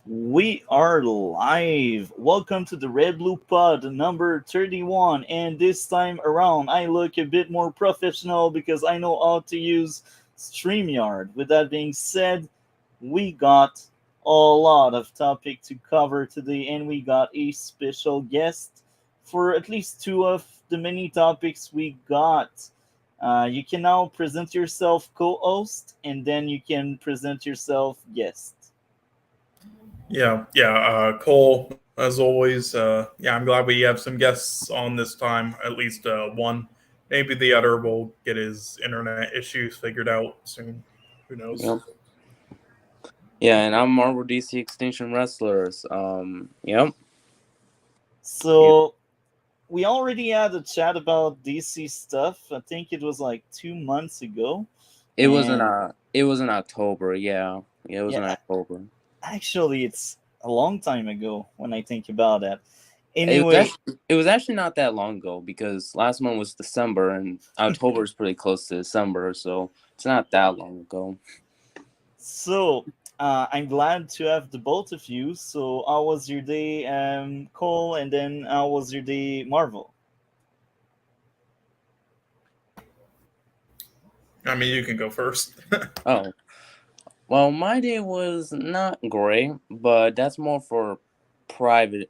We are live. Welcome to the RedBlue Pod number 31. And this time around, I look a bit more professional because I know how to use StreamYard. With that being said, we got a lot of topic to cover today, and we got a special guest for at least two of the many topics we got. You can now present yourself co-host, and then you can present yourself guest. Cole, as always. I'm glad we have some guests on this time, at least one. Maybe the other will get his internet issues figured out soon. Who knows? Yep. Yeah, and I'm Marvel DC Extinction Wrestlers. Yep. So we already had a chat about DC stuff. I think it was like 2 months ago. It was in October. Yeah, it was in Yeah, October. actually, it's a long time ago when I think about that. Anyway, It was actually not that long ago because last month was December and October is pretty close to December, so it's not that long ago. so I'm glad to have the both of you. So how was your day, Cole, and then how was your day, Marvel? I mean, you can go first. Oh, well, my day was not great, but that's more for private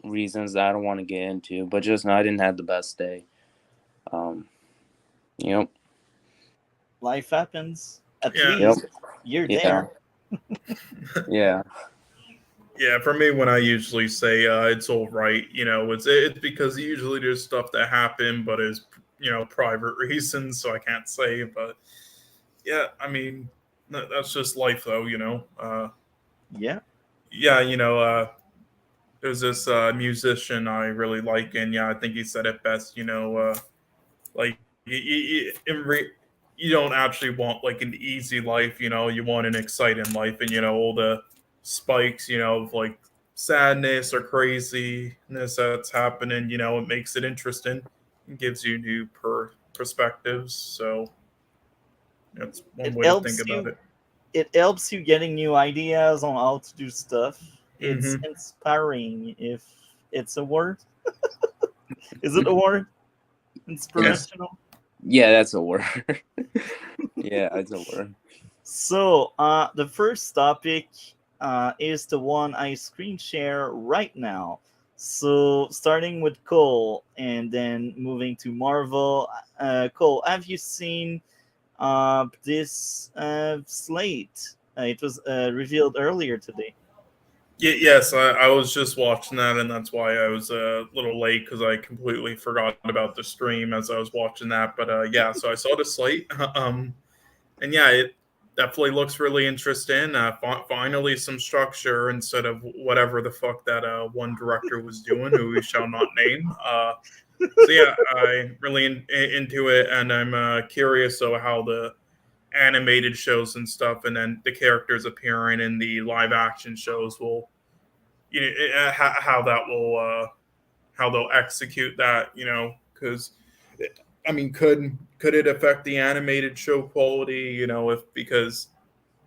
reasons that I don't want to get into. But just I didn't have the best day. Um, yep. Life happens. At Yeah. least you're Yeah. there. Yeah. Yeah, for me, when I usually say it's all right, it's because usually there's stuff that happen, but is private reasons, so I can't say. But yeah, I mean that's just life, though. Yeah. Yeah, there's this musician I really like, and yeah, I think he said it best. Like you don't actually want like an easy life. You want an exciting life, and all the spikes, of like sadness or craziness that's happening. It makes it interesting, and gives you new perspectives. So that's one It way to think helps about you it. it helps you getting new ideas on how to do stuff. It's Hmm. inspiring, if it's a word. Is it a word? Yeah. Inspirational. Yeah, that's a word. Yeah, it's a word. So, the first topic is the one I screen share right now. So, starting with Cole and then moving to Marvel. Cole, have you seen this slate? It was revealed earlier today. Yes, I was just watching that, and that's why I was a little late because I completely forgot about the stream as I was watching that. But yeah, so I saw the slate, and yeah, it definitely looks really interesting. Finally, some structure instead of whatever the fuck that one director was doing, who we shall not name. So yeah, I'm really into it, and I'm curious so how the animated shows and stuff, and then the characters appearing in the live action shows will how that will how they'll execute that, because I mean, could it affect the animated show quality, if because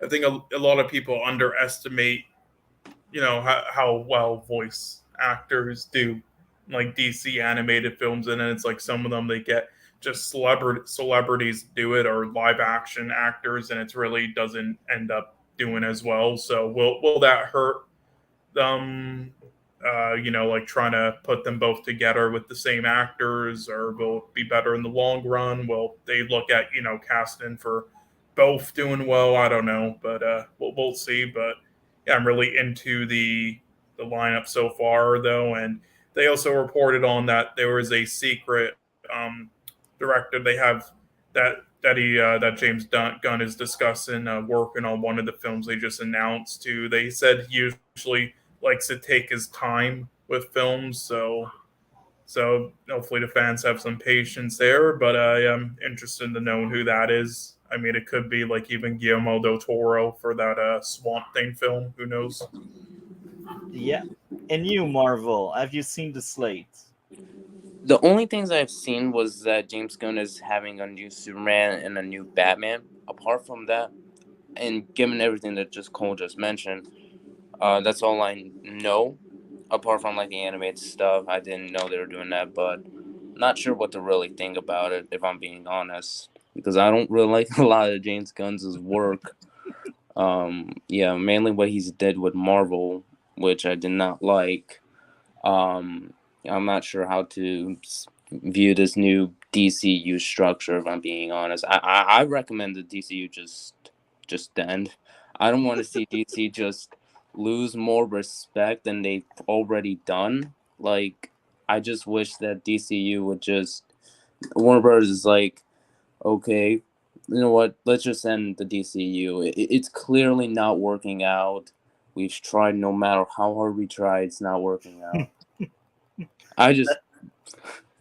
I think a lot of people underestimate, how well voice actors do like DC animated films, and then it's like some of them they get just celebrities do it or live action actors, and it really doesn't end up doing as well. So will that hurt them, like trying to put them both together with the same actors, or will it be better in the long run? Will they look at, casting for both doing well? I don't know, but we'll see. But yeah, I'm really into the lineup so far, though, and they also reported on that there was a secret director they have that James Gunn is discussing working on one of the films they just announced too. They said he usually likes to take his time with films, so hopefully the fans have some patience there. But I am interested to know who that is. I mean, it could be like even Guillermo del Toro for that Swamp Thing film. Who knows? Yeah. And you, Marvel, have you seen the slate? The only things I've seen was that James Gunn is having a new Superman and a new Batman. Apart from that, and given everything that just Cole just mentioned, That's all I know. Apart from like the animated stuff, I didn't know they were doing that, but not sure what to really think about it, if I'm being honest, because I don't really like a lot of James Gunn's work. Yeah, mainly what he's did with Marvel, which I did not like. Um, I'm not sure how to view this new DCU structure, if I'm being honest. I recommend the DCU just end. I don't want to see DC just lose more respect than they've already done. Like, I just wish that DCU would just Warner Bros. Is like, okay, you know what? Let's just end the DCU. It's clearly not working out. We've tried no matter how hard we try, it's not working out. I just,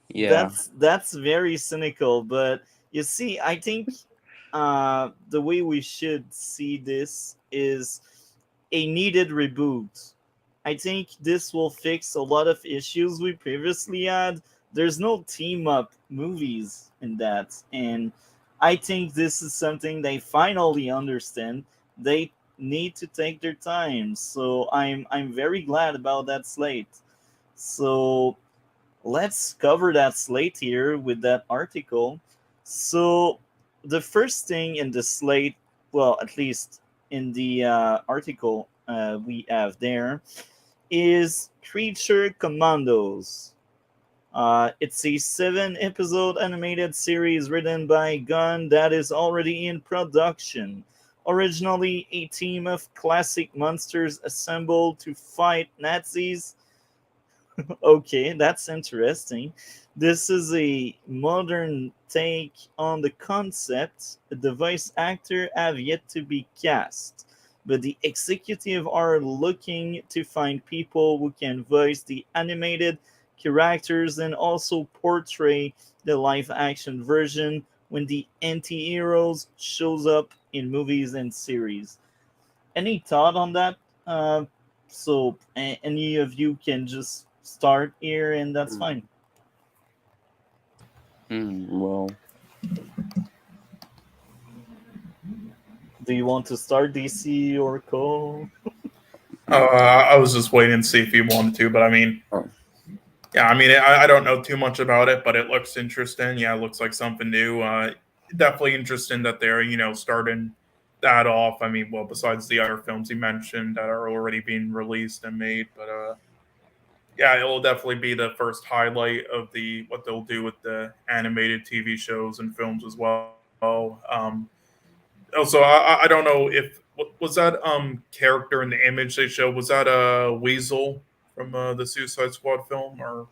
yeah. That's very cynical, but you see, I think the way we should see this is a needed reboot. I think this will fix a lot of issues we previously had. There's no team up movies in that, and I think this is something they finally understand. They need to take their time, so I'm very glad about that slate. So let's cover that slate here with that article. So, the first thing in the slate, well, at least in the article we have there, is Creature Commandos. It's a 7 episode animated series written by Gunn that is already in production. Originally, a team of classic monsters assembled to fight Nazis. Okay, that's interesting. This is a modern take on the concept. The voice actor have yet to be cast, but the executive are looking to find people who can voice the animated characters and also portray the live action version when the anti-heroes shows up in movies and series. Any thought on that? So any of you can just start here, and that's fine. Well, Do you want to start, DC or Cole? I was just waiting to see if you wanted to, but I mean, oh, yeah, I mean, I don't know too much about it, but it looks interesting. Yeah, it looks like something new. Definitely interesting that they're, starting that off. I mean, well, besides the other films you mentioned that are already being released and made, but yeah, it will definitely be the first highlight of the what they'll do with the animated TV shows and films as well. Also, I don't know if was that character in the image they showed, was that a Weasel from the Suicide Squad film, or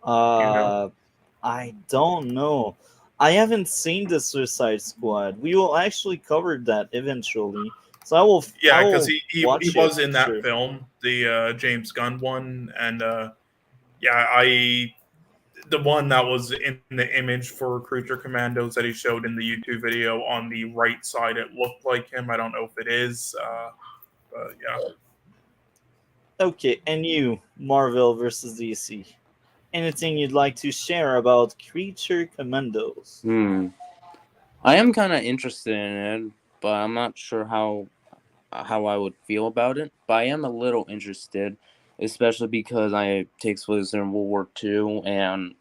do you know? Uh, I don't know. I haven't seen the Suicide Squad. We will actually cover that eventually, so I Yeah, because will he watch it was in for that sure. film, the James Gunn one, and yeah, I the one that was in the image for Creature Commandos that he showed in the YouTube video on the right side, it looked like him. I don't know if it is, but yeah. Okay, and you, Marvel versus DC. Anything you'd like to share about Creature Commandos? I am kind of interested in it, but I'm not sure how I would feel about it. But I am a little interested, especially because I takes place in World War II, and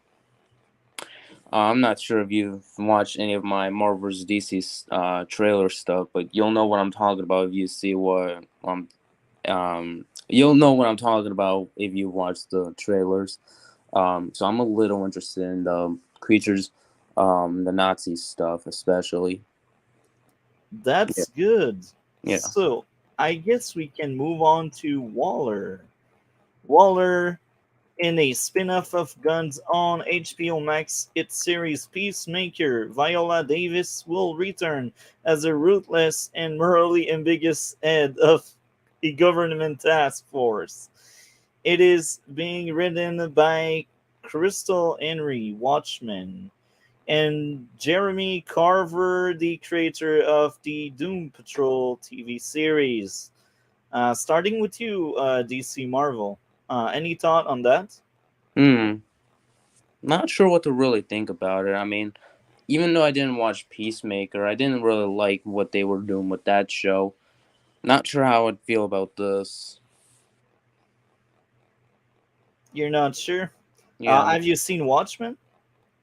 I'm not sure if you've watched any of my Marvel's DC trailer stuff, but you'll know what I'm talking about if you see what you'll know what I'm talking about if you watch the trailers. So I'm a little interested in the creatures, the Nazi stuff especially. Yeah, That's good. yeah. So, I guess we can move on to Waller. Waller, in a spin off of Guns on HBO Max, its series Peacemaker, Viola Davis will return as a ruthless and morally ambiguous head of a government task force. It is being written by Crystal Henry, Watchmen, and Jeremy Carver, the creator of the Doom Patrol TV series. Starting with you, DC Marvel. Any thought on that? Hmm. Not sure what to really think about it. I mean, even though I didn't watch Peacemaker, I didn't really like what they were doing with that show. Not sure how I'd feel about this. You're not sure? Yeah. Have you seen Watchmen?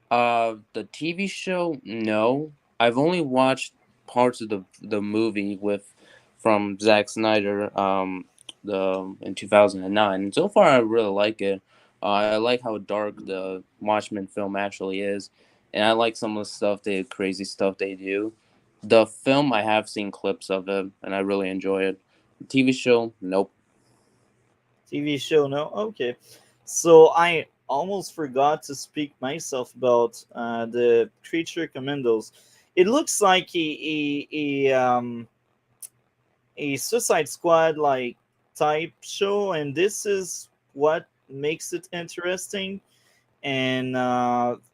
The TV show, no. I've only watched parts of the movie from Zack Snyder in 2009. And so far, I really like it. I like how dark the Watchmen film actually is, and I like some of the crazy stuff they do. The film, I have seen clips of it, and I really enjoy it. The TV show, nope. TV show, no? Okay. So I almost forgot to speak myself about the Creature Commandos. It looks like a Suicide Squad like type show, and this is what makes it interesting. And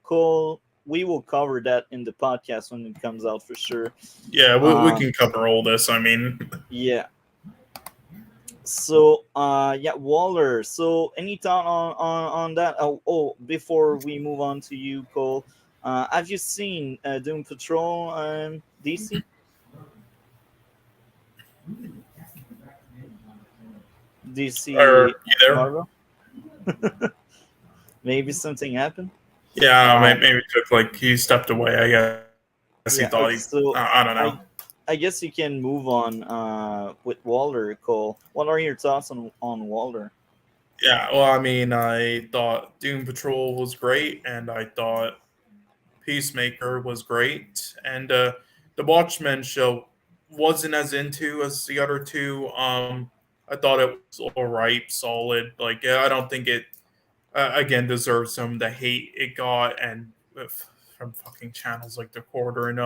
Cole, we will cover that in the podcast when it comes out for sure. Yeah, we can cover all this. I mean, Yeah. So yeah, Waller. So any thought on that? Before we move on to you, Cole, have you seen Doom Patrol DC? are DC you there? Marvel? Maybe something happened. Yeah, maybe took like he stepped away. I guess he Yeah. thought he. So I don't know. I guess you can move on with Waller, Cole. What are your thoughts on Waller? Yeah, well, I mean, I thought Doom Patrol was great, and I thought Peacemaker was great, and the Watchmen show wasn't as into as the other two. I thought it was all right, solid. Like, I don't think it again deserves some of the hate it got, and from fucking channels like the Quarter and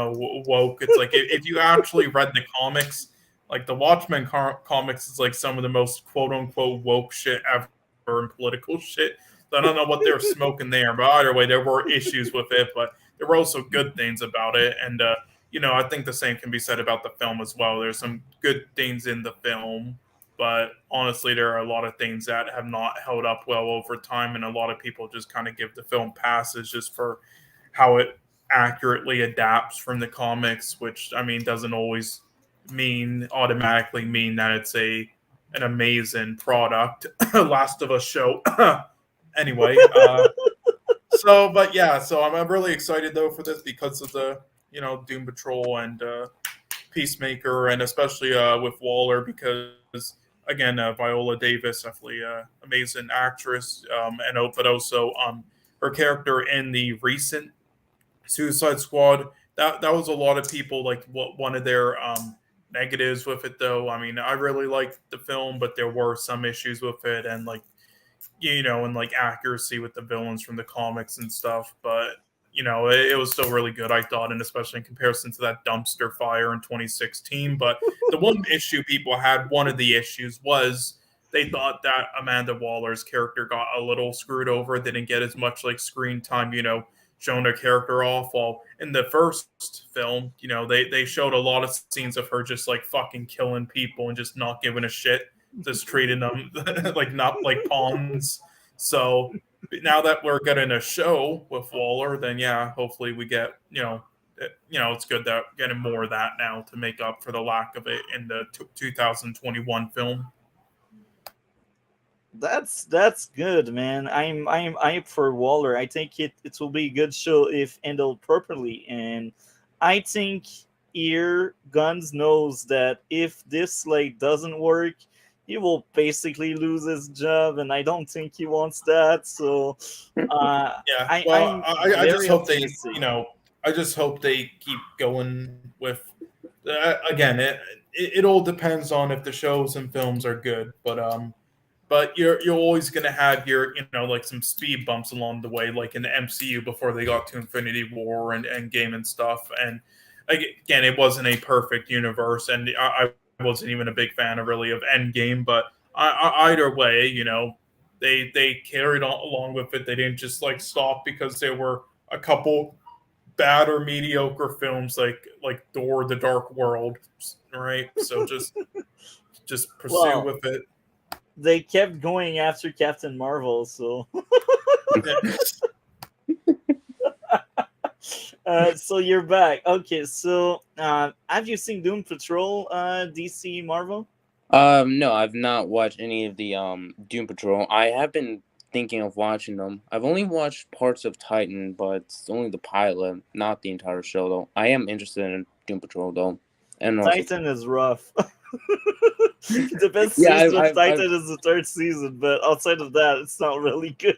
woke. It's like if you actually read the comics, like the Watchmen comics is like some of the most quote unquote woke shit ever and political shit. So I don't know what they were smoking there, but either way, there were issues with it, but there were also good things about it. And I think the same can be said about the film as well. There's some good things in the film, but honestly, there are a lot of things that have not held up well over time, and a lot of people just kind of give the film passes just for how it accurately adapts from the comics, which I mean doesn't always automatically mean that it's an amazing product. Last of Us show. Anyway, so I'm really excited though for this because of the Doom Patrol and Peacemaker, and especially with Waller because again Viola Davis, definitely amazing actress, but also her character in the recent Suicide Squad. That was a lot of people like what one of their negatives with it though. I mean, I really liked the film, but there were some issues with it, and like and like accuracy with the villains from the comics and stuff. But it was still really good, I thought, and especially in comparison to that dumpster fire in 2016. But the one issue people had, one of the issues was they thought that Amanda Waller's character got a little screwed over, didn't get as much like screen time, showing her character off. While in the first film, they showed a lot of scenes of her just like fucking killing people and just not giving a shit, just treating them like not like pawns. So now that we're getting a show with Waller, then yeah, hopefully we get it's good that getting more of that now to make up for the lack of it in the 2021 film. That's good, man. I'm hyped for Waller. I think it will be a good show if handled properly, and I think here Guns knows that if this slate doesn't work, he will basically lose his job, and I don't think he wants that. So yeah, well, I just hope optimistic. I just hope they keep going with. Again, it all depends on if the shows and films are good, but you're always gonna have your like some speed bumps along the way, like in the MCU before they got to Infinity War and Endgame and stuff. And again, it wasn't a perfect universe, and I wasn't even a big fan of Endgame. But either way, they carried on along with it. They didn't just like stop because there were a couple bad or mediocre films like Thor: The Dark World, right? So just pursue Well, with it. they kept going after Captain Marvel, so So you're back. Okay, so have you seen Doom Patrol, DC Marvel? No, I've not watched any of the Doom Patrol. I have been thinking of watching them. I've only watched parts of Titan, but it's only the pilot, not the entire show though. I am interested in Doom Patrol though, and also Titan is rough. The best yeah, season of I've Titan is the third season, but outside of that, it's not really good.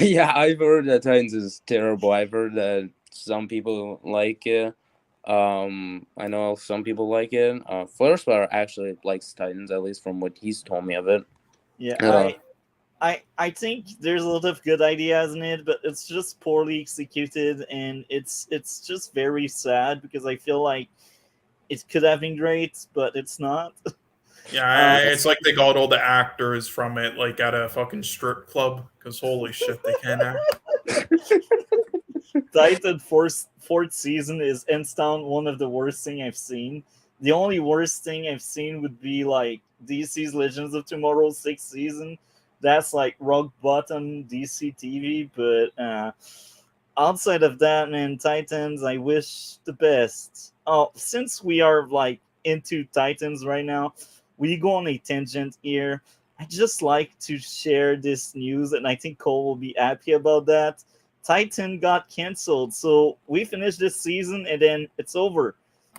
yeah, I've heard that Titans is terrible. I've heard that some people like it. I know some people like it. Flare Splatter actually likes Titans, at least from what he's told me of it. Yeah, Uh, I think there's a lot of good ideas in it, but it's just poorly executed, and it's just very sad because I feel like it could have been great, but it's not. Yeah, it's like they got all the actors from it like at a fucking strip club because holy shit, they can act. Titan fourth season is hands down one of the worst thing I've seen. The only worst thing I've seen would be like DC's Legends of Tomorrow sixth season. That's like rock bottom DC TV, but outside of that, man, Titans, I wish the best. Oh, since we are like into Titans right now, we go on a tangent here. I just like to share this news, and I think Cole will be happy about that. Titan got canceled, so we finished this season, and then it's over.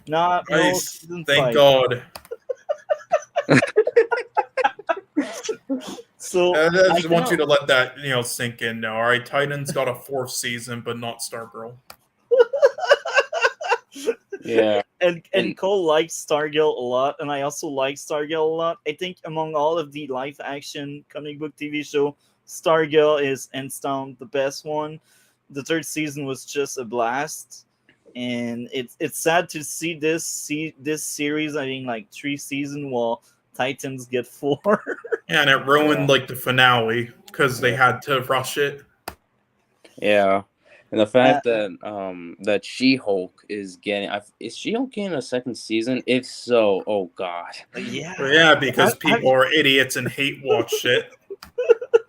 No Nice. season Thank 5. God. So I I just want you to cannot- let that sink in now. All right, Titans got a fourth season, but not Stargirl. yeah, and and Cole likes Stargirl a lot, and I also like Stargirl a lot. I think among all of the live action comic book TV show, Stargirl is hands down the best one. The third season was just a blast, and it's sad to see this series having like 3 seasons while Titans get 4. Yeah, and it ruined Yeah. like the finale because they had to rush it. yeah, and the Uh, fact that that She-Hulk is getting is She-Hulk getting a second season? If so, oh god. yeah, But yeah, because have people are idiots and hate watch shit.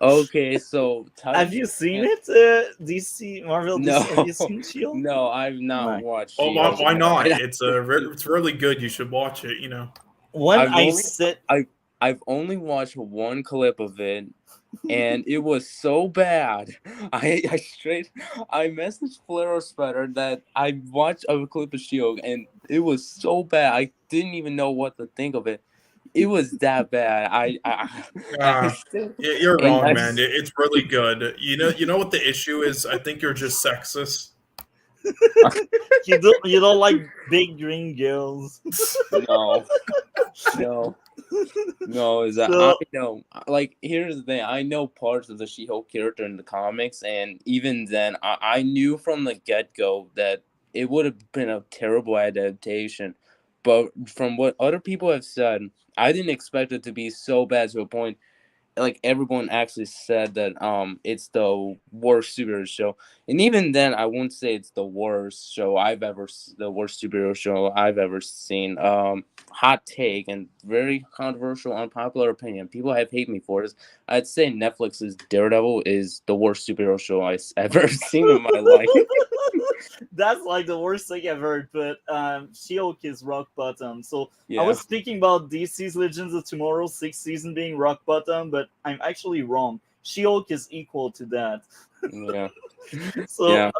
Okay, so have Titans you seen can't. it? DC Marvel DC. Have you No, seen Shield? no, I've not No. watched Well, why, She-Hulk. why not? And It's really good. You should watch it. When I've I only sit I've only watched one clip of it, and it was so bad. I messaged Flare Spreader that I watched a clip of Shield, and it was so bad. I didn't even know what to think of it. It was that bad. I Uh, still, you're and wrong, man. It's really good. You know what the issue is? I think you're just sexist. you don't like big green girls. no, no. No, is that I So know. Like, here's the thing. I know parts of the She-Hulk character in the comics, and even then, I knew from the get-go that it would have been a terrible adaptation. But from what other people have said, I didn't expect it to be so bad to a point. Like everyone actually said that it's the worst superhero show, and even then I wouldn't say it's the worst show the worst superhero show I've ever seen. Hot take and very controversial, unpopular opinion. People have hate me for this. I'd say Netflix's Daredevil is the worst superhero show I've ever seen in my life. that's like the worst thing I've heard. But She-Hulk is rock bottom. So I Yeah, was speaking about DC's Legends of Tomorrow sixth season being rock bottom, but I'm actually wrong. She-Hulk is equal to that. yeah, So yeah.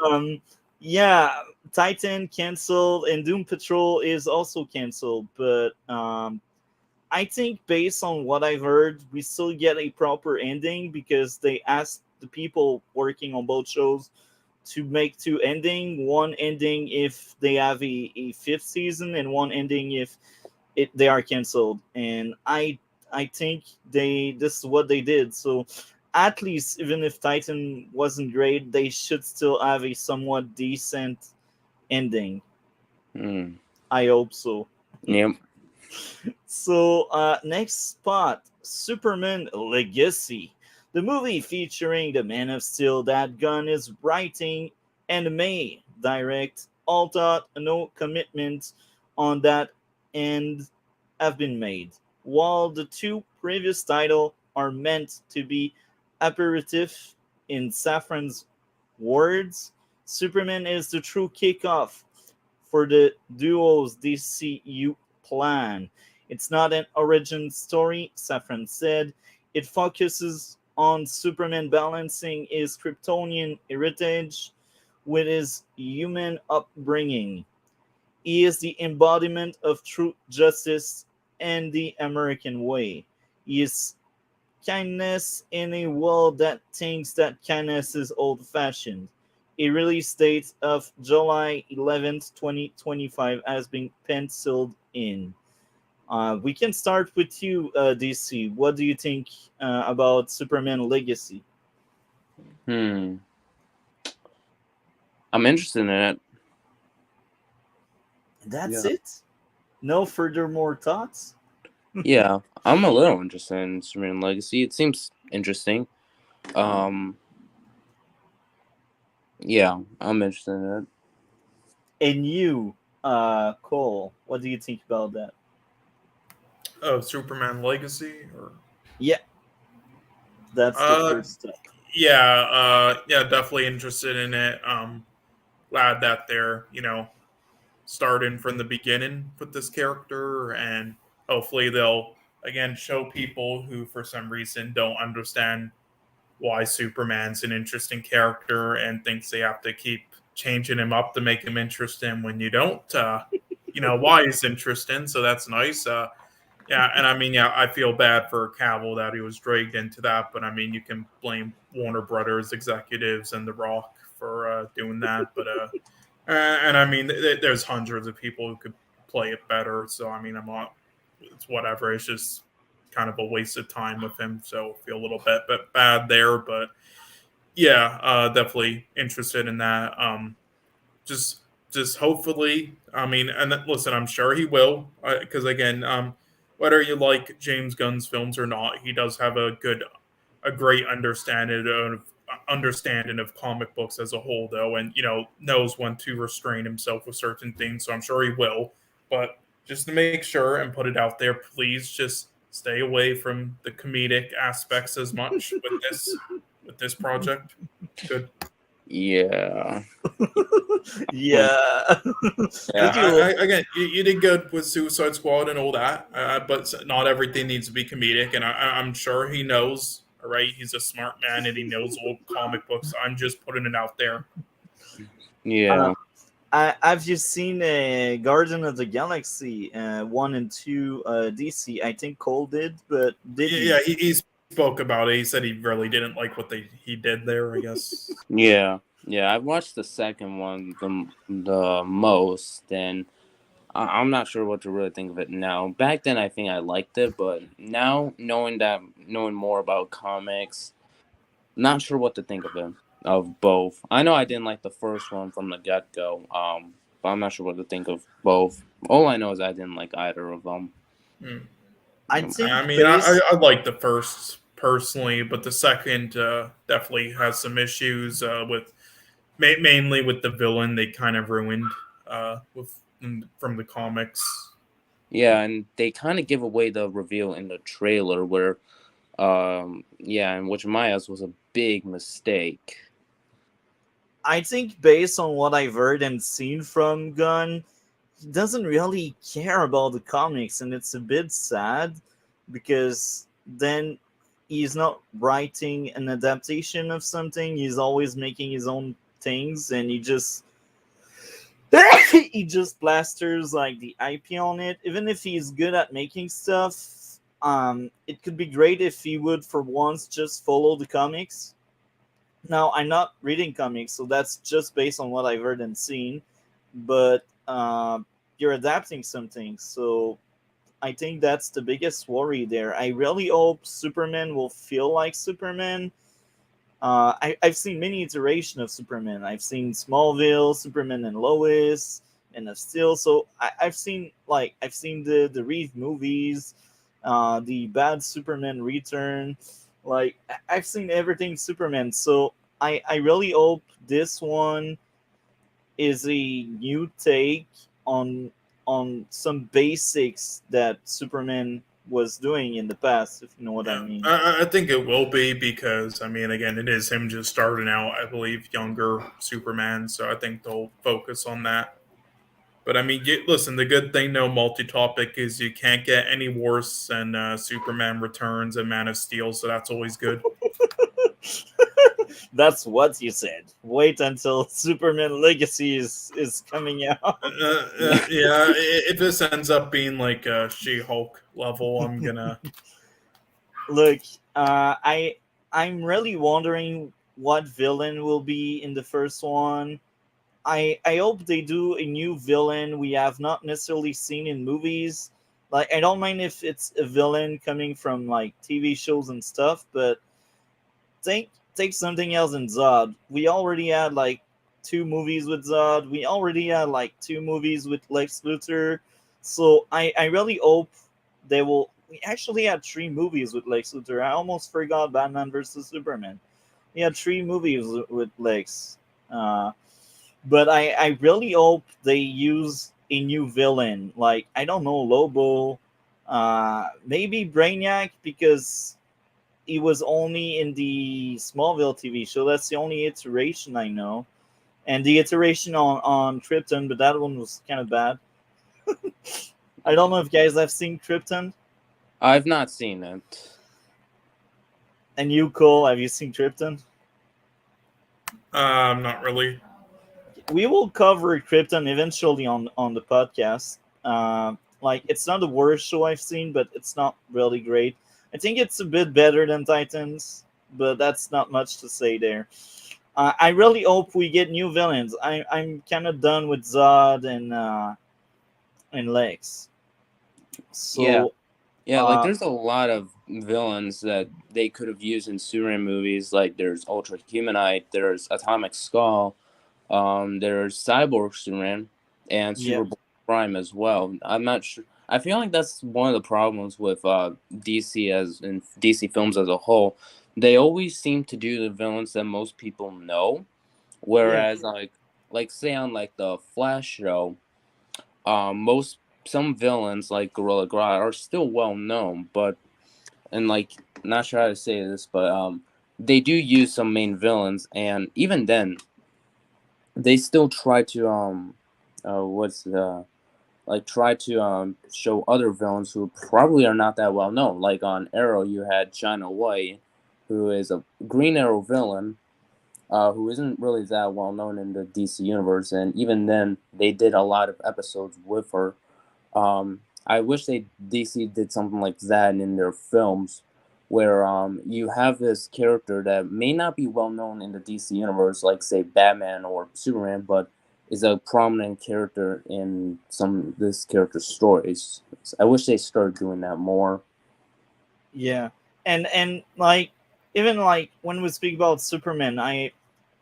yeah, Titan canceled and Doom Patrol is also canceled, but I think based on what I've heard, we still get a proper ending because they asked the people working on both shows to make 2 ending. One ending if they have a fifth season, and one ending if they are canceled. And I think this is what they did. So at least even if Titan wasn't great, they should still have a somewhat decent ending. Mm. I hope so. Yep. So, next spot, Superman Legacy. The movie featuring the Man of Steel that Gunn is writing and may direct. All thought no commitment on that end have been made. While the 2 previous titles are meant to be aperitif in Safran's words, Superman is the true kickoff for the duo's DCU plan. It's not an origin story, Safran said. It focuses on Superman balancing his Kryptonian heritage with his human upbringing. He is the embodiment of truth, justice, and the American way. He is kindness in a world that thinks that kindness is old fashioned. A release date of July 11th, 2025 has been penciled in. We can start with you, DC. What do you think about Superman Legacy? I'm interested in it. That's it? No further more thoughts? Yeah, I'm a little interested in Superman Legacy. It seems interesting. Yeah, I'm interested in it. And you, Cole, what do you think about that? Oh, Superman Legacy, or Yeah, that's the first step. yeah, definitely interested in it. Glad that they're starting from the beginning with this character, and hopefully they'll again show people who for some reason don't understand why Superman's an interesting character and thinks they have to keep changing him up to make him interesting when you don't why he's interesting. So that's nice. And I mean, I feel bad for Cavill that he was dragged into that, but I mean, you can blame Warner Brothers executives and The Rock for doing that. But and I mean, there's hundreds of people who could play it better. So I mean, it's whatever. It's just kind of a waste of time with him. So I feel a little bit bad there, but yeah, definitely interested in that. Just hopefully, I mean, and listen, I'm sure he will, because again, whether you like James Gunn's films or not, he does have a great understanding of comic books as a whole, though, and knows when to restrain himself with certain things. So I'm sure he will. But just to make sure and put it out there, please just stay away from the comedic aspects as much with this project. Good. Yeah. Yeah. Again, you did good with Suicide Squad and all that, but not everything needs to be comedic. And I'm sure he knows. All right, he's a smart man and he knows old comic books. I'm just putting it out there. Yeah. Have you seen Guardian of the Galaxy 1 and 2 DC? I think Cole did, but did he? Yeah, he spoke about it. He said he really didn't like what he did there, I guess. Yeah. I watched the second one the most, and I'm not sure what to really think of it now. Back then, I think I liked it, but now knowing more about comics, not sure what to think of both. I know I didn't like the first one from the get-go, but I'm not sure what to think of both. All I know is I didn't like either of them. I like the first personally, but the second definitely has some issues with mainly with the villain. They kind of ruined from the comics. Yeah, and they kind of give away the reveal in the trailer where, and which in my eyes was a big mistake. I think based on what I've heard and seen from Gunn, he doesn't really care about the comics, and it's a bit sad because then he's not writing an adaptation of something. He's always making his own things, and he just plasters like the IP on it. Even if he's good at making stuff, it could be great if he would for once just follow the comics. Now, I'm not reading comics, so that's just based on what I've heard and seen, but you're adapting something, so I think that's the biggest worry there. I really hope Superman will feel like Superman. I've seen many iterations of Superman. I've seen Smallville, Superman and Lois, and of Steel. So I've seen the Reeve movies, the Bad Superman Return. Like I've seen everything Superman. So I really hope this one is a new take on some basics that Superman was doing in the past, if you know what I Yeah, mean. I think it will be because, I mean, again, it is him just starting out, I believe, younger Superman, so I think they'll focus on that. But, I mean, listen, the good thing, no multi-topic, is you can't get any worse than Superman Returns and Man of Steel, so that's always good. That's what you said. Wait until Superman Legacy is coming out. Yeah, if this ends up being like a She-Hulk level, I'm gonna... Look, I'm really wondering what villain will be in the first one. I hope they do a new villain we have not necessarily seen in movies. Like, I don't mind if it's a villain coming from like TV shows and stuff, but take something else in Zod. We already had like 2 movies with Zod. We already had like 2 movies with Lex Luthor. So I really hope they will. We actually had 3 movies with Lex Luthor. I almost forgot Batman versus Superman. We had 3 movies with Lex. But I really hope they use a new villain. Like, I don't know, Lobo, maybe Brainiac, because he was only in the Smallville TV show. That's the only iteration I know. And the iteration on Krypton, but that one was kind of bad. I don't know if guys have seen Krypton. I've not seen it. And you, Cole, have you seen Krypton? Not really. We will cover Krypton eventually on the podcast. Like, it's not the worst show I've seen, but it's not really great. I think it's a bit better than Titans, but that's not much to say there. I really hope we get new villains. I'm kind of done with Zod and Lex. So Yeah, like there's a lot of villains that they could have used in Superman movies. Like there's Ultra Humanite, there's Atomic Skull, there's Cyborg Superman, and Superboy Prime as well. I'm not sure. I feel like that's one of the problems with DC as in DC films as a whole. They always seem to do the villains that most people know, whereas like say on like the Flash show, some villains like Gorilla Grodd are still well known, but and like not sure how to say this, but they do use some main villains, and even then, they still try to try to show other villains who probably are not that well known. Like on Arrow, you had China White, who is a Green Arrow villain, who isn't really that well known in the DC universe, and even then, they did a lot of episodes with her. I wish DC did something like that in their films, where you have this character that may not be well known in the DC universe, like say Batman or Superman, but is a prominent character in some this character's stories. I wish they started doing that more. Yeah, and like even like when we speak about Superman,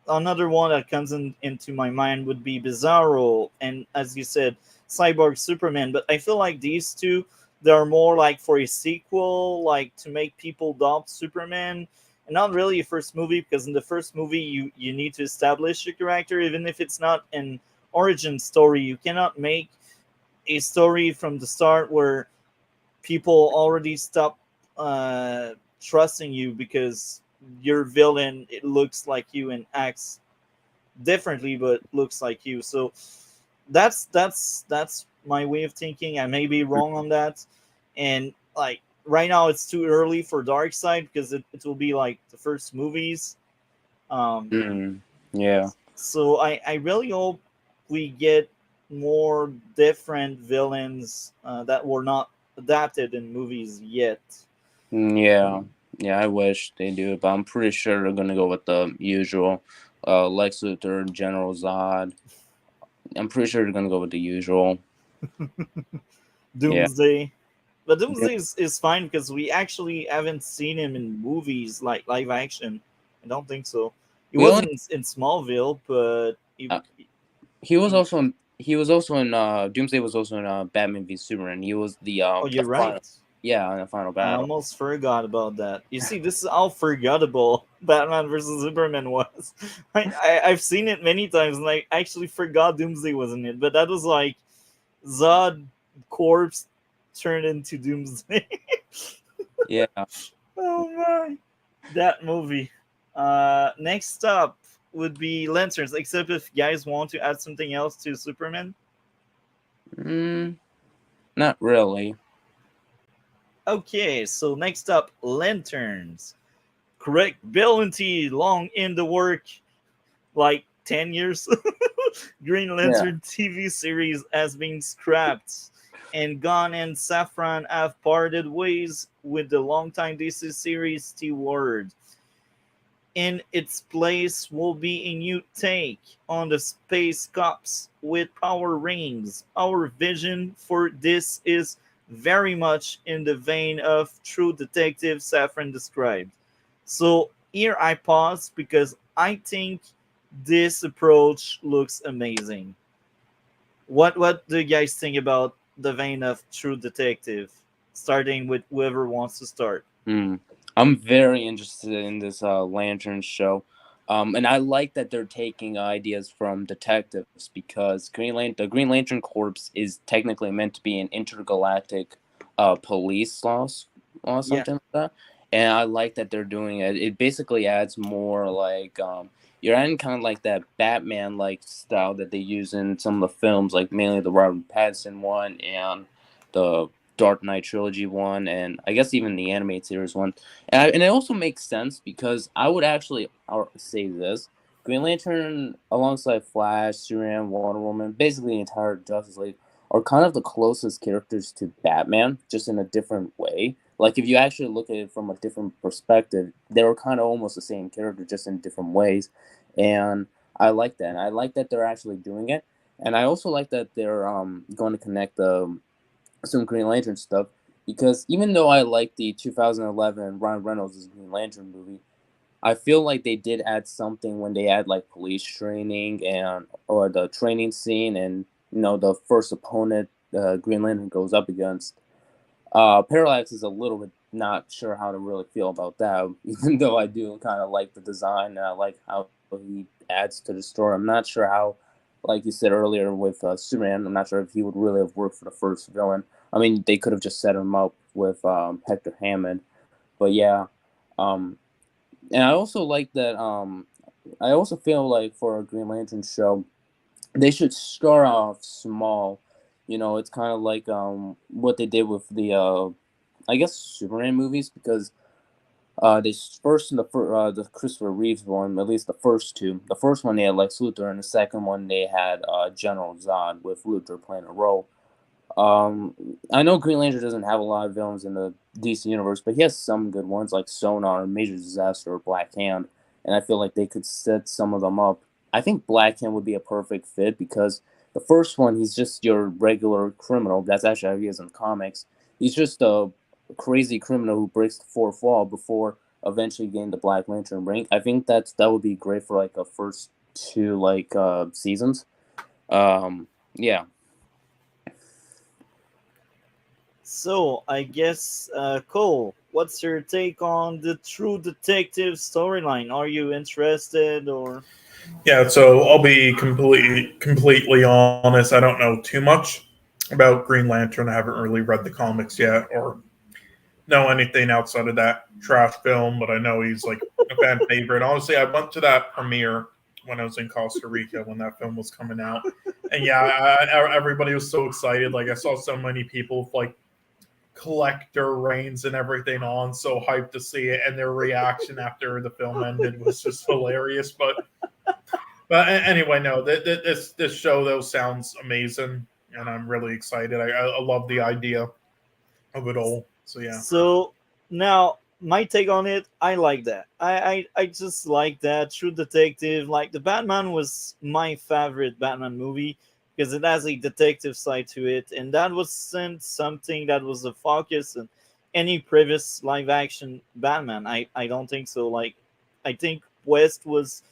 another one that comes into my mind would be Bizarro, and as you said, Cyborg Superman. But I feel like these two, they're more like for a sequel, like to make people adopt Superman, and not really a first movie, because in the first movie you need to establish a character, even if it's not an origin story. You cannot make a story from the start where people already stop trusting you because your villain, it looks like you and acts differently but looks like you. So that's my way of thinking. I may be wrong on that, and like right now it's too early for Darkseid because it will be like the first movies. Yeah. So I really hope we get more different villains that were not adapted in movies yet. Yeah, I wish they do, but I'm pretty sure they're gonna go with the usual, Lex Luthor, General Zod. I'm pretty sure they're gonna go with the usual. Doomsday. Yeah. But Doomsday is fine because we actually haven't seen him in movies like live action. I don't think so. He wasn't in Smallville, but he was also in Doomsday was also in Batman v Superman. He was the you're right. In the final battle. I almost forgot about that. You see, this is how forgettable Batman versus Superman was. I've seen it many times, and I actually forgot Doomsday was in it. But that was like Zod corpse turned into Doomsday. Yeah. Oh my, that movie. Next up would be Lanterns. Except if you guys want to add something else to Superman. Not really. Okay, so next up, Lanterns. Correct, Bill and T, long in the work, like 10 years. Green Lantern TV series has been scrapped, and Gunn and Safran have parted ways with the longtime DC series steward. In its place will be a new take on the space cops with power rings. Our vision for this is very much in the vein of True Detective Safran described. So here I pause because I think this approach looks amazing. What do you guys think about the vein of True Detective? Starting with whoever wants to start. I'm very interested in this Lantern show. And I like that they're taking ideas from detectives because the Green Lantern Corps is technically meant to be an intergalactic police loss or Yeah. something like that. And I like that they're doing it. It basically adds more like you're adding kind of like that Batman like style that they use in some of the films, like mainly the Robert Pattinson one and the Dark Knight trilogy one, and I guess even the animated series one. And it also makes sense because I would actually say this: Green Lantern, alongside Flash, Superman, Wonder Woman, basically the entire Justice League, are kind of the closest characters to Batman, just in a different way. Like if you actually look at it from a different perspective, they were kind of almost the same character, just in different ways. And I like that. I like that they're actually doing it, and I also like that they're going to connect some Green Lantern stuff because even though I like the 2011 Ryan Reynolds' Green Lantern movie, I feel like they did add something when they add like police training or the training scene and the first opponent Green Lantern goes up against. Parallax is a little bit not sure how to really feel about that, even though I do kind of like the design and I like how he adds to the story. I'm not sure how, like you said earlier with Superman, I'm not sure if he would really have worked for the first villain. I mean, they could have just set him up with Hector Hammond, but yeah. And I also like that. I also feel like for a Green Lantern show, they should start off small. It's kind of like what they did with the I guess Superman movies because they first in the Christopher Reeves one, at least the first two. The first one they had Lex Luthor, and the second one they had General Zod with Luthor playing a role. I know Green Lantern doesn't have a lot of villains in the DC universe, but he has some good ones like Sonar, Major Disaster, or Black Hand, and I feel like they could set some of them up. I think Black Hand would be a perfect fit because the first one, he's just your regular criminal. That's actually how he is in comics. He's just a crazy criminal who breaks the fourth wall before eventually getting the Black Lantern ring. I think that would be great for like a first two seasons. Yeah. So I guess Cole, what's your take on the True Detective storyline? Are you interested or? Yeah, so I'll be completely honest. I don't know too much about Green Lantern. I haven't really read the comics yet or know anything outside of that trash film, but I know he's like a fan favorite. Honestly, I went to that premiere when I was in Costa Rica when that film was coming out, and yeah, everybody was so excited. Like I saw so many people with, like collector reins and everything on, so hyped to see it, and their reaction after the film ended was just hilarious. But anyway, no, this show though sounds amazing, and I'm really excited. I love the idea of it all. So yeah. So now my take on it, I like that. I just like that True Detective. Like the Batman was my favorite Batman movie because it has a detective side to it, and that wasn't something that was a focus in any previous live action Batman. I don't think so. Like I think West was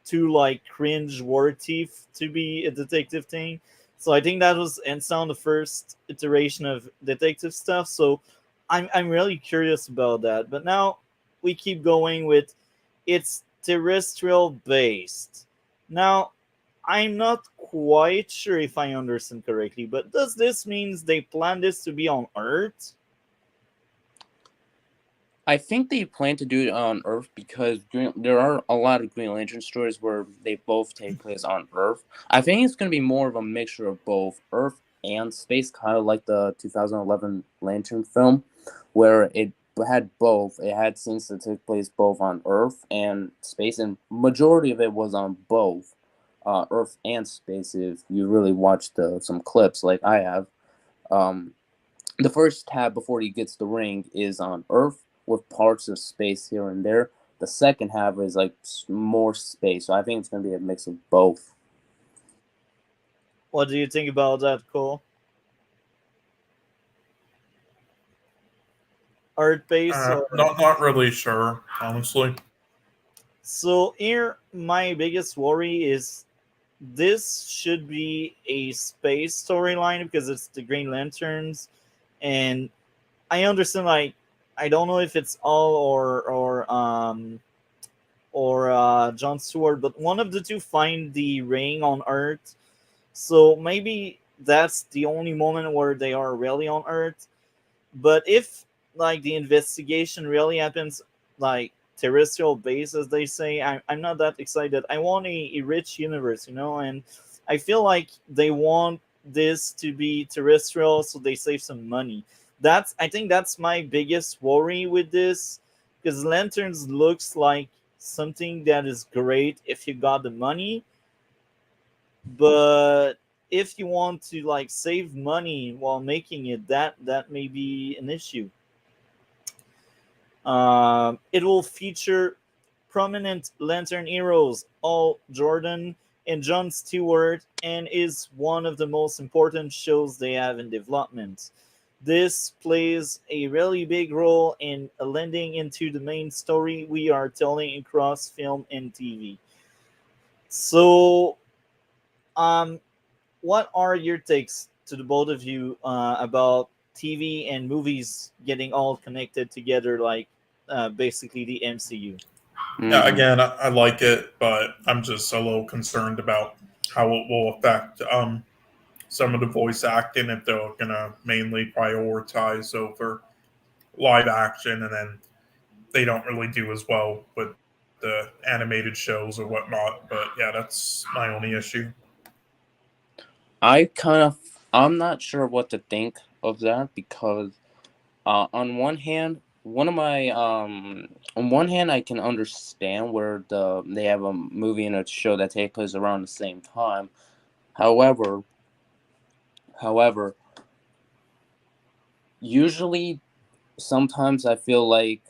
too like cringe worthy to be a detective thing. So I think that was and sound the first iteration of detective stuff. So I'm really curious about that. But now we keep going with it's terrestrial based. Now I'm not quite sure if I understand correctly, but does this means they plan this to be on Earth? I think they plan to do it on Earth because there are a lot of Green Lantern stories where they both take place on Earth. I think it's going to be more of a mixture of both Earth and space, kind of like the 2011 Lantern film, where it had both. It had scenes that took place both on Earth and space, and majority of it was on both Earth and space. If you really watched some clips, like I have, um, the first tab before he gets the ring is on Earth with parts of space here and there. The second half is like more space, so I think it's going to be a mix of both. What do you think about that, Cole? Earth base or Not really sure, honestly. so here my biggest worry is this should be a space storyline because it's the Green Lanterns, and I understand like I don't know if it's all or John Stewart, but one of the two find the ring on Earth. So maybe that's the only moment where they are really on Earth. But if like the investigation really happens like terrestrial base, as they say, I'm not that excited. I want a rich universe, and I feel like they want this to be terrestrial so they save some money. I think that's my biggest worry with this because Lanterns looks like something that is great if you got the money, but if you want to like save money while making it, that may be an issue. It will feature prominent Lantern heroes, Al Jordan and John Stewart, and is one of the most important shows they have in development. This plays a really big role in lending into the main story we are telling across film and TV. So, um, what are your takes to the both of you about TV and movies getting all connected together, like basically the MCU? Yeah, Mm-hmm. again, I like it, but I'm just a little concerned about how it will affect some of the voice acting if they're gonna mainly prioritize over live action, and then they don't really do as well with the animated shows or whatnot. But yeah, that's my only issue. I'm not sure what to think of that because on one hand, on one hand, I can understand where they have a movie and a show that take place around the same time. However, however, usually sometimes I feel like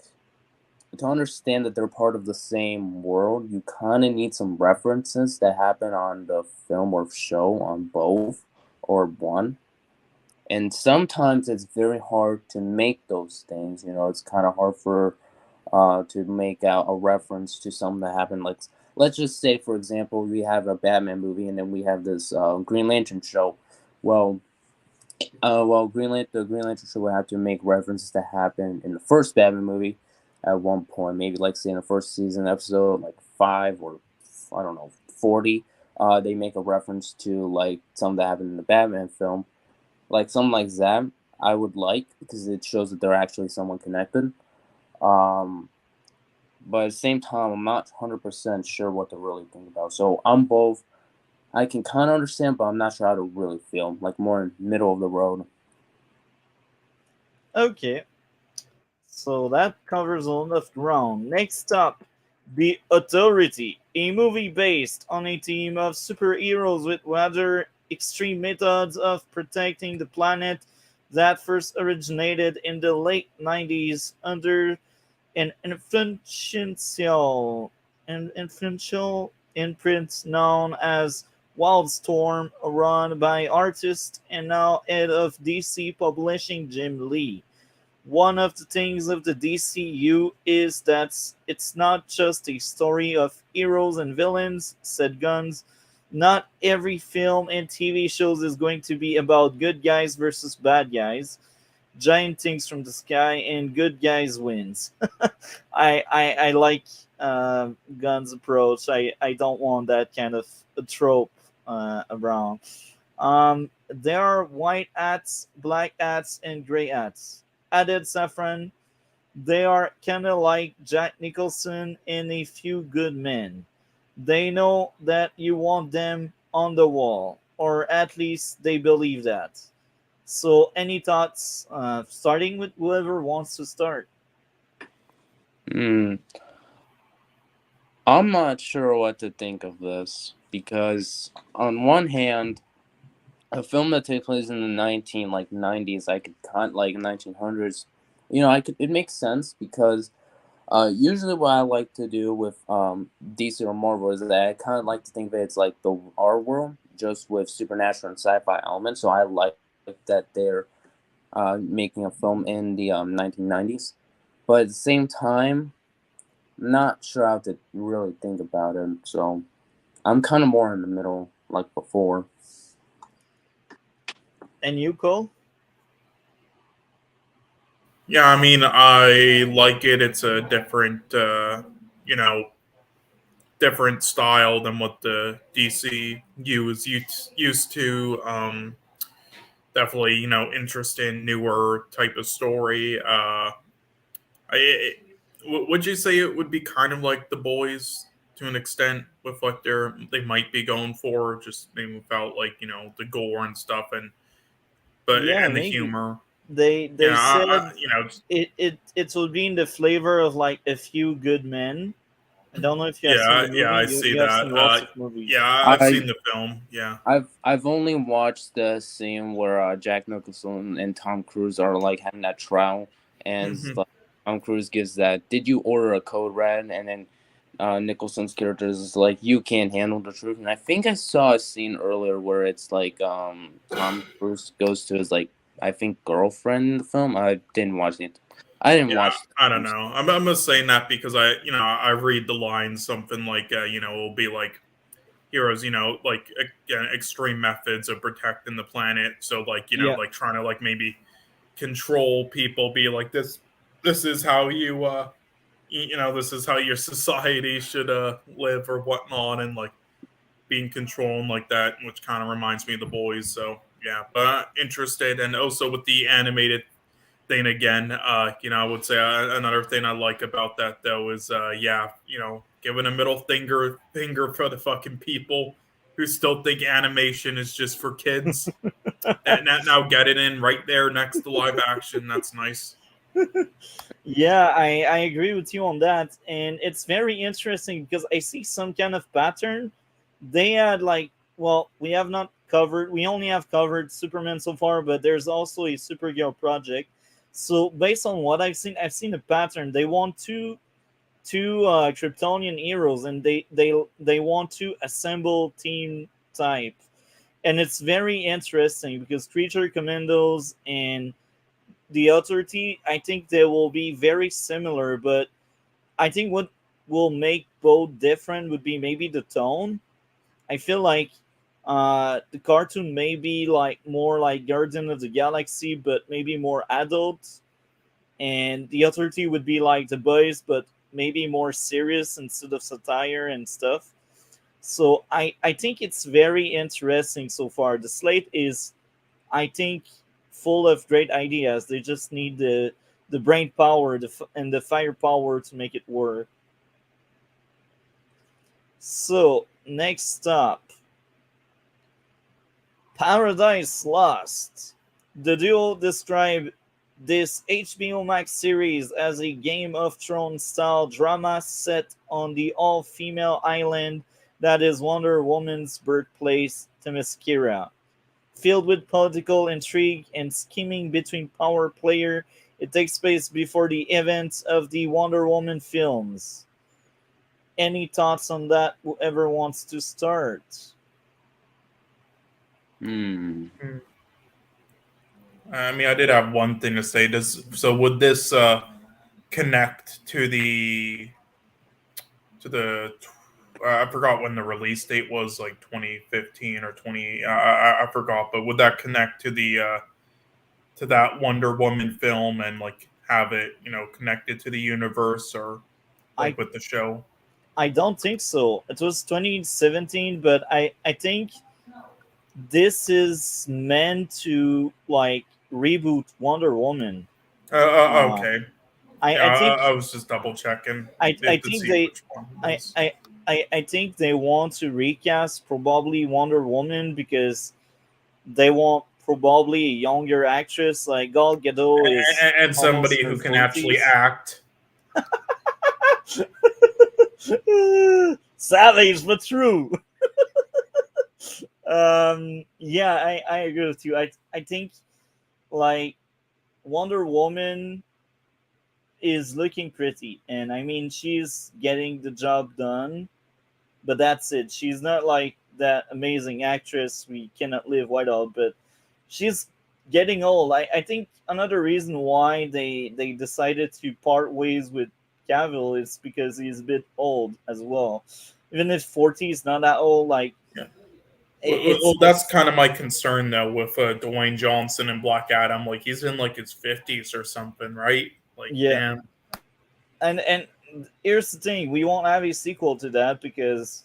to understand that they're part of the same world, you kind of need some references that happen on the film or show on both or one. And sometimes it's very hard to make those things. It's kind of hard for to make out a reference to something that happened. Like, let's just say, for example, we have a Batman movie and then we have this Green Lantern show. Well, the Green Lantern show will have to make references that happened in the first Batman movie at one point. Maybe like say in the first season episode like 5 or I don't know 40. They make a reference to like something that happened in the Batman film, like something like that. I would like because it shows that they're actually someone connected. Um, but at the same time, I'm not 100% sure what to really think about. So I'm both. I can kind of understand, but I'm not sure how to really feel. Like more in middle of the road. Okay, so that covers a lot of ground. Next up, The Authority, a movie based on a team of superheroes with rather extreme methods of protecting the planet that first originated in the late 90s under an influential imprint known as Wildstorm, run by artist and now head of DC Publishing Jim Lee. One of the things of the DCU is that it's not just a story of heroes and villains, said Guns. Not every film and TV shows is going to be about good guys versus bad guys. Giant things from the sky and good guys wins. I like Guns' approach. I don't want that kind of a trope around. There are white hats, black hats, and gray hats. Added saffron. They are kind of like Jack Nicholson and a few good men. They know that you want them on the wall, or at least they believe that. So, any thoughts? Starting with whoever wants to start. Hmm. I'm not sure what to think of this because, on one hand, a film that takes place in the 90s, I could cut like 1900s. It makes sense because usually what I like to do with DC or Marvel is that I kind of like to think that it's like our world just with supernatural and sci-fi elements. So I like that they're making a film in the 1990s, but at the same time, not sure how to really think about it. So I'm kind of more in the middle, like before. And you, Cole? Yeah, I mean, I like it. It's a different, different style than what the DCU is used to. Definitely, interesting, newer type of story. Would you say it would be kind of like The Boys to an extent with what they might be going for, just maybe without like the gore and stuff, Yeah, and the maybe. humor. They Yeah, said just, it will be in the flavor of like A Few Good Men. I don't know if you have seen the yeah, movie. I You see you have that. seen lots of movies. Yeah, I've I seen the film. Yeah. I've only watched the scene where Jack Nicholson and Tom Cruise are like having that trial, and Hmm. like, Tom Cruise gives that, "Did you order a code red?" And then Nicholson's character is like, "You can't handle the truth." And I think I saw a scene earlier where it's like Tom Cruise goes to his like I think girlfriend in the film. I didn't watch it. I didn't Yeah, watch. I don't know. I'm just saying that because I read the line something like, it'll be like heroes, like again, extreme methods of protecting the planet. So like, Yeah, like trying to like maybe control people, be like this is how this is how your society should live or whatnot, and like being controlled like that, which kind of reminds me of The Boys. So yeah, but interested, and also with the animated thing again. I would say another thing I like about that though is giving a middle finger for the fucking people who still think animation is just for kids. That now get it in right there next to live action. That's nice. yeah, I agree with you on that, and it's very interesting because I see some kind of pattern. They had like, well, we only have covered Superman so far, but there's also a Supergirl project. So based on what I've seen a pattern. They want two Kryptonian heroes, and they want to assemble team type, and it's very interesting because Creature Commandos and the Authority, I think they will be very similar, but I think what will make both different would be maybe the tone. I feel like the cartoon may be like more like Guardian of the Galaxy, but maybe more adult, and the Authority would be like The Boys, but maybe more serious instead of satire and stuff. So I think it's very interesting so far. The slate is, I think, full of great ideas. They just need the brain power and the firepower to make it work. So next up, Paradise Lost. The duo describe this HBO Max series as a Game of Thrones style drama set on the all female island that is Wonder Woman's birthplace, Themyscira. Filled with political intrigue and scheming between power player, it takes place before the events of the Wonder Woman films. Any thoughts on that? Whoever wants to start? Hmm. I mean, I did have one thing to say. Would this connect to the I forgot when the release date was, like 2015 or 20. I forgot, but would that connect to that Wonder Woman film and like have it connected to the universe or I like with the show? I don't think so. It was 2017, but I think this is meant to like reboot Wonder Woman. Uh, Okay. Yeah, I think I was just double checking I to think see they which one it I, was. I I think they want to recast probably Wonder Woman because they want probably a younger actress. Like Gal Gadot is And almost somebody in her who can actually 40s. act. Savage but true. Yeah, I agree with you. I think like Wonder Woman is looking pretty, and I mean she's getting the job done, but that's it. She's not like that amazing actress we cannot live without, but she's getting old. I think another reason why they decided to part ways with Cavill is because he's a bit old as well. Even if 40 is not that old, like Yeah. Well, that's it's kind of my concern though with Dwayne Johnson and Black Adam. Like he's in like his 50s or something, right? Like, yeah. man. And here's the thing: we won't have a sequel to that because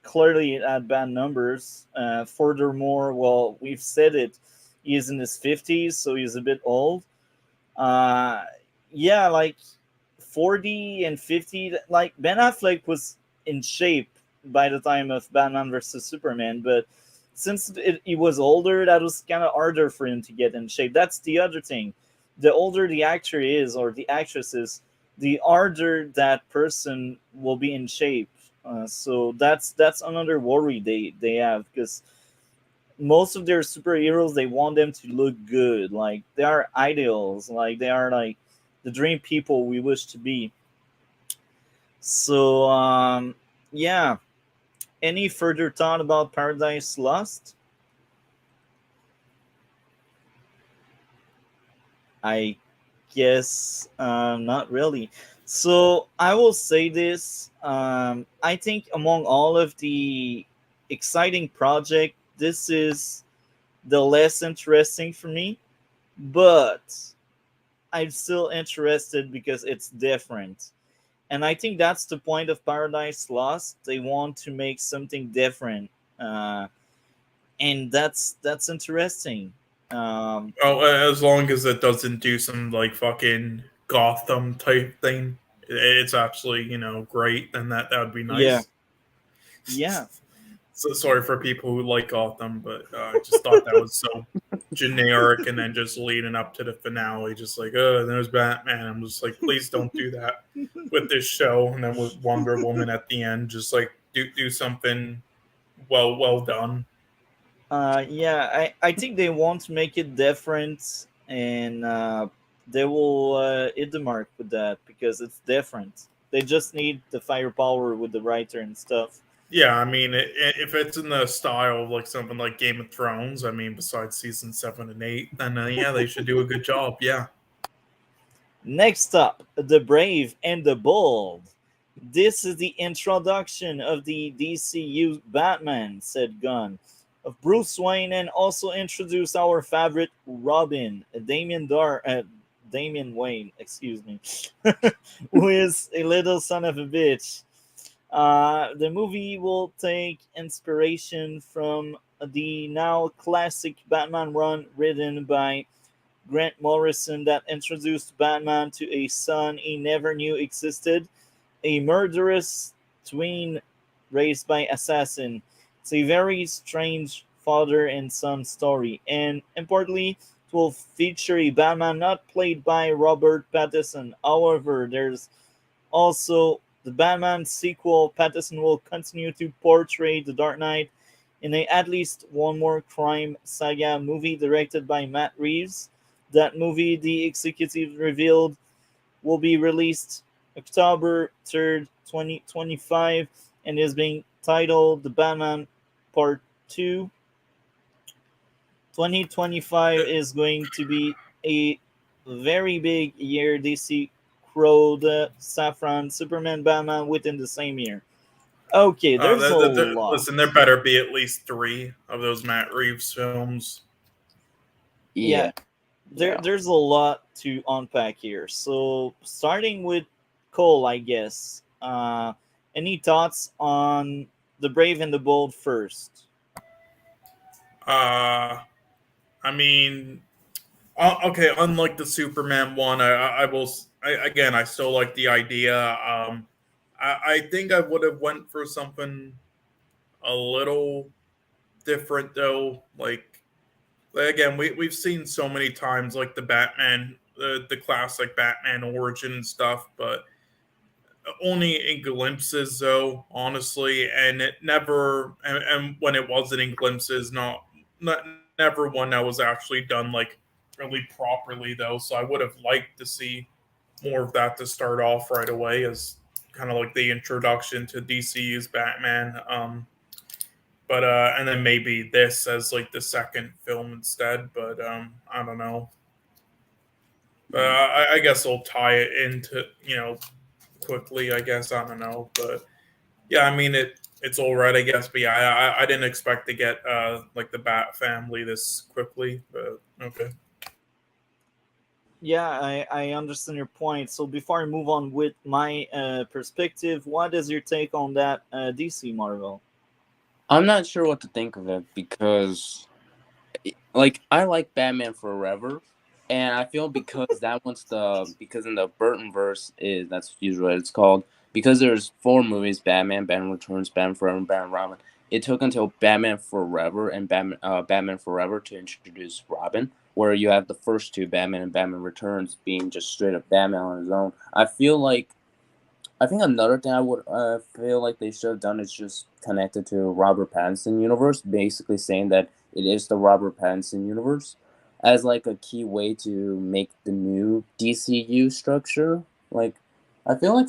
clearly it had bad numbers. Furthermore, well, we've said it. He's in his 50s, so he's a bit old. Uh, yeah, like 40 and 50. Like Ben Affleck was in shape by the time of Batman versus Superman, but since he was older, that was kind of harder for him to get in shape. That's the other thing. The older the actor is or the actress is, the harder that person will be in shape. So that's another worry they have because most of their superheroes they want them to look good, like they are ideals, like they are like the dream people we wish to be. So yeah, any further thought about Paradise Lost? I guess not really. So I will say this: I think among all of the exciting project, this is the less interesting for me, but I'm still interested because it's different. And I think that's the point of Paradise Lost. They want to make something different, uh, and that's interesting. Um, Oh, as long as it doesn't do some like fucking Gotham type thing, it's absolutely great. Then that would be yeah, nice. yeah. So sorry for people who like Gotham, but I just thought that was so generic. And then just leading up to the finale, just like, oh, there's Batman. I'm just like, please don't do that with this show. And then with Wonder Woman at the end, just like do something well done. Yeah, I think they want to make it different, and they will hit the mark with that because it's different. They just need the firepower with the writer and stuff. Yeah, I mean, if it's in the style of like something like Game of Thrones, I mean, besides season 7 and 8, then yeah, they should do a good job. Yeah. Next up, The Brave and the Bold. This is the introduction of the DCU Batman, said Gunn, of Bruce Wayne, and also introduce our favorite Robin, Damian Wayne, excuse me, who is a little son of a bitch. The movie will take inspiration from the now classic Batman run written by Grant Morrison that introduced Batman to a son he never knew existed, a murderous twin raised by assassin. It's a very strange father and son story, and importantly, it will feature a Batman not played by Robert Pattinson. However, there's also the Batman sequel. Pattinson will continue to portray the Dark Knight in at least one more crime saga movie directed by Matt Reeves. That movie, the executive revealed, will be released October 3rd, 2025, and is being titled The Batman Part 2. 2025 is going to be a very big year. DC crowed Saffron, Superman, Batman within the same year. Okay, there's a lot. Listen, there better be at least 3 of those Matt Reeves films. Yeah, Yeah. Yeah. there's a lot to unpack here. So starting with Cole, I guess. Any thoughts on the Brave and the Bold first? I mean, okay. Unlike the Superman one, I will. Again, I still like the idea. I think I would have went for something a little different though. Like again, we've seen so many times like the Batman, the classic Batman origin stuff, but only in glimpses though, honestly, and it never and when it wasn't in glimpses, not never one that was actually done like really properly though. So I would have liked to see more of that to start off right away as kind of like the introduction to DC's Batman. But and then maybe this as like the second film instead. But I don't know. I guess I'll tie it into quickly. I guess I don't know, but yeah, I mean it's all right, I guess. But yeah, I didn't expect to get like the Bat family this quickly, but okay. Yeah, I understand your point. So before I move on with my perspective, what is your take on that DC Marvel? I'm not sure what to think of it because, like, I like Batman Forever, and I feel because because in the Burton verse that's usually what it's called, because there's 4 movies: Batman Returns, Batman Forever, and Batman Robin. It took until Batman Forever and Batman Forever to introduce Robin, where you have the first 2, Batman and Batman Returns, being just straight up Batman on his own. I think another thing I would feel like they should have done is just connected to Robert Pattinson universe, basically saying that it is the Robert Pattinson universe as like a key way to make the new DCU structure. Like, I feel like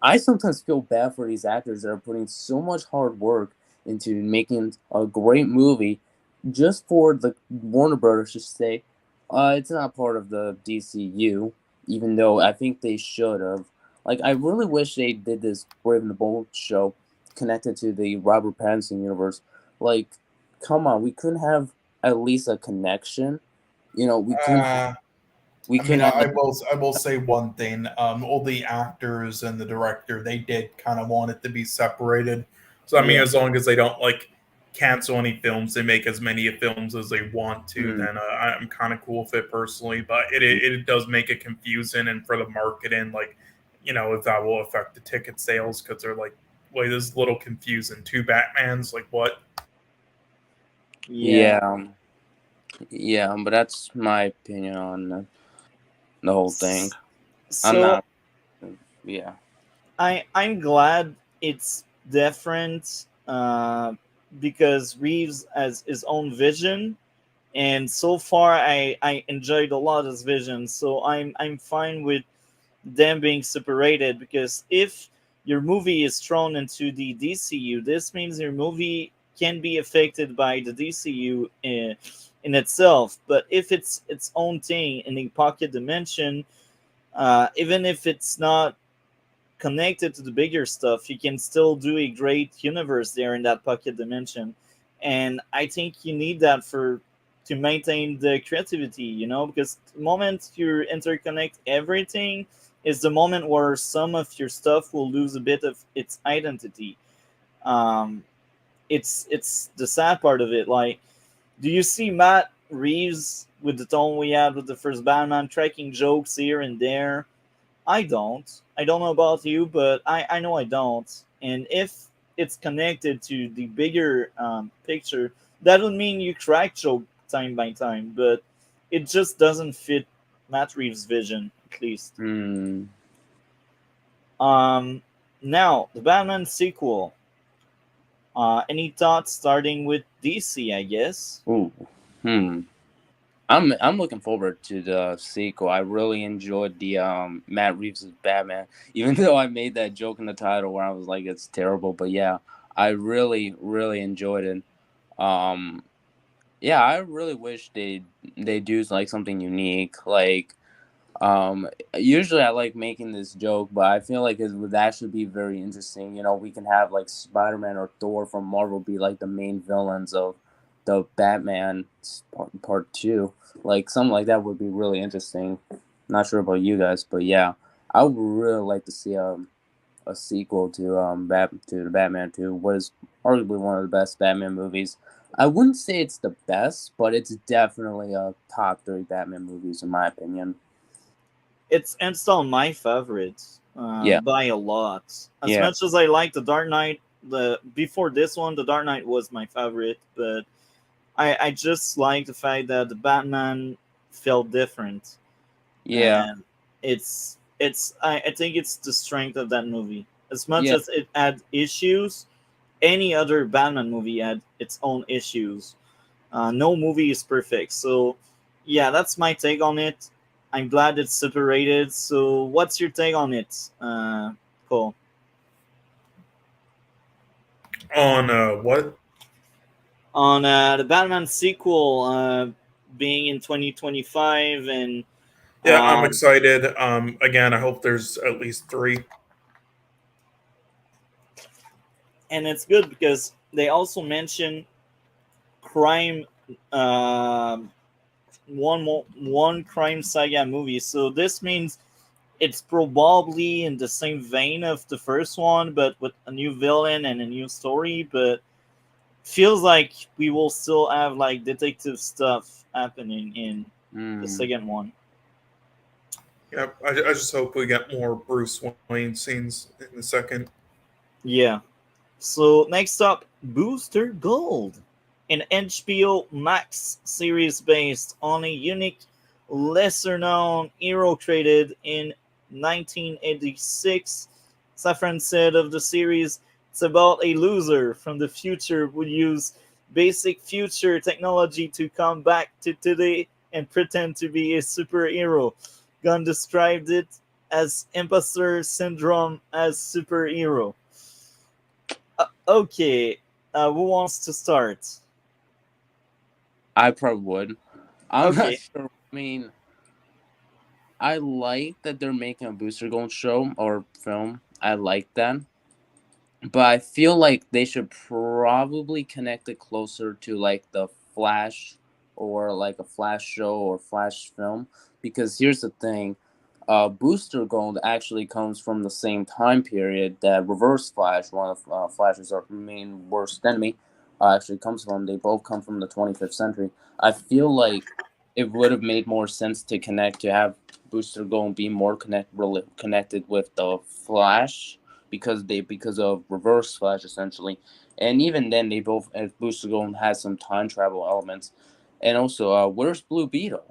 I sometimes feel bad for these actors that are putting so much hard work into making a great movie just for the Warner Brothers to say, it's not part of the DCU, even though I think they should have. Like, I really wish they did this Brave and the Bold show connected to the Robert Pattinson universe. Like, come on, we couldn't have at least a connection. You know, we I mean, couldn't have like, I will say one thing. All the actors and the director, they did kind of want it to be separated. So I mean, Yeah. as long as they don't like cancel any films, they make as many films as they want to. mm, Then I'm kind of cool with it personally. But it does make it confusing, and for the marketing, like if that will affect the ticket sales because they're like, wait, this is a little confusing. 2 Batmans, like what? Yeah. yeah, yeah, but that's my opinion on the whole thing. I'm So not, yeah. I'm glad it's different because Reeves has his own vision, and so far I enjoyed a lot of his vision. So I'm fine with them being separated because if your movie is thrown into the DCU, this means your movie can be affected by the DCU in itself. But if it's its own thing in the pocket dimension, even if it's not connected to the bigger stuff, you can still do a great universe there in that pocket dimension. And I think you need that for to maintain the creativity, because the moment you interconnect everything is the moment where some of your stuff will lose a bit of its identity. Um, it's the sad part of it. Like, do you see Matt Reeves with the tone we had with the first Batman, tracking jokes here and there? I don't. I don't know about you, but I know I don't. And if it's connected to the bigger picture, that would mean you crack joke time by time, but it just doesn't fit Matt Reeves' vision, at least. Mm. Um, Now, the Batman sequel. Any thoughts starting with DC, I guess? Ooh. Hmm. I'm looking forward to the sequel. I really enjoyed the Matt Reeves' Batman, even though I made that joke in the title where I was like, it's terrible. But yeah, I really enjoyed it. Um, yeah, I really wish they do like something unique. Like, usually I like making this joke, but I feel like it would actually be very interesting. You know, we can have like Spider-Man or Thor from Marvel be like the main villains of the Batman part 2. Like, something like that would be really interesting. Not sure about you guys, but yeah, I would really like to see a sequel to to the Batman 2 was arguably one of the best Batman movies. I wouldn't say it's the best, but it's definitely a top 3 Batman movies in my opinion. It's still my favorite Yeah. by a lot. As Yeah. much as I like the Dark Knight, before this one, the Dark Knight was my favorite, but I just like the fact that the Batman felt different. Yeah. And I think it's the strength of that movie. As much Yeah. as it had issues, any other Batman movie had its own issues. No movie is perfect. So yeah, that's my take on it. I'm glad it's separated. So what's your take on it, Cole? On what? On the Batman sequel being in 2025 and Yeah, I'm um, excited. Again, I hope there's at least 3. and it's good because they also mention crime one crime saga movie. So this means it's probably in the same vein of the first one, but with a new villain and a new story. But feels like we will still have like detective stuff happening in the second one. Yeah, I just hope we get more Bruce Wayne scenes in the second. Yeah. So next up, Booster Gold, an HBO Max series based on a unique, lesser-known hero created in 1986. Safran said of the series, it's about a loser from the future who use basic future technology to come back to today and pretend to be a superhero. Gunn described it as imposter syndrome as superhero. Okay, who wants to start? I probably would. I'm not Okay. sure. I mean, I like that they're making a Booster Gold show or film. I like that. But I feel like they should probably connect it closer to like the Flash or like a Flash show or Flash film. Because here's the thing, Booster Gold actually comes from the same time period that Reverse Flash, one of Flash's main worst enemy, actually comes from. They both come from the 25th century. I feel like it would have made more sense to connect, to have Booster Gold be more connected with the Flash because of Reverse Flash essentially, and even then they both, as Booster Gold has some time travel elements, and also where's Blue Beetle?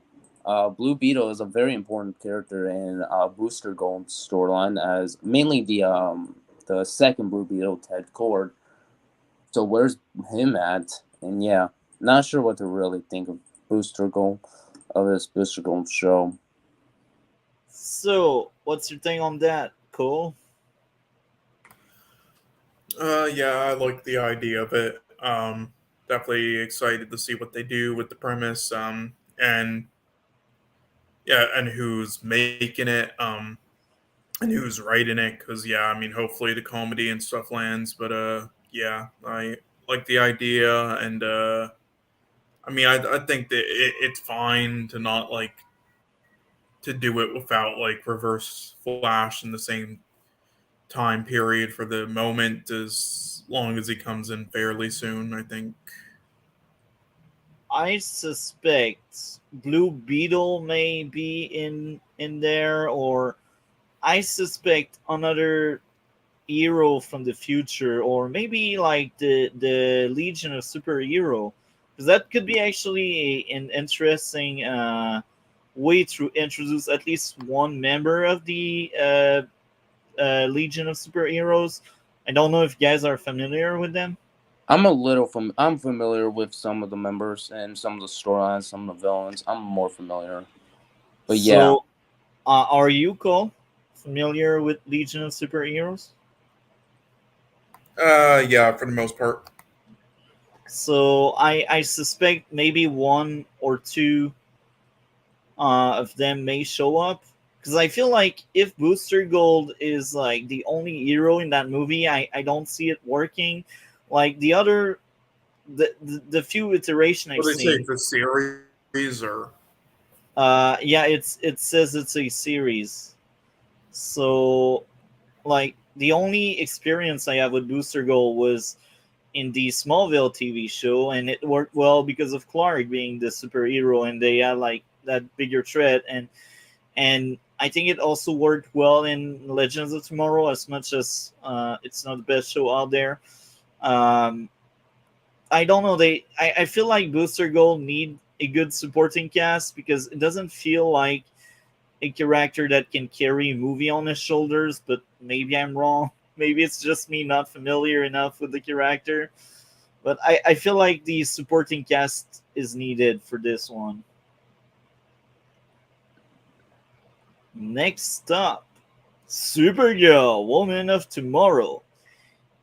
Blue Beetle is a very important character in Booster Gold's storyline, as mainly the second Blue Beetle, Ted Cord. So where's him at? And yeah, not sure what to really think of Booster Gold, of this Booster Gold show. So, what's your thing on that, Cole? Yeah, I like the idea of it. Definitely excited to see what they do with the premise. And yeah, and who's making it. And who's writing it. Because yeah, I mean, hopefully the comedy and stuff lands. But yeah, I like the idea, and I mean, I think that it's fine to not like to do it without like Reverse Flash in the same time period for the moment, as long as he comes in fairly soon, I think. I suspect Blue Beetle may be in there, or I suspect another hero from the future, or maybe like the Legion of Superhero, because that could be actually an interesting way to introduce at least one member of the Legion of Superheroes. I don't know if you guys are familiar with them. I'm familiar with some of the members and some of the storylines, some of the villains. I'm more familiar. But yeah, So, are you, Cole, familiar with Legion of Superheroes? Yeah, for the most part. So I suspect maybe one or two of them may show up, because I feel like if Booster Gold is like the only hero in that movie, I don't see it working. Like the few iteration I've What do they say? seen, It's a series or yeah, it says it's a series. So like the only experience I have with Booster Gold was in the Smallville TV show, and it worked well because of Clark being the superhero, and they had like that bigger threat, and I think it also worked well in Legends of Tomorrow, as much as it's not the best show out there. Um, I don't know. I feel like Booster Gold need a good supporting cast because it doesn't feel like a character that can carry a movie on his shoulders. But maybe I'm wrong. Maybe it's just me not familiar enough with the character. But I feel like the supporting cast is needed for this one. Next up, Supergirl, Woman of Tomorrow.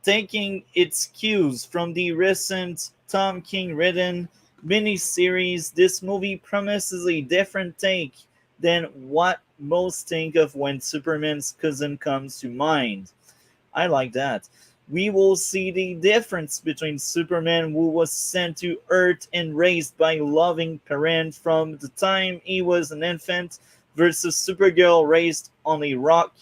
Taking its cues from the recent Tom King written miniseries, this movie promises a different take than what most think of when Superman's cousin comes to mind. I like that. We will see the difference between Superman, who was sent to Earth and raised by a loving parent from the time he was an infant, versus Supergirl, raised on a rock,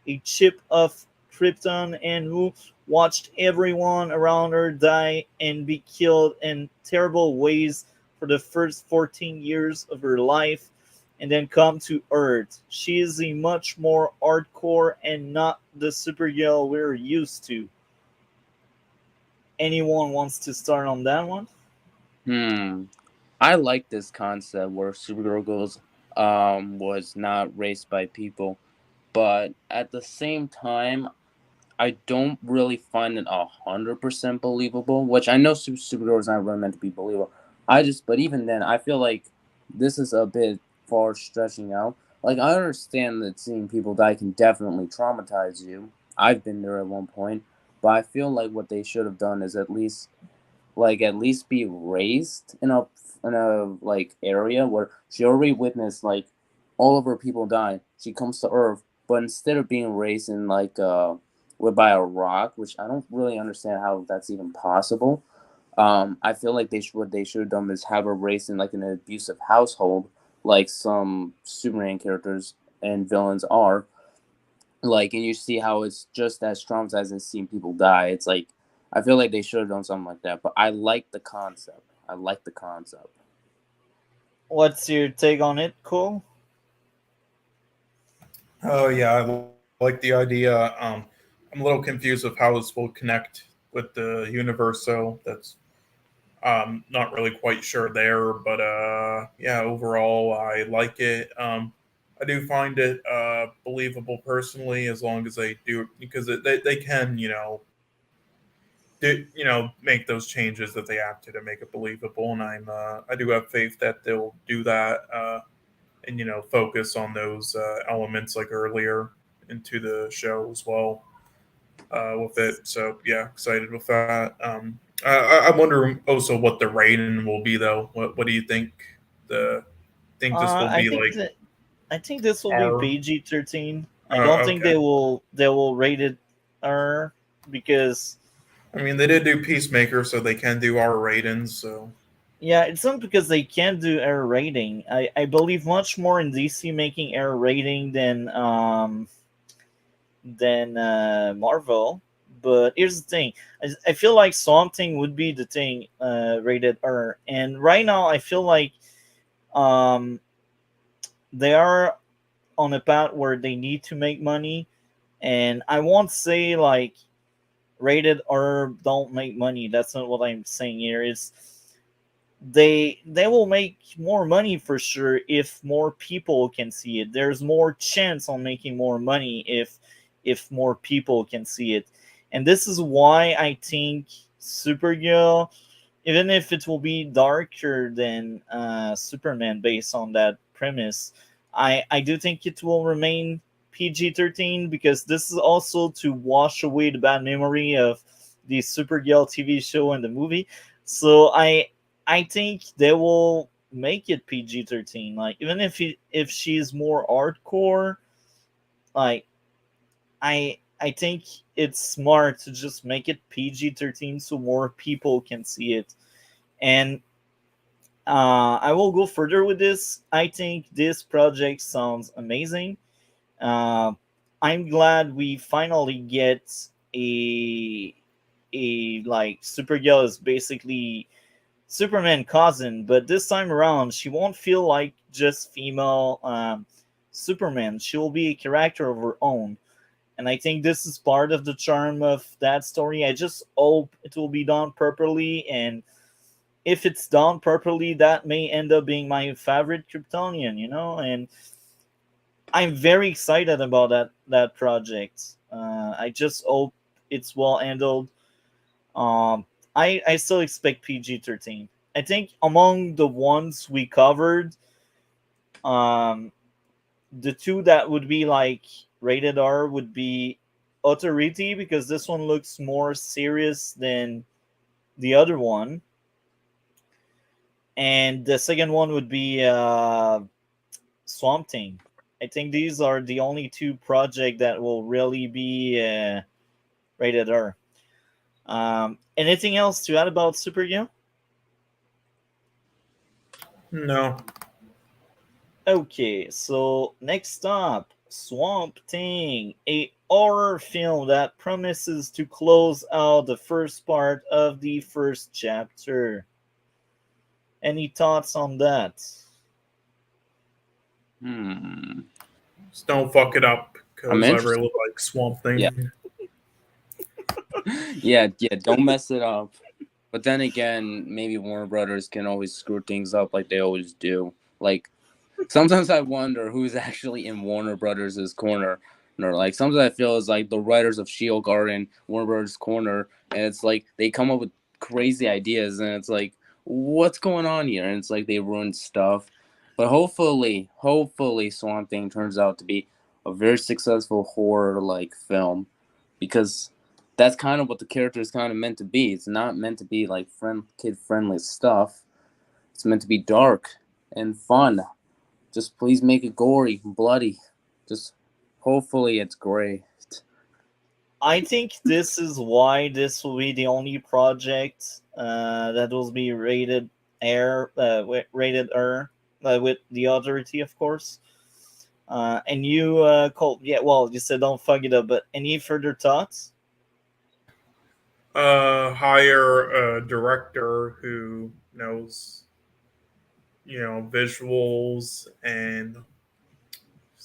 a chip of Krypton, and who watched everyone around her die and be killed in terrible ways for the first 14 years of her life, and then come to Earth. She is a much more hardcore and not the Supergirl we're used to. Anyone wants to start on that one? I like this concept where Supergirl goes was not raised by people, but at the same time, I don't really find it 100% believable. Which I know Supergirl is not really meant to be believable. But even then, I feel like this is a bit far stretching out. Like, I understand that seeing people die can definitely traumatize you. I've been there at one point, but I feel like what they should have done is at least be raised in a like area where she already witnessed like all of her people die. She comes to Earth, but instead of being raised in by a rock, which I don't really understand how that's even possible. I feel like what they should have done is have her raised in like an abusive household, like some Superman characters and villains are. Like, and you see how it's just as traumatizing as seeing people die. It's like I feel like they should have done something like that. But I like the concept. I like the concept. What's your take on it, Cole? Oh yeah, I like the idea. I'm a little confused of how this will connect with the universe, so that's not really quite sure there. But yeah, overall, I like it. I do find it believable personally, as long as they do, because they can, make those changes that they have to make it believable, and I do have faith that they'll do that. And focus on those elements like earlier into the show as well with it. So yeah, excited with that. I wonder also what the rating will be though. What do you think? The think this will I be think like that I think this will be R? PG-13. I don't think Okay. they will rate it R because I mean, they did do Peacemaker, so they can do R ratings. So yeah, it's not because they can't do error rating. I believe much more in DC making error rating than Marvel. But here's the thing: I feel like something would be the thing rated R, and right now I feel like um, they are on a path where they need to make money, and I won't say like rated R don't make money. That's not what I'm saying here. It's they will make more money for sure if more people can see it. There's more chance on making more money if more people can see it. And this is why I think Supergirl, even if it will be darker than Superman based on that premise, I do think it will remain PG-13 because this is also to wash away the bad memory of the Supergirl TV show and the movie. So I think they will make it PG-13. Like even if she's more hardcore, like I think it's smart to just make it PG-13 so more people can see it. And I will go further with this. I think this project sounds amazing. Uh, I'm glad we finally get a like Supergirl is basically Superman cousin, but this time around she won't feel like just female Superman. She will be a character of her own. And I think this is part of the charm of that story. I just hope it will be done properly, and if it's done properly, that may end up being my favorite Kryptonian, and I'm very excited about that project. I just hope it's well handled. I still expect PG-13. I think among the ones we covered, um, the two that would be like rated R would be Authority, because this one looks more serious than the other one, and the second one would be Swamp Thing. I think these are the only two projects that will really be rated R. Anything else to add about Supergirl? No. Okay, so next up, Swamp Thing, a horror film that promises to close out the first part of the first chapter. Any thoughts on that? Just don't fuck it up, I'm because I interested. really like Swamp Thing. Yeah. yeah, don't mess it up. But then again, maybe Warner Brothers can always screw things up like they always do. Like, sometimes I wonder who's actually in Warner Brothers' corner. Or like sometimes I feel it's like the writers of Shield are in Warner Brothers' corner, and it's like they come up with crazy ideas, and it's like, what's going on here? And it's like they ruin stuff. But hopefully, Swamp Thing turns out to be a very successful horror-like film, because that's kind of what the character is kind of meant to be. It's not meant to be like kid-friendly stuff. It's meant to be dark and fun. Just please make it gory and bloody. Just hopefully it's great. I think this is why this will be the only project that will be rated rated R, with the Authority, of course. And you, Colt, yeah, well, you said don't fuck it up, but any further thoughts? Hire a director who knows, visuals and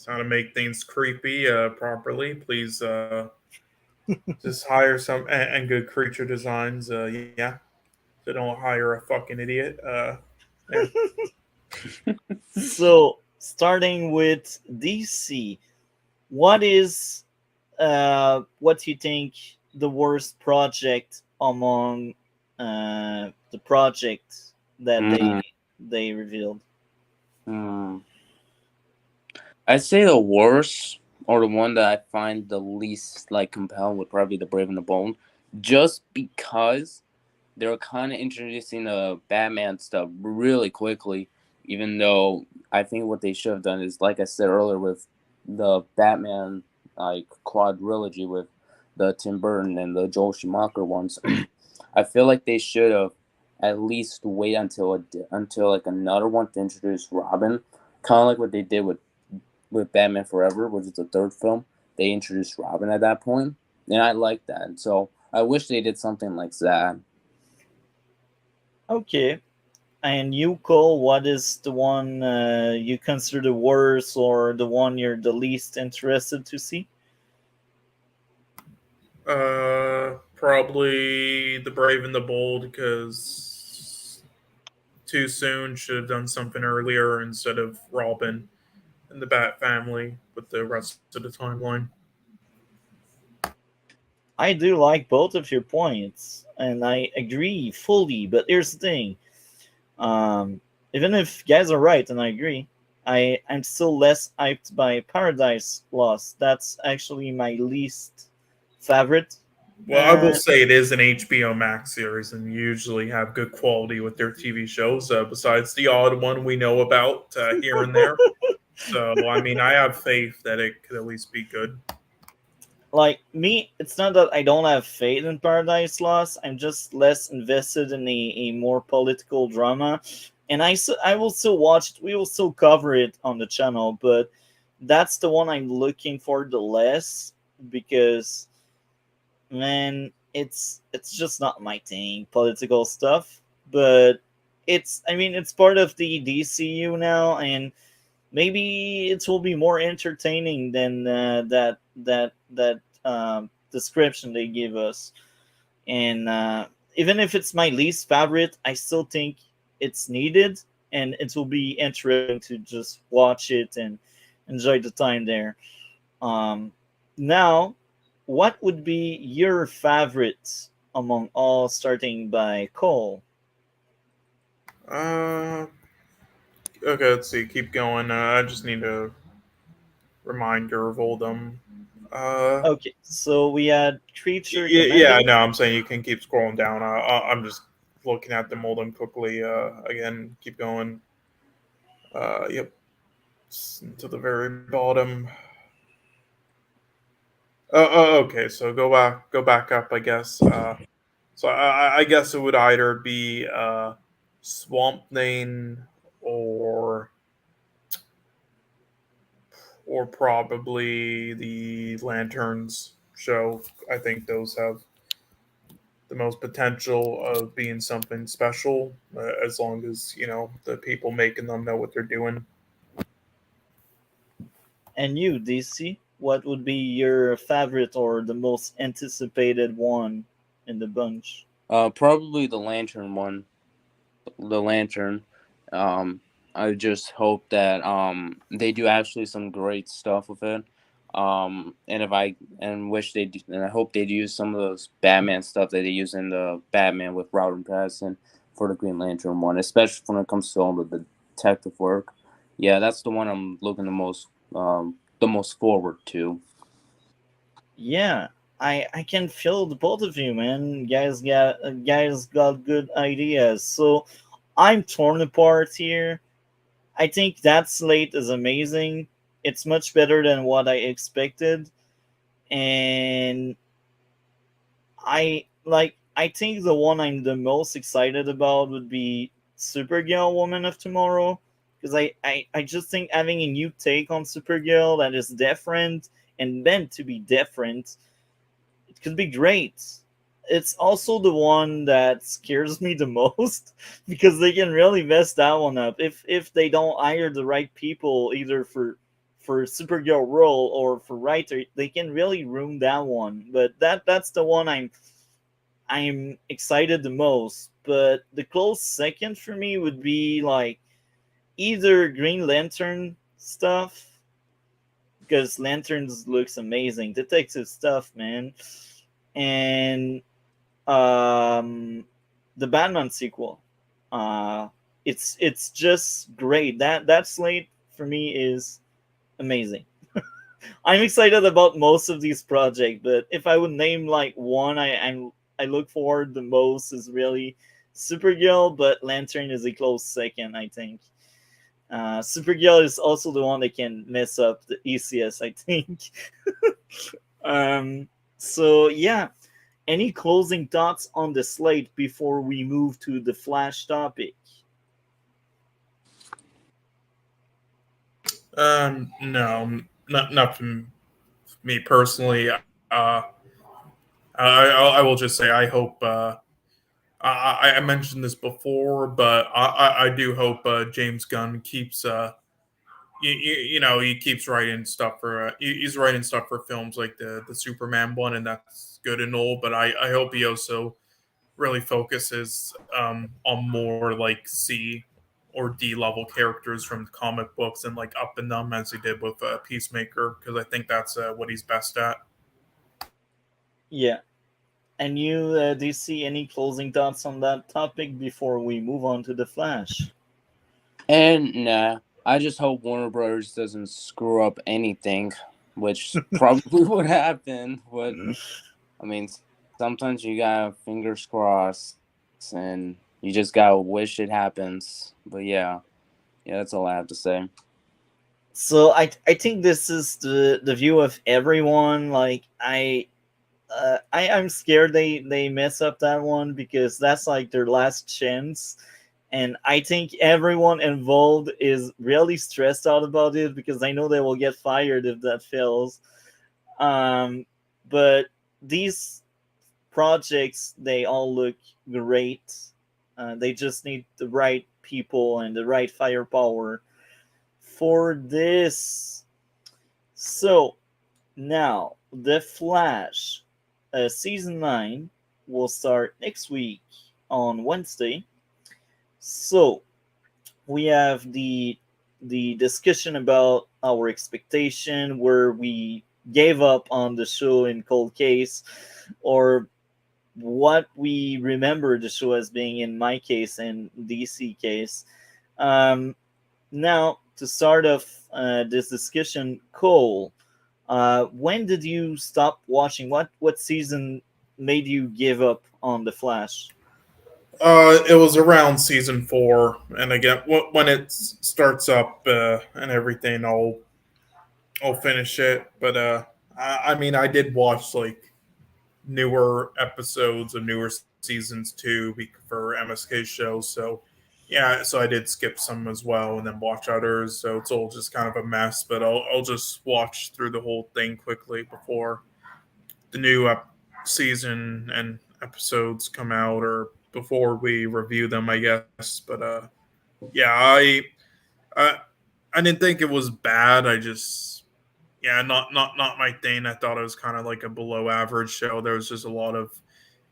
how to make things creepy properly. Please just hire some and good creature designs. Yeah, so don't hire a fucking idiot. Yeah. So, starting with DC, what what do you think the worst project among the projects that they revealed? I'd say the worst, or the one that I find the least like compelling, would probably be the Brave and the Bold, just because they're kind of introducing the Batman stuff really quickly. Even though I think what they should have done is, like I said earlier, with the Batman like quadrilogy with the Tim Burton and the Joel Schumacher ones, I feel like they should have at least wait until like another one to introduce Robin, kind of like what they did with Batman Forever, which is the third film. They introduced Robin at that point, and I like that. So I wish they did something like that. Okay. And you, Cole, what is the one you consider the worst, or the one you're the least interested to see? Probably the Brave and the Bold, because too soon. Should have done something earlier instead of Robin and the Bat family with the rest of the timeline. I do like both of your points, and I agree fully. But here's the thing: even if you guys are right, and I agree, I'm still less hyped by Paradise Lost. That's actually my least favorite. Well, I will say it is an HBO Max series, and usually have good quality with their TV shows. Besides the odd one we know about here and there. So I mean, I have faith that it could at least be good. Like me, it's not that I don't have faith in Paradise Lost. I'm just less invested in a more political drama, and I will still watch it. We will still cover it on the channel, but that's the one I'm looking for the less because man, it's just not my thing, political stuff. But it's part of the DCU now, and maybe it will be more entertaining than that description they give us. And even if it's my least favorite, I still think it's needed, and it will be interesting to just watch it and enjoy the time there. Um, Now, what would be your favorite among all, starting by Cole? Uh, okay, let's see. Keep going. I just need a reminder of all them. Uh, Okay, so we had Creature yeah, Commander. no, I'm saying you can keep scrolling down. I'm just looking at them all them quickly. Again, keep going. Yep, to the very bottom. Okay, so go back up, I guess. So I guess it would either be Swamp Thing or probably the Lanterns show. I think those have the most potential of being something special, as long as the people making them know what they're doing. And you, DC, what would be your favorite or the most anticipated one in the bunch? Probably the lantern one. The lantern. Um, I just hope that they do actually some great stuff with it. And if I and wish they do, and I hope they'd use some of those Batman stuff that they use in the Batman with Robert Pattinson for the Green Lantern one, especially when it comes to all the detective work. Yeah, that's the one I'm looking the most forward to. Yeah, I can feel the both of you, man. Guys got good ideas. So I'm torn apart here. I think that slate is amazing. It's much better than what I expected, and I think the one I'm the most excited about would be Supergirl Woman of Tomorrow, because I just think having a new take on Supergirl that is different and meant to be different, it could be great. It's also the one that scares me the most because they can really mess that one up if they don't hire the right people, either for Supergirl role or for writer. They can really ruin that one. But that's the one I'm excited the most. But the close second for me would be like either Green Lantern stuff, because Lanterns looks amazing, detective stuff, man, and um, the Batman sequel. Uh, it's just great. That slate for me is amazing. I'm excited about most of these projects, but if I would name like one, I look forward the most is really Supergirl, but Lantern is a close second, I think. Supergirl is also the one that can mess up the ECS, I think. um, so yeah, any closing thoughts on the slate before we move to the Flash topic? No, not from me personally. I will just say I hope. I mentioned this before, but I do hope James Gunn keeps he keeps writing stuff for he's writing stuff for films like the Superman one, and that's good and all. But I hope he also really focuses on more like C or D level characters from comic books and like up in them as he did with Peacemaker, because I think that's what he's best at. Yeah. And you, do you see any closing thoughts on that topic before we move on to the Flash? And nah, I just hope Warner Brothers doesn't screw up anything, which probably would happen. But I mean, sometimes you gotta fingers crossed, and you just gotta wish it happens. But yeah, that's all I have to say. So I think this is the view of everyone. Like I'm scared they mess up that one because that's like their last chance, And I think everyone involved is really stressed out about it because I know they will get fired if that fails. But these projects, they all look great. They just need the right people and the right firepower for this. So now, The Flash, season 9 will start next week on Wednesday. So we have the discussion about our expectation, where we gave up on the show in Cold Case, or what we remember the show as being in my case and DC case. Now, to start off this discussion, Cole, when did you stop watching? What season made you give up on The Flash? It was around season 4, and again, when it starts up and everything, I'll finish it. But I mean, I did watch like newer episodes of newer seasons too for MSK shows. So yeah, so I did skip some as well, and then watch others. So it's all just kind of a mess. But I'll just watch through the whole thing quickly before the new season and episodes come out, or before we review them, I guess. But yeah, I I didn't think it was bad. I just, yeah, not my thing. I thought it was kind of like a below average show. There was just a lot of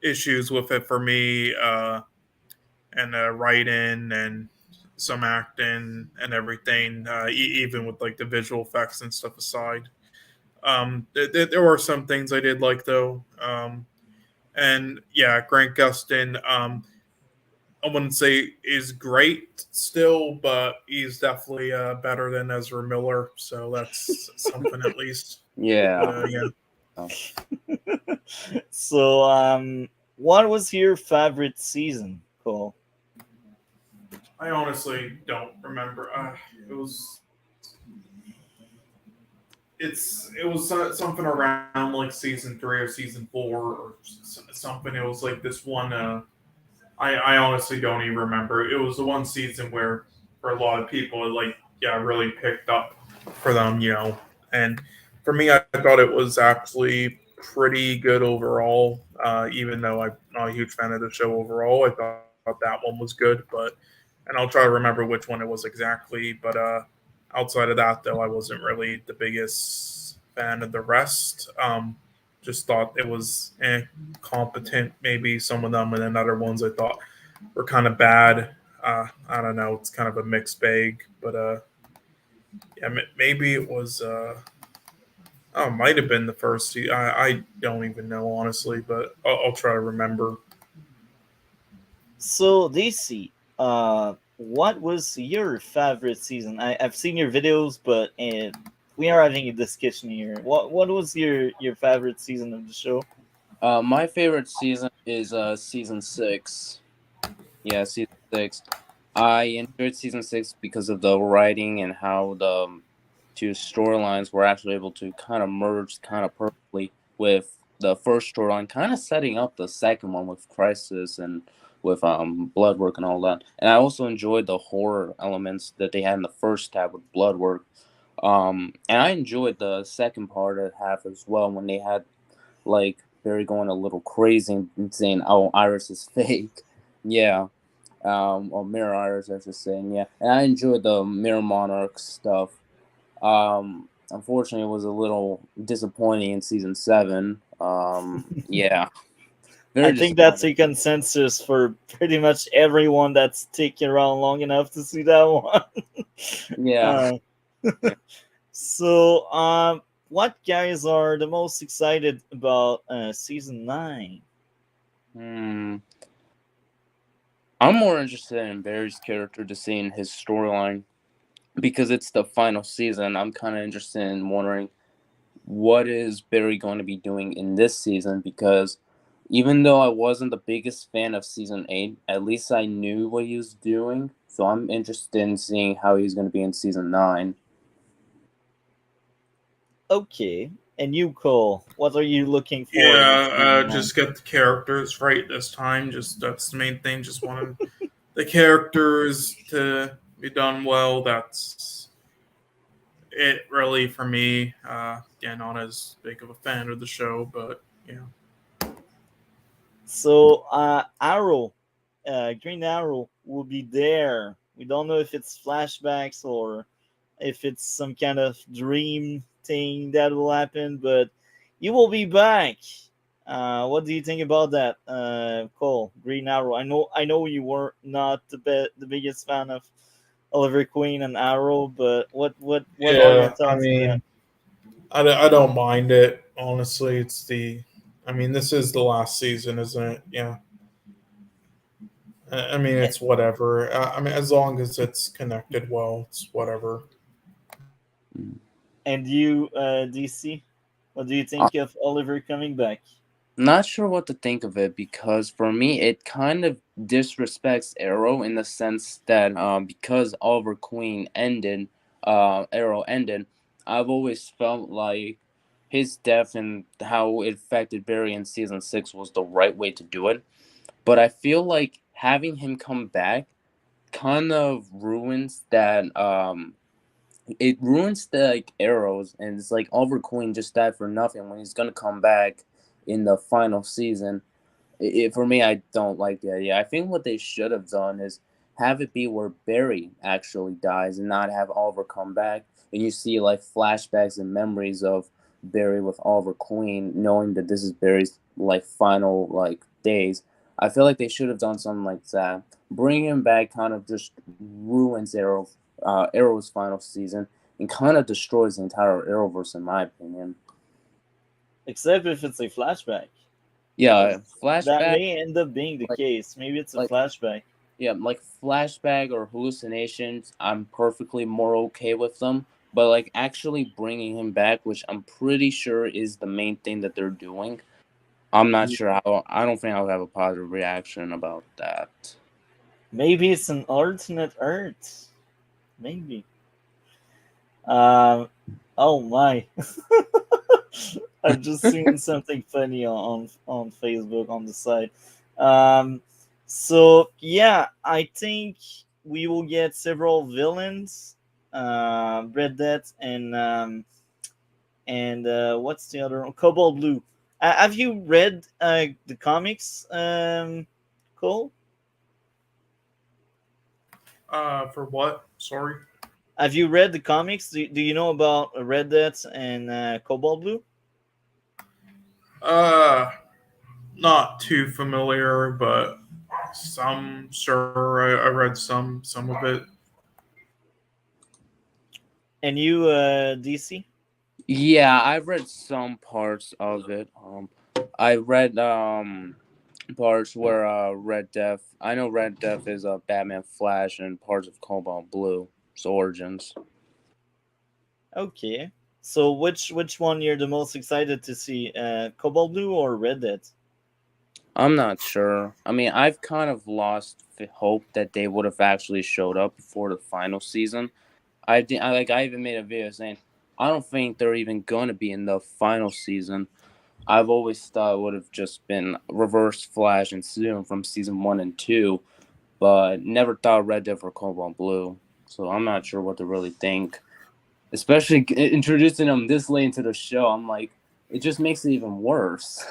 issues with it for me, and writing and some acting and everything, even with like the visual effects and stuff aside. There were some things I did like though. And yeah, Grant Gustin, I wouldn't say is great still, but he's definitely better than Ezra Miller. So that's something at least. Yeah. But, yeah. Oh. So, what was your favorite season, Cole? I honestly don't remember. It was. It was something around like season 3 or season 4 or something. It was like this one. I honestly don't even remember. It was the one season where for a lot of people it like really picked up for them, And for me, I thought it was actually pretty good overall. Even though I'm not a huge fan of the show overall, I thought that one was good. And I'll try to remember which one it was exactly. But outside of that, though, I wasn't really the biggest fan of the rest. Just thought it was competent, maybe some of them, and then other ones I thought were kind of bad. I don't know. It's kind of a mixed bag, but yeah, maybe it was. It might have been the first season. I don't even know honestly, but I'll try to remember. So, DC, what was your favorite season? I've seen your videos, but we are having a discussion here. What was your favorite season of the show? My favorite season is season 6. Yeah, season 6. I enjoyed season 6 because of the writing and how the two storylines were actually able to kind of merge kind of perfectly, with the first storyline kind of setting up the second one with Crisis and with blood work and all that. And I also enjoyed the horror elements that they had in the first tab with blood work. And I enjoyed the second part of half as well, when they had like Barry going a little crazy and saying, "Oh, Iris is fake." Yeah. Or Mirror Iris, I should say. Yeah. And I enjoyed the Mirror Monarch stuff. Unfortunately, it was a little disappointing in season 7. Yeah. I think that's a consensus for pretty much everyone that's sticking around long enough to see that one. Yeah. So, what guys are the most excited about season 9? I'm more interested in Barry's character, to seeing his storyline, because it's the final season. I'm kind of interested in wondering what is Barry going to be doing in this season, because even though I wasn't the biggest fan of season 8, at least I knew what he was doing. So I'm interested in seeing how he's going to be in season 9. Okay. And you, Cole, what are you looking for? Yeah, just get the characters right this time. Just that's the main thing. Just want the characters to be done well. That's it, really, for me. Again, not as big of a fan of the show, but yeah. So Arrow, Green Arrow will be there. We don't know if it's flashbacks or if it's some kind of dream thing that will happen, but you will be back. What do you think about that, Cole? Green Arrow. I know you were not the biggest fan of Oliver Queen and Arrow, but what are your Yeah, I thoughts on that? mean, I don't mind it, honestly. This is the last season, isn't it? Yeah. I mean, it's whatever. As long as it's connected well, it's whatever. And you, DC, what do you think of Oliver coming back? Not sure what to think of it, because for me it kind of disrespects Arrow in the sense that because Oliver Queen ended, Arrow ended, I've always felt like his death and how it affected Barry in season 6 was the right way to do it. But I feel like having him come back kind of ruins that. It ruins the arrows, and it's like Oliver Queen just died for nothing when he's gonna come back in the final season. For me, I don't like the idea. I think what they should have done is have it be where Barry actually dies and not have Oliver come back, and you see flashbacks and memories of Barry with Oliver Queen, knowing that this is Barry's final days. I feel like they should have done something like that. Bringing him back kind of just ruins Arrow's final season and kind of destroys the entire Arrowverse, in my opinion. Except if it's a flashback. Yeah, flashback. That may end up being the case. Maybe it's a flashback. Yeah, flashback or hallucinations, I'm perfectly more okay with them. But actually bringing him back, which I'm pretty sure is the main thing that they're doing, I'm not sure how. I don't think I'll have a positive reaction about that. Maybe it's an alternate Earth. Maybe. Oh my! I've just seen something funny on Facebook on the site. So yeah, I think we will get several villains. Red Death and what's the other one? Cobalt Blue. Have you read the comics, Cole? For what? Sorry. Have you read the comics? Do you know about Red Death and Cobalt Blue? Not too familiar, but some sure. I read some of it. And you, DC? Yeah, I've read some parts of it. I read parts where Red Death. I know Red Death is a Batman Flash and parts of Cobalt Blue. Origins. Okay. So which one you're the most excited to see, Cobalt Blue or Red Dead? I'm not sure. I mean, I've kind of lost hope that they would have actually showed up before the final season. I even made a video saying I don't think they're even going to be in the final season. I've always thought it would have just been Reverse Flash and Zoom from season 1 and 2, but never thought Red Dead or Cobalt Blue. So I'm not sure what to really think. Especially introducing them this late into the show, I'm like, it just makes it even worse.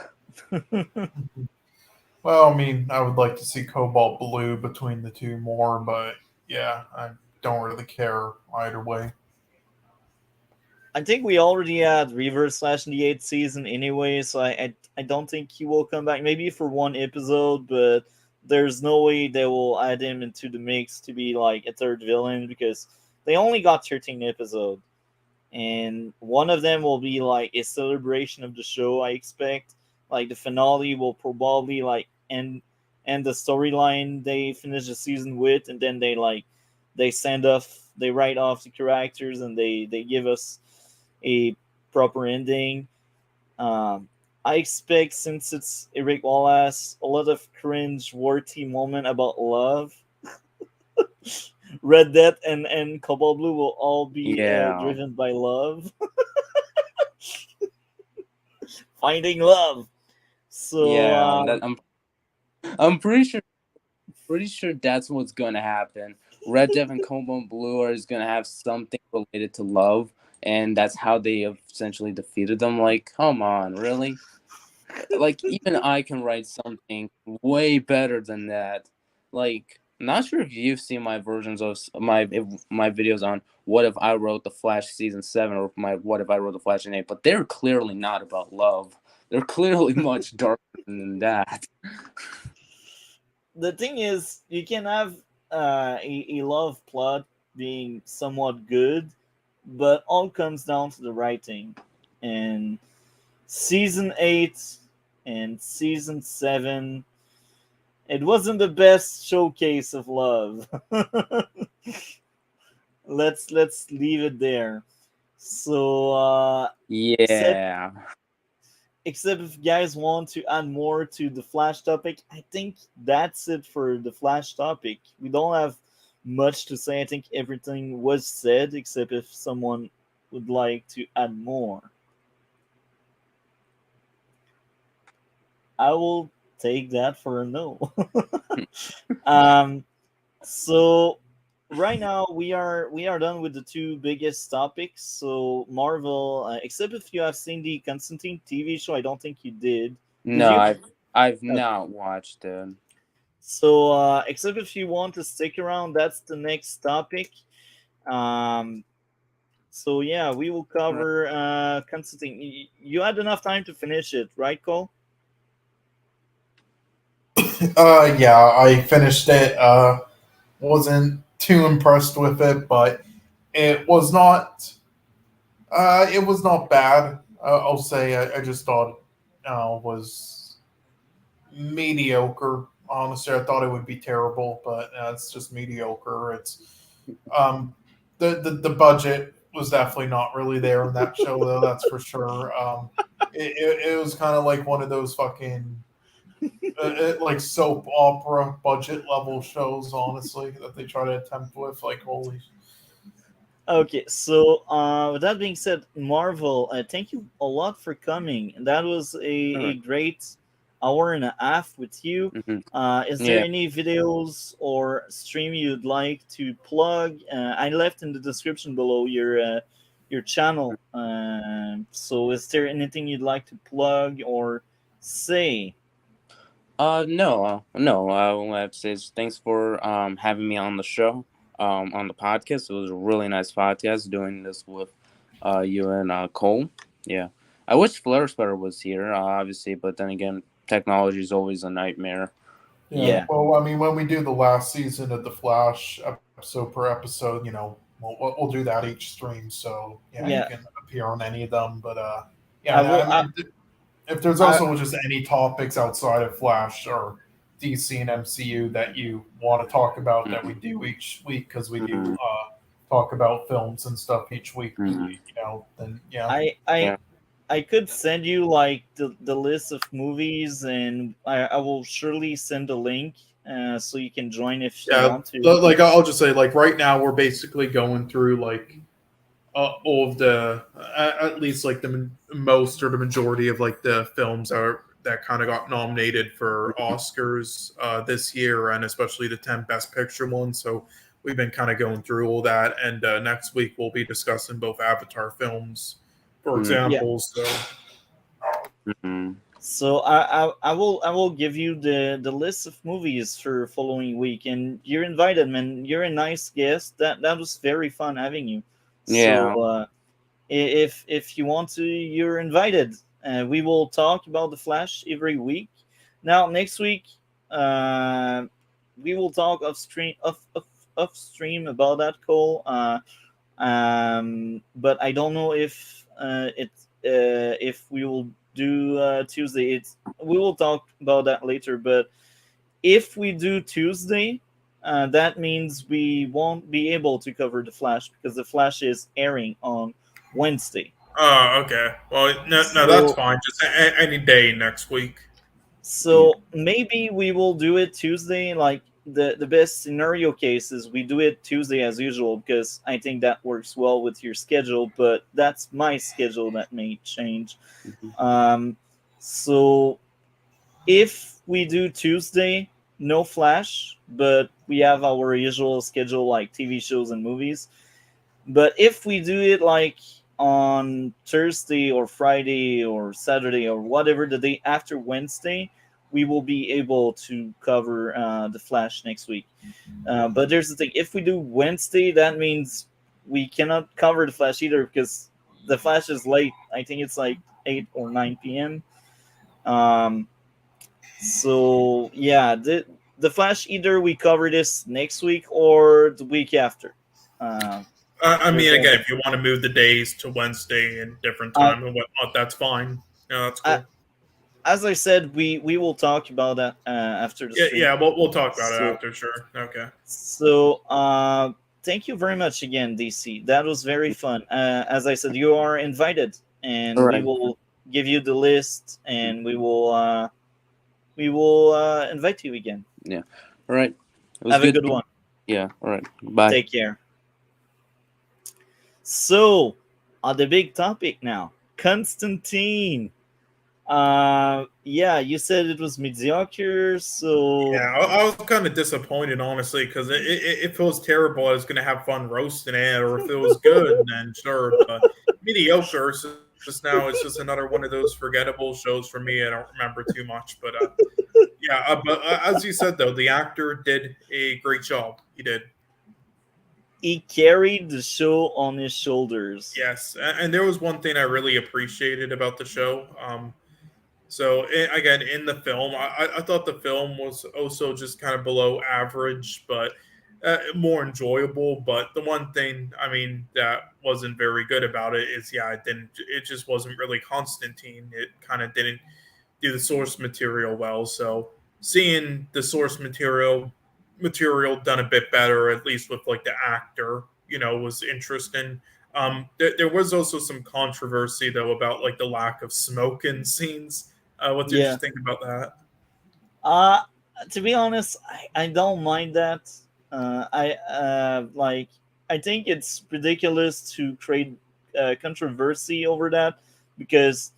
Well, I mean, I would like to see Cobalt Blue between the two more, but yeah, I don't really care either way. I think we already had Reverse Flash in the 8th season anyway, so I don't think he will come back. Maybe for one episode, but there's no way they will add him into the mix to be like a third villain because they only got 13 episodes. And one of them will be like a celebration of the show, I expect. Like the finale will probably end the storyline they finish the season with, and then they write off the characters and they give us a proper ending. I expect, since it's Eric Wallace, a lot of cringe-worthy moment about love. Red Death and Cobalt Blue will all be driven by love. Finding love. So yeah, I'm pretty sure. pretty sure that's what's gonna happen. Red Dev and Cobalt Blue are is gonna have something related to love, and that's how they essentially defeated them. Like, come on, really? Like, even I can write something way better than that. Like, not sure if you've seen my versions of my videos on what if I wrote the Flash season 7 or my what if I wrote the Flash in 8, but they're clearly not about love. They're clearly much darker than that. The thing is, you can have a love plot being somewhat good, but all comes down to the writing. And season 8 and season 7, it wasn't the best showcase of love. let's leave it there. So Yeah. except if you guys want to add more to the Flash topic, I think that's it for the Flash topic. We don't have much to say. I think everything was said, except if someone would like to add more. I will take that for a no. So right now we are done with the two biggest topics. So Marvel, except if you have seen the Constantine TV show, I don't think you did. Did No, you? I've not watched it. So except if you want to stick around, that's the next topic. Um, so yeah, we will cover Constantine. You had enough time to finish it, right, Cole? Yeah, I finished it. Wasn't too impressed with it, but it was not. It was not bad. I'll say. I just thought was mediocre. Honestly, I thought it would be terrible, but it's just mediocre. It's um, the budget was definitely not really there in that show, though. That's for sure. It was kind of like one of those fucking like soap opera budget level shows, honestly, that they try to attempt with. Like, holy. Okay, so with that being said, Marvel, thank you a lot for coming. That was a great hour and a half with you. Mhm. Is there Yeah. any videos or stream you'd like to plug? I left in the description below your channel. So is there anything you'd like to plug or say? No. I will have to say is thanks for having me on the show, on the podcast. It was a really nice podcast doing this with you and Cole. Yeah, I wish Flare Splitter was here, obviously, but then again, technology is always a nightmare. Yeah. Well, I mean, when we do the last season of the Flash episode per episode, we'll do that each stream. So yeah, Yeah. you can appear on any of them. But I will- I mean, if there's also just any topics outside of Flash or DC and MCU that you want to talk about that we do each week, because we do talk about films and stuff each week, then yeah. I could send you like the list of movies, and I will surely send a link so you can join if you want to. Like I'll just say, like right now we're basically going through like all of the at least like the most or the majority of like the films that kind of got nominated for Oscars this year, and especially the 10 Best Picture ones. So we've been kind of going through all that, and next week we'll be discussing both Avatar films, for example. So I will give you the list of movies for following week, and you're invited, man. You're a nice guest. That was very fun having you. Yeah. So if you want to, you're invited. We will talk about the Flash every week. Now next week, we will talk off stream about that, Cole. But I don't know if if we will do Tuesday. We will talk about that later. But if we do Tuesday, that means we won't be able to cover the Flash because the Flash is airing on Wednesday. Oh, okay. Well, no, that's fine. Just any day next week. So maybe we will do it Tuesday. Like the best scenario case is we do it Tuesday as usual because I think that works well with your schedule. But that's my schedule that may change. So if we do Tuesday, no Flash, but we have our usual schedule like TV shows and movies. But if we do it like on Thursday or Friday or Saturday or whatever the day after Wednesday, we will be able to cover the Flash next week. But there's the thing: if we do Wednesday, that means we cannot cover the Flash either because the Flash is late. I think it's like 8 or 9 p.m. Um, so yeah, the Flash, either we cover this next week or the week after. Uh, I mean, there's again, if you want to move the days to Wednesday and different uh, time and whatnot, that's fine. Yeah, that's I, cool. as I said, we will talk about that after the Yeah, stream. yeah, we'll talk about it So after, sure. Okay. so thank you very much again, DC. That was very fun. As I said, you are invited, All and we right. will give you the list, and we will invite you again. Yeah. All right. It was Have a good. good one. Yeah. All right. Bye. Take care. So, on the big topic now, Constantine. Yeah, you said it was mediocre, so Yeah, I was kind of disappointed, honestly, because it feels terrible. I was going to have fun roasting it, or if it was good, then sure. But mediocre, so just now, it's just another one of those forgettable shows for me. I don't remember too much. But yeah, but as you said, though, the actor did a great job. He did. he carried the show on his shoulders. Yes, and there was one thing I really appreciated about the show. So again, in the film, I thought the film was also just kind of below average, but more enjoyable. But the one thing, I mean, that wasn't very good about it is, yeah, it just wasn't really Constantine. It kind of didn't do the source material well. So seeing the source material done a bit better, at least with like the actor, was interesting. There was also some controversy though about like the lack of smoke in scenes. What did you Yeah. think about that? Uh to be honest, I don't mind that. I think it's ridiculous to create controversy over that because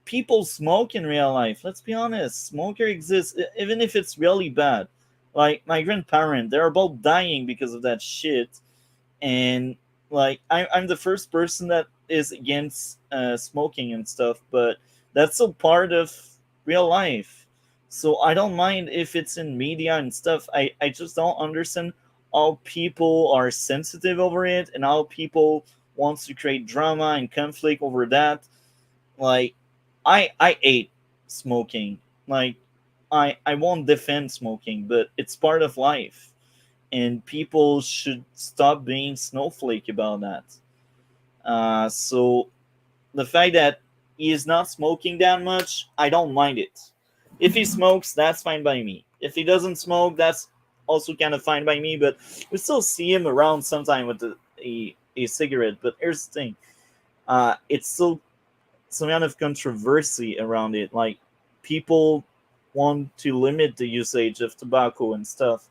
people smoke in real life. Let's be honest, smoker exists, even if it's really bad. Like my grandparent, they're both dying because of that shit, and like I'm the first person that is against smoking and stuff, but that's a part of real life. So I don't mind if it's in media and stuff. I just don't understand how people are sensitive over it and how people wants to create drama and conflict over that. Like I hate smoking. Like I won't defend smoking, but it's part of life, and people should stop being snowflake about that. So the fact that he is not smoking that much, I don't mind it. If he smokes, that's fine by me. If he doesn't smoke, that's also kind of fine by me. But we still see him around sometime with a cigarette. But here's the thing: it's still some kind of controversy around it. Like people want to limit the usage of tobacco and stuff.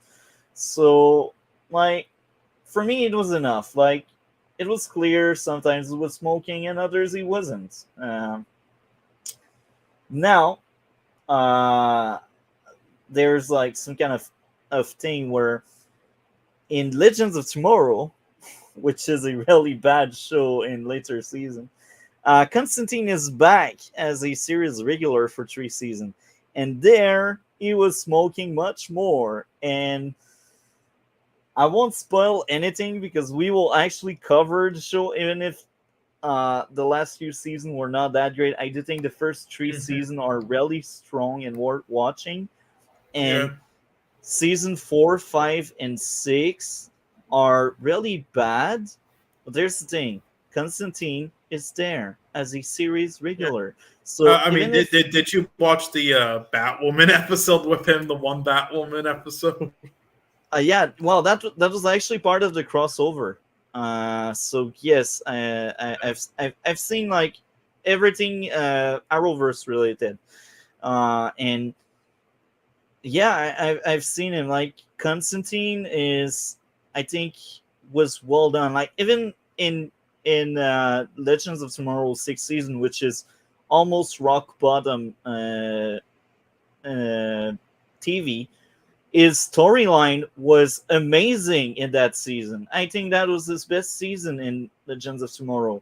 So, like, for me, it was enough. Like, it was clear sometimes he was smoking and others he wasn't. Now, uh, there's like some kind of thing where in Legends of Tomorrow, which is a really bad show in later season, Constantine is back as a series regular for 3 seasons, and there he was smoking much more. And I won't spoil anything because we will actually cover the show, even if the last few seasons were not that great. I do think the first 3 seasons are really strong and worth watching, and Yeah. season 4, 5, and 6 are really bad. But there's the thing: Constantine is there as a series regular. So I mean, even if did you watch the Batwoman episode with him? The one Batwoman episode. yeah, well, that was actually part of the crossover. So yes, I've seen like everything Arrowverse related, and yeah, I've seen him. Like Constantine is, I think, was well done. Like even in Legends of Tomorrow 6th season, which is almost rock bottom TV. his storyline was amazing in that season. I think that was his best season in Legends of Tomorrow.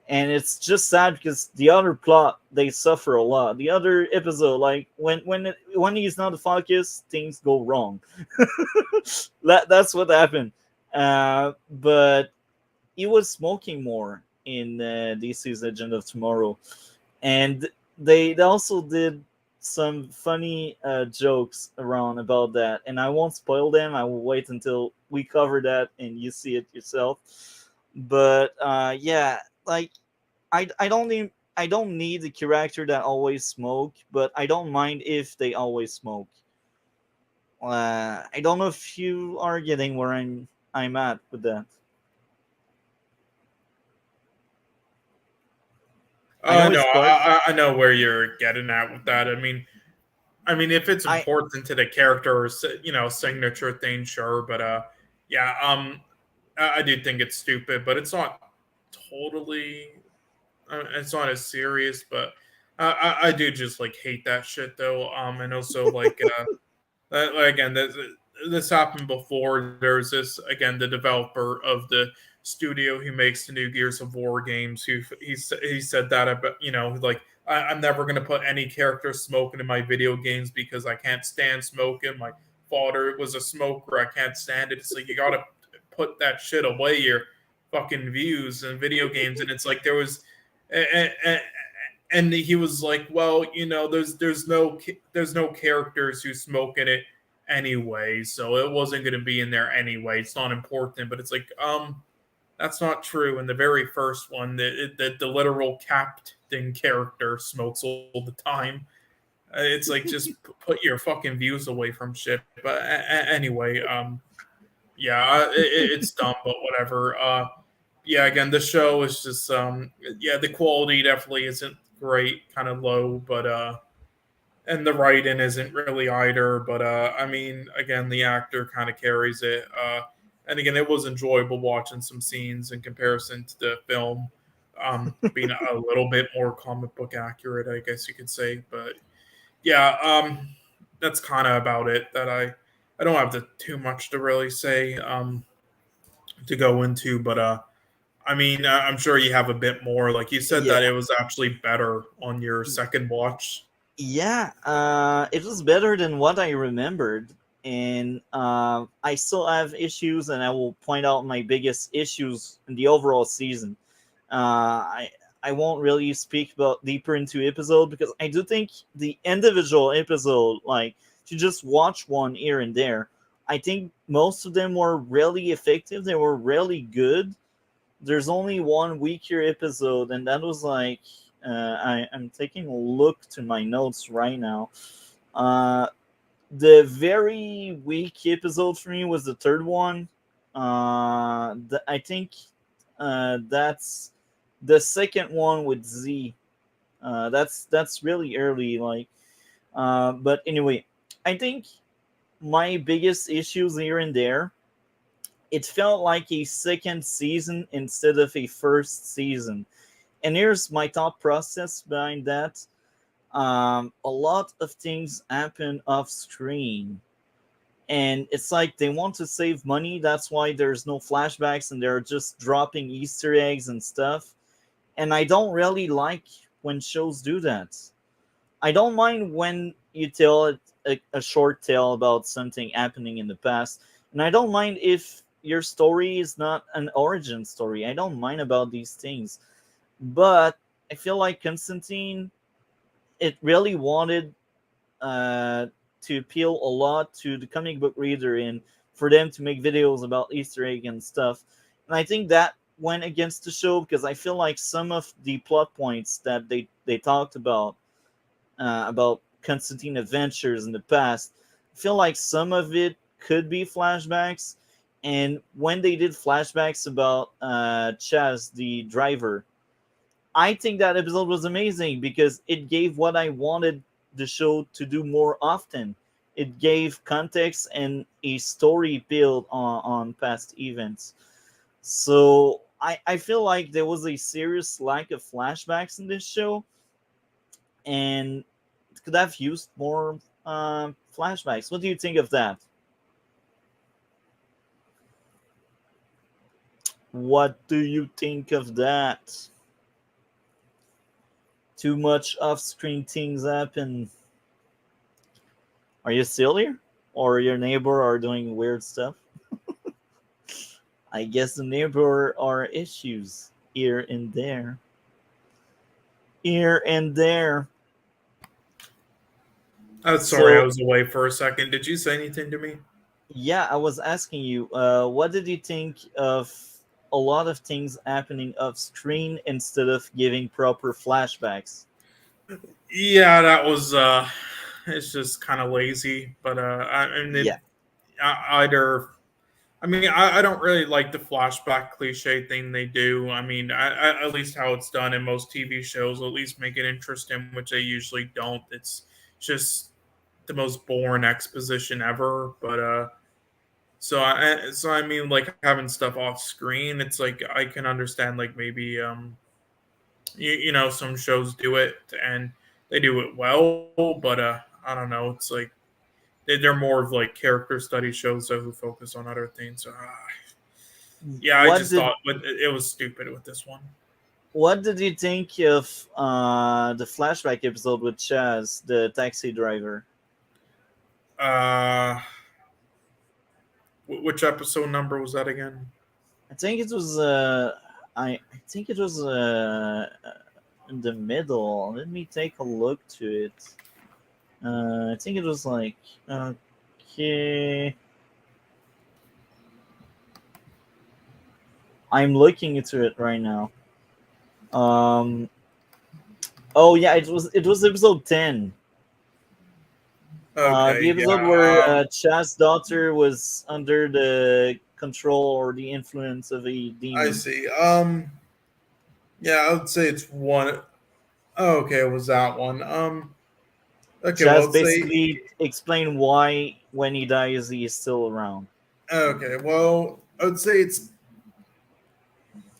And it's just sad because the other plot, they suffer a lot. The other episode, like when he's not the focus, things go wrong. That's what happened. But he was smoking more in DC's Legend of Tomorrow, and they also did some funny jokes around about that. And I won't spoil them. I will wait until we cover that and you see it yourself. But yeah, like I don't need a character that always smoke, but I don't mind if they always smoke. I don't know if you are getting where I'm at with that. I know No, it's part. I know where you're getting at with that. I mean, if it's I important to the character or signature thing, sure. But yeah, I do think it's stupid, but it's not totally. It's not as serious, but I do just like hate that shit though. And also like again, this happened before. There's this again, the developer of the studio who makes the new Gears of War games. He said that about like I'm never gonna put any character smoking in my video games because I can't stand smoking. My father was a smoker. I can't stand it. It's like you gotta put that shit away. Your fucking views and video games, and it's like there was. And he was like, well, there's no characters who smoke in it anyway, so it wasn't going to be in there anyway. It's not important. But it's like, that's not true. In the very first one, the literal captain character smokes all the time. It's like just put your fucking views away from shit. But anyway, yeah, it's dumb, but whatever. Yeah, again, the show is just yeah, the quality definitely isn't great, kind of low, but and the writing isn't really either, but I mean, again, the actor kind of carries it. And again, it was enjoyable watching some scenes in comparison to the film, being a little bit more comic book accurate, I guess you could say. But yeah, that's kind of about it. That I don't have too much to really say to go into, but I mean, I'm sure you have a bit more. Like you said that Yeah, it was actually better on your second watch. yeah. It was better than what I remembered, and I still have issues, and I will point out my biggest issues in the overall season. I won't really speak about deeper into episode because I do think the individual episode, like to just watch one here and there, I think most of them were really effective. They were really good. There's only one weaker episode, and that was like I'm taking a look to my notes right now. Uh, the very weak episode for me was the third one. I think that's the second one with Z. That's really early, like. But anyway, I think my biggest issues here and there, it felt like a second season instead of a first season. And here's my thought process behind that. A lot of things happen off screen. And it's like they want to save money. That's why there's no flashbacks and they're just dropping Easter eggs and stuff. And I don't really like when shows do that. I don't mind when you tell a short tale about something happening in the past. And I don't mind if your story is not an origin story. I don't mind about these things. But I feel like Constantine, it really wanted to appeal a lot to the comic book reader and for them to make videos about Easter egg and stuff. And I think that went against the show because I feel like some of the plot points that they talked about Constantine adventures in the past, I feel like some of it could be flashbacks. And when they did flashbacks about Chaz, the driver, I think that episode was amazing because it gave what I wanted the show to do more often. It gave context and a story built on past events. So I feel like there was a serious lack of flashbacks in this show, and could have used more flashbacks. What do you think of that? What do you think of that? Too much off-screen things happen. Are you still here? Or your neighbor are doing weird stuff? I guess the neighbor are issues here and there. Here and there. Oh, sorry, I was away for a second. Did you say anything to me? Yeah, I was asking you, what did you think of a lot of things happening off screen instead of giving proper flashbacks? Yeah, that was it's just kind of lazy, but Yeah. I don't really like the flashback cliche thing they do. I mean, at least how it's done in most TV shows, at least make it interesting, which they usually don't. It's just the most boring exposition ever. But so I mean, like having stuff off screen, it's like I can understand like maybe you know, some shows do it and they do it well, but I don't know. It's like they're more of like character study shows who focus on other things. So, yeah, I just thought it was stupid with this one. What did you think of the flashback episode with Chaz, the taxi driver? Which episode number was that again? I think it was I think it was in the middle. Let me take a look to it. I think it was like okay. I'm looking into it right now. Oh yeah, it was episode 10. Okay, The episode where Chaz's daughter was under the control or the influence of a demon. I see. Yeah, I would say it's one. Oh, okay, it was that one. Okay, Chaz well, basically explained why when he dies he is still around. Okay, well, I would say it's.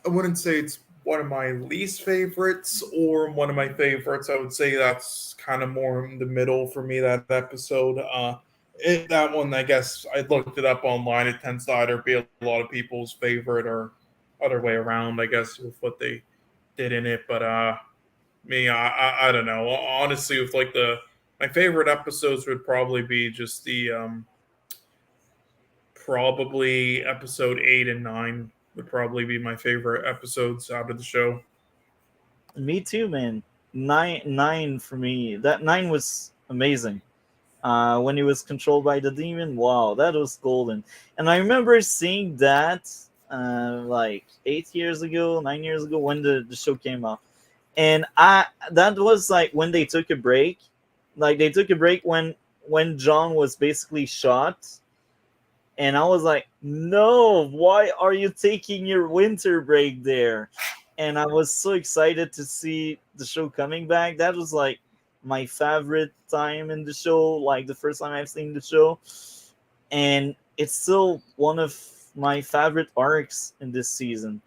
I wouldn't say it's one of my least favorites or one of my favorites. I would say that's kind of more in the middle for me, that episode. That one, I guess I looked it up online. It tends to either be a lot of people's favorite or other way around, I guess, with what they did in it. But me, I don't know. Honestly, with like my favorite episodes would probably be just the probably episode 8 and 9 would probably be my favorite episodes out of the show. Me too, man. Nine for me. That 9 was amazing. When he was controlled by the demon, wow, that was golden. And I remember seeing that like 8 years ago, 9 years ago when the show came out. And that was like when they took a break. Like they took a break when John was basically shot. And I was like, no, why are you taking your winter break there? And I was so excited to see the show coming back. That was like my favorite time in the show, like the first time I've seen the show. And it's still one of my favorite arcs in this season.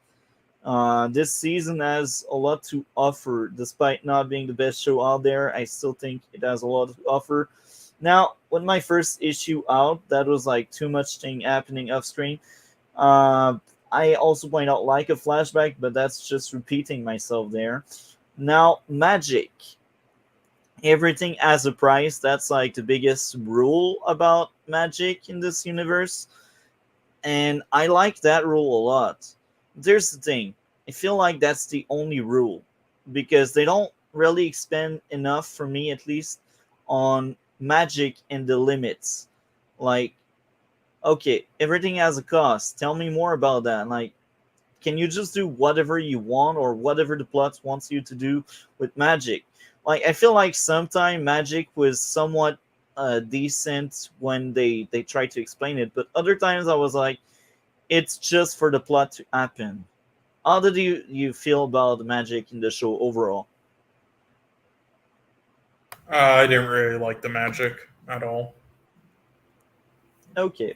This season has a lot to offer, despite not being the best show out there. I still think it has a lot to offer. Now, with my first issue out, that was like too much thing happening off screen. I also point out like a flashback, but that's just repeating myself there. Now, magic. Everything has a price. That's like the biggest rule about magic in this universe. And I like that rule a lot. There's the thing. I feel like that's the only rule. Because they don't really expand enough, for me at least, on magic and the limits. Like, okay, everything has a cost. Tell me more about that. Like, can you just do whatever you want or whatever the plot wants you to do with magic? Like, I feel like sometimes magic was somewhat decent when they tried to explain it, but other times I was like, it's just for the plot to happen. How did you feel about the magic in the show overall? I didn't really like the magic at all. Okay.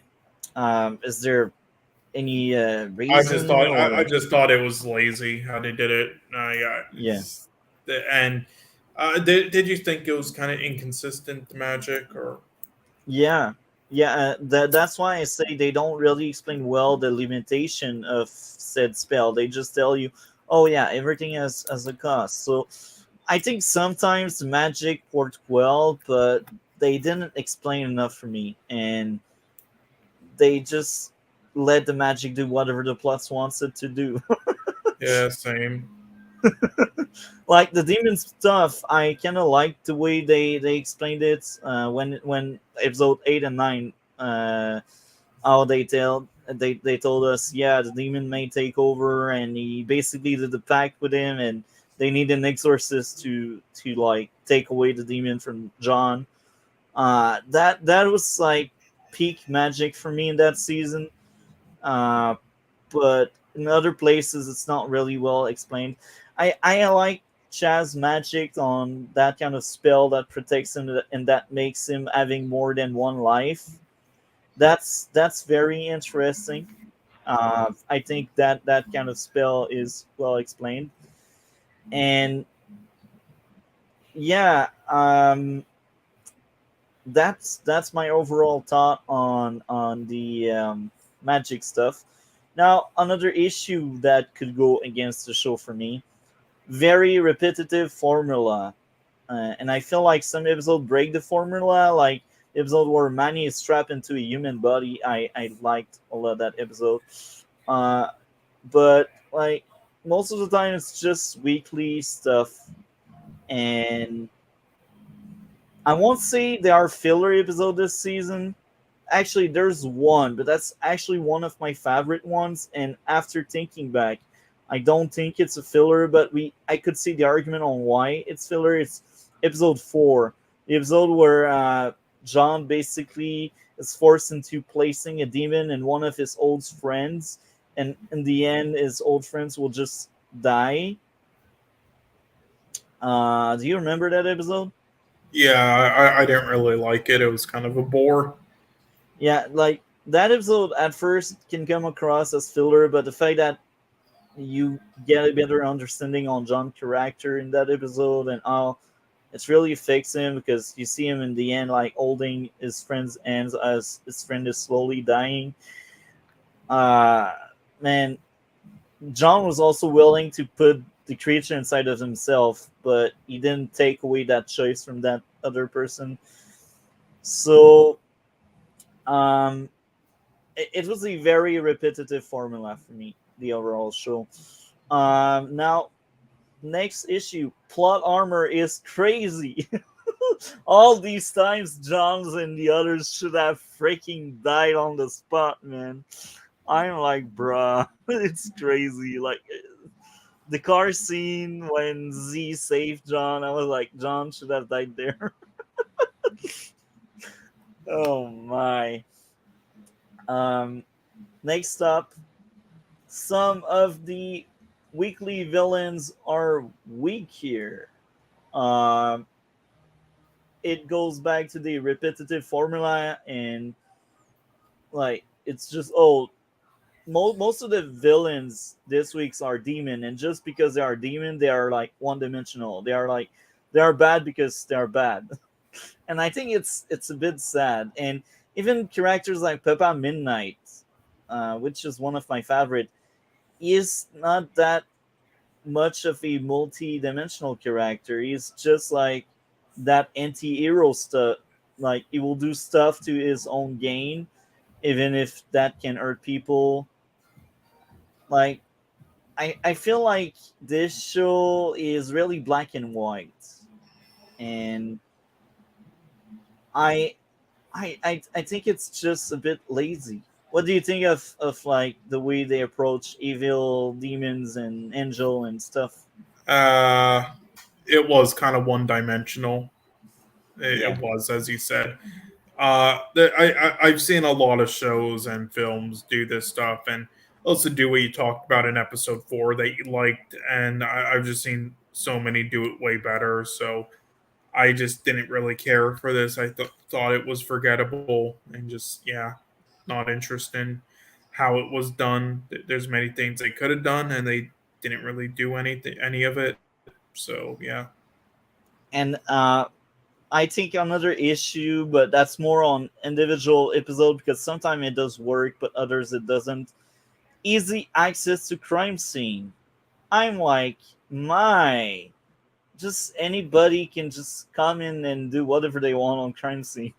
Is there any reason? I just thought it was lazy how they did it. Yeah. Yeah. And Did you think it was kind of inconsistent, the magic, or? Yeah, yeah. That's why I say they don't really explain well the limitation of said spell. They just tell you, oh yeah, everything has a cost. So I think sometimes the magic worked well, but they didn't explain enough for me, and they just let the magic do whatever the plot wants it to do. Yeah, same. Like the demon stuff, I kind of like the way they explained it when episode 8 and 9. How they told us, yeah, the demon may take over, and he basically did the pact with him, and they need an exorcist to like take away the demon from John. That was like peak magic for me in that season. Uh, but in other places, it's not really well explained. I like Chaz's magic on that kind of spell that protects him and that makes him having more than one life. That's very interesting. I think that kind of spell is well explained, and yeah, that's my overall thought on the magic stuff. Now, another issue that could go against the show for me: very repetitive formula, and I feel like some episodes break the formula. Like the episode where Manny is strapped into a human body, I liked a lot of that episode. Uh, but like most of the time, it's just weekly stuff, and I won't say there are filler episodes this season. Actually, there's one, but that's actually one of my favorite ones. And after thinking back, I don't think it's a filler, but I could see the argument on why it's filler. It's episode 4, the episode where John basically is forced into placing a demon in one of his old friends, and in the end, his old friends will just die. Do you remember that episode? Yeah, I didn't really like it. It was kind of a bore. Yeah, like that episode at first can come across as filler, but the fact that you get a better understanding on John's character in that episode and how it's really affects him because you see him in the end like holding his friend's hands as his friend is slowly dying. Uh Man, John was also willing to put the creature inside of himself, but he didn't take away that choice from that other person. So um it was a very repetitive formula for me, the overall show. Now, next issue, plot armor is crazy. All these times, Johns and the others should have freaking died on the spot, man. I'm like, bruh, it's crazy. Like the car scene when Z saved John, I was like, John should have died there. Oh my. Um, Next up, some of the weekly villains are weak here. Um, it goes back to the repetitive formula, and like it's just most of the villains this week's are demon, and just because they are demon, they are like one dimensional. They are bad because they are bad, and I think it's a bit sad. And even characters like Peppa Midnight, which is one of my favorite, is not that much of a multi-dimensional character. He's just like that anti-hero stuff. Like he will do stuff to his own gain, even if that can hurt people. Like I feel like this show is really black and white, and I I think it's just a bit lazy. What do you think of like the way they approach evil demons and angel and stuff? Uh, it was kind of one dimensional. Yeah. It was, as you said. I've seen a lot of shows and films do this stuff, and also do what you talked about in episode 4 that you liked, and I've just seen so many do it way better. So I just didn't really care for this. I thought it was forgettable and just not interesting how it was done. There's many things they could have done, and they didn't really do any of it. So yeah. And I think another issue, but that's more on individual episode because sometimes it does work, but others it doesn't. Easy access to crime scene. I'm like, my, just anybody can just come in and do whatever they want on crime scene.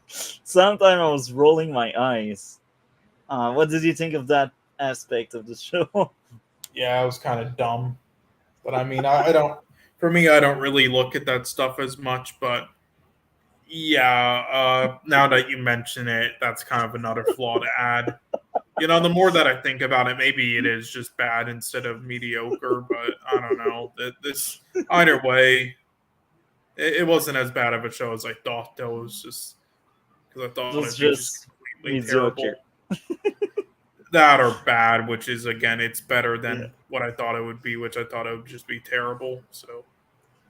Sometimes I was rolling my eyes. What did you think of that aspect of the show? Yeah, it was kind of dumb. But I mean, I don't. For me, I don't really look at that stuff as much. But yeah, now that you mention it, that's kind of another flaw to add. You know, the more that I think about it, maybe it is just bad instead of mediocre. But I don't know. This either way, it wasn't as bad of a show as I thought. Though it was just because I It thought was it'd be just just completely mediocre. terrible. That or bad, which is again, it's better than Yeah. what I thought it would be, which I thought it would just be terrible. So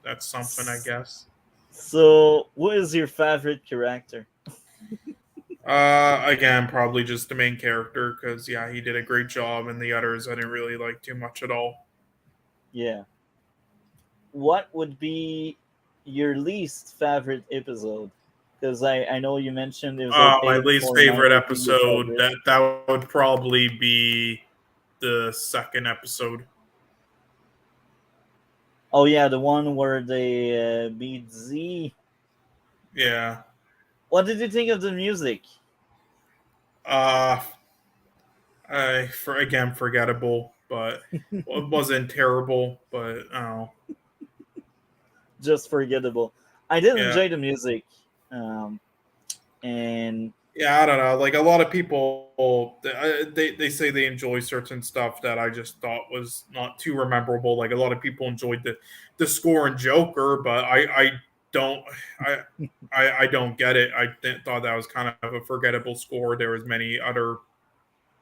that's something, I guess. So, what is your favorite character? Again, probably just the main character because yeah, he did a great job, and the others I didn't really like too much at all. Yeah. What would be your least favorite episode? Because I know you mentioned it was My okay least for favorite 9 would be your episode favorite. that would probably be the second episode. Oh yeah, the one where they beat Z. Yeah. What did you think of the music? Uh, again forgettable, but well, it wasn't terrible. But Just forgettable. I did yeah. enjoy the music, and Yeah, I don't know. Like a lot of people, they say they enjoy certain stuff that I just thought was not too memorable. Like a lot of people enjoyed the score in Joker, but I don't I I don't get it. I thought that was kind of a forgettable score. There was many other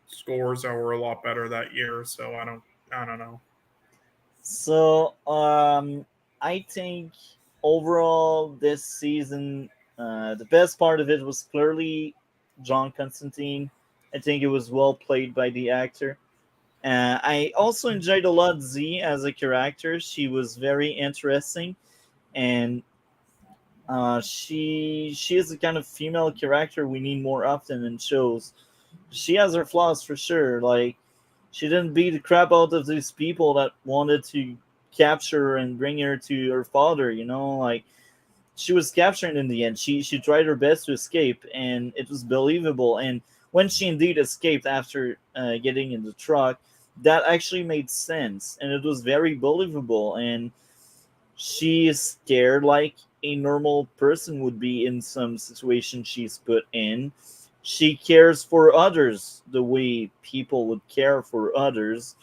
scores that were a lot better that year, so I don't know. so I think overall this season, the best part of it was clearly John Constantine. I think it was well played by the actor. I also enjoyed a lot Z as a character. She was very interesting, and she is the kind of female character we need more often in shows. She has her flaws for sure. Like she didn't beat the crap out of these people that wanted to capture her and bring her to her father. You know, like she was captured in the end. She tried her best to escape, and it was believable. And when she indeed escaped after getting in the truck, that actually made sense, and it was very believable. And she is scared like a normal person would be in some situation she's put in. She cares for others the way people would care for others.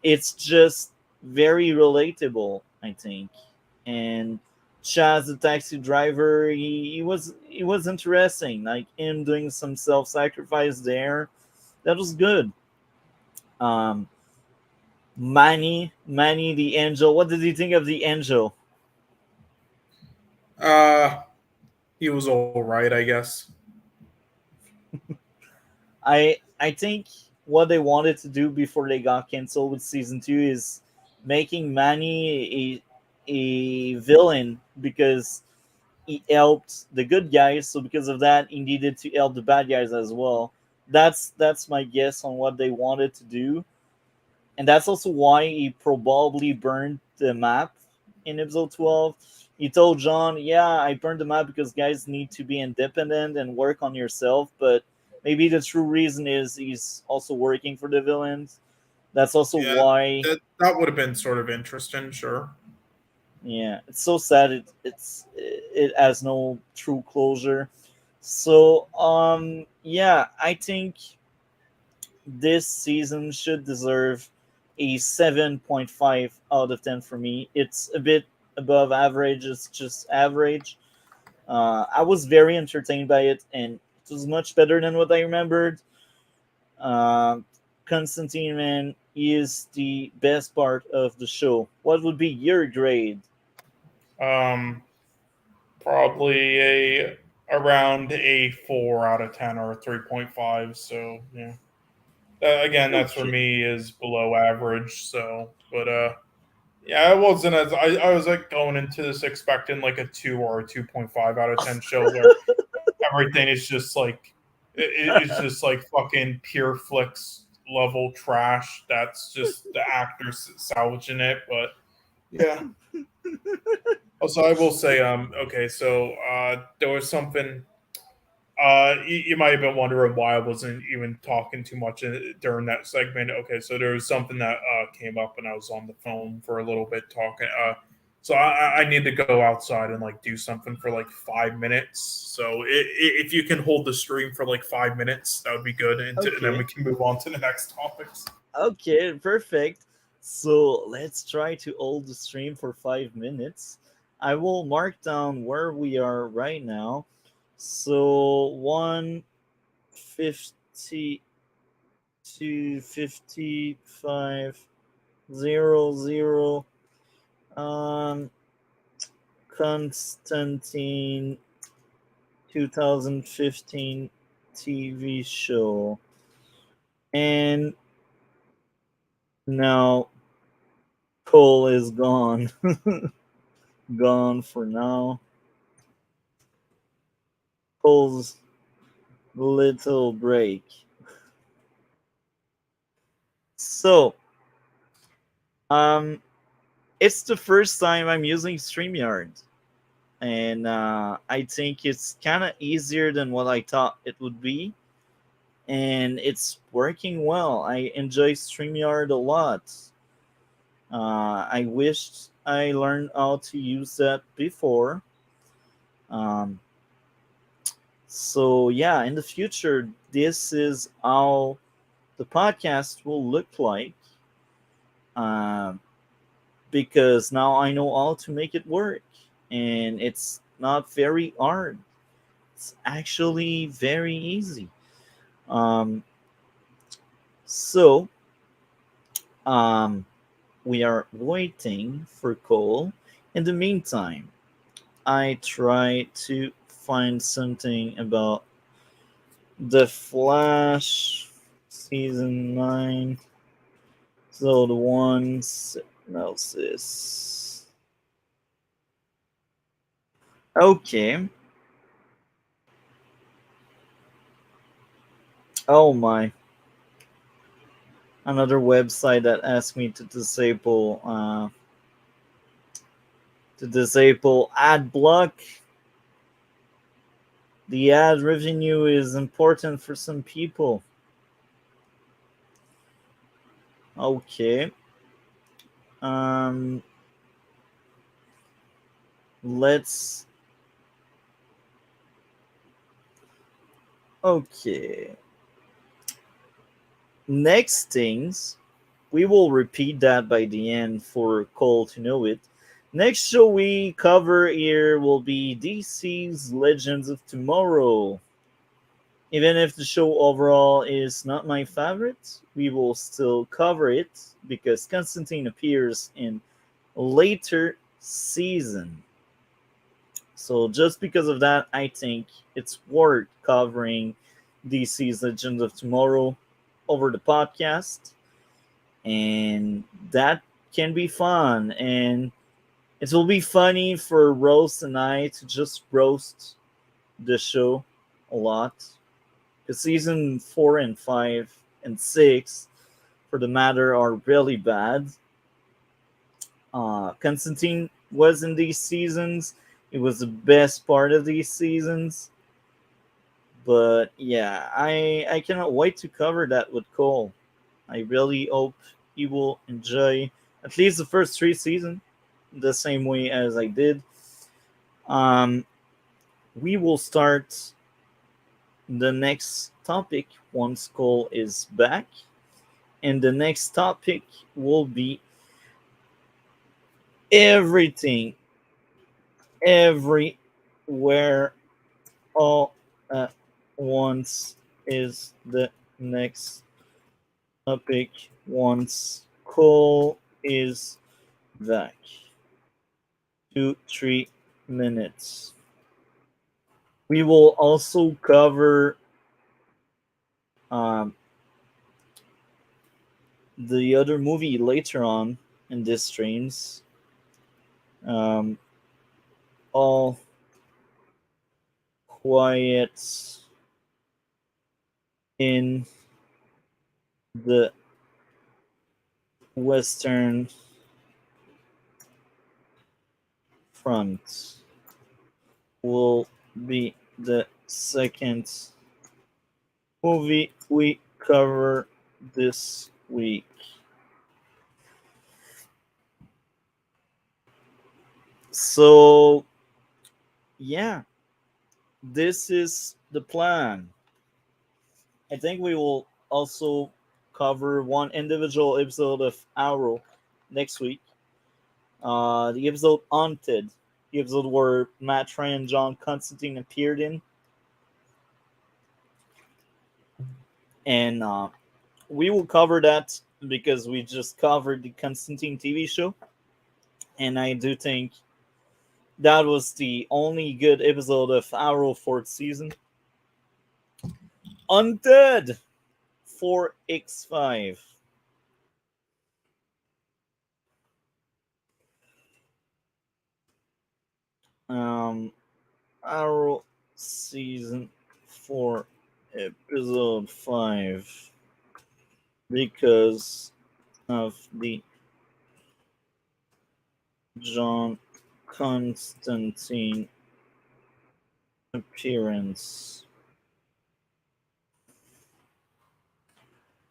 It's just very relatable, I think. And Chaz, the taxi driver, he was interesting. Like him doing some self sacrifice there, that was good. Um, Manny the angel. What did you think of the angel? Uh, he was all right, I guess. I think what they wanted to do before they got canceled with season 2 is making Manny a villain because he helped the good guys. So because of that, he needed to help the bad guys as well. That's my guess on what they wanted to do, and that's also why he probably burned the map in episode 12. He told John, "Yeah, I burned the map because guys need to be independent and work on yourself." But maybe the true reason is he's also working for the villains. That's also Yeah, why. that would have been sort of interesting, sure. Yeah, it's so sad. It has no true closure. So yeah, I think this season should deserve a 7.5 out of 10 for me. It's a bit above average. It's just average. I was very entertained by it, and it was much better than what I remembered. Uh, Constantine, man, is the best part of the show. What would be your grade? Um, Probably a around a 4 out of 10 or a 3.5. So yeah, again, that's for Okay. me is below average. So, but Yeah, I wasn't as I was like going into this expecting like a 2 or a 2.5 out of 10 show where everything is just like it's just like fucking pure flicks level trash. That's just the actors salvaging it, but yeah. Also, I will say, okay, so there was something. You might have been wondering why I wasn't even talking too much during that segment. Okay, so there was something that came up, and I was on the phone for a little bit talking. So I need to go outside and like do something for like 5 minutes. So if you can hold the stream for like 5 minutes, that would be good, and then we can move on to the next topics. Okay, perfect. So let's try to hold the stream for 5 minutes. I will mark down where we are right now. So 150 to 5500. Constantine 2015 TV show. And now Cole is gone. Gone for now. Cole's little break. So, it's the first time I'm using StreamYard, and I think it's kind of easier than what I thought it would be, and it's working well. I enjoy StreamYard a lot. I wished I learned how to use that before. Um, so yeah, in the future, this is how the podcast will look like. Um, because now I know how to make it work, and it's not very hard. It's actually very easy. Um, so we are waiting for Cole. In the meantime, I try to find something about the Flash season 9. So the one synopsis. Okay. Oh my. Another website that asked me to disable ad block. The ad revenue is important for some people. Okay. Let's. Okay. Next things, we will repeat that by the end for Cole to know it. Next show we cover here will be DC's Legends of Tomorrow. Even if the show overall is not my favorite, we will still cover it because Constantine appears in a later season. So just because of that, I think it's worth covering DC's Legends of Tomorrow over the podcast. And that can be fun. And it will be funny for Rose and I to just roast the show a lot. Because season 4 and 5 and 6, for the matter, are really bad. Constantine was in these seasons. It was the best part of these seasons. But yeah, I cannot wait to cover that with Cole. I really hope he will enjoy at least the first 3 seasons the same way as I did. We will start the next topic once Cole is back. And the next topic will be everything, everywhere, all at once is the next topic once Cole is back. 2-3 minutes. We will also cover the other movie later on in these streams. All quiet in the Western Front will be the second movie we cover this week. So, yeah, this is the plan. I think we will also cover one individual episode of Arrow next week. The episode Haunted, the episode where Matt Trey and John Constantine appeared in. And we will cover that because we just covered the Constantine TV show. And I do think that was the only good episode of Arrow 4th season. Undead 4x5. Arrow season 4 episode 5, because of the John Constantine appearance.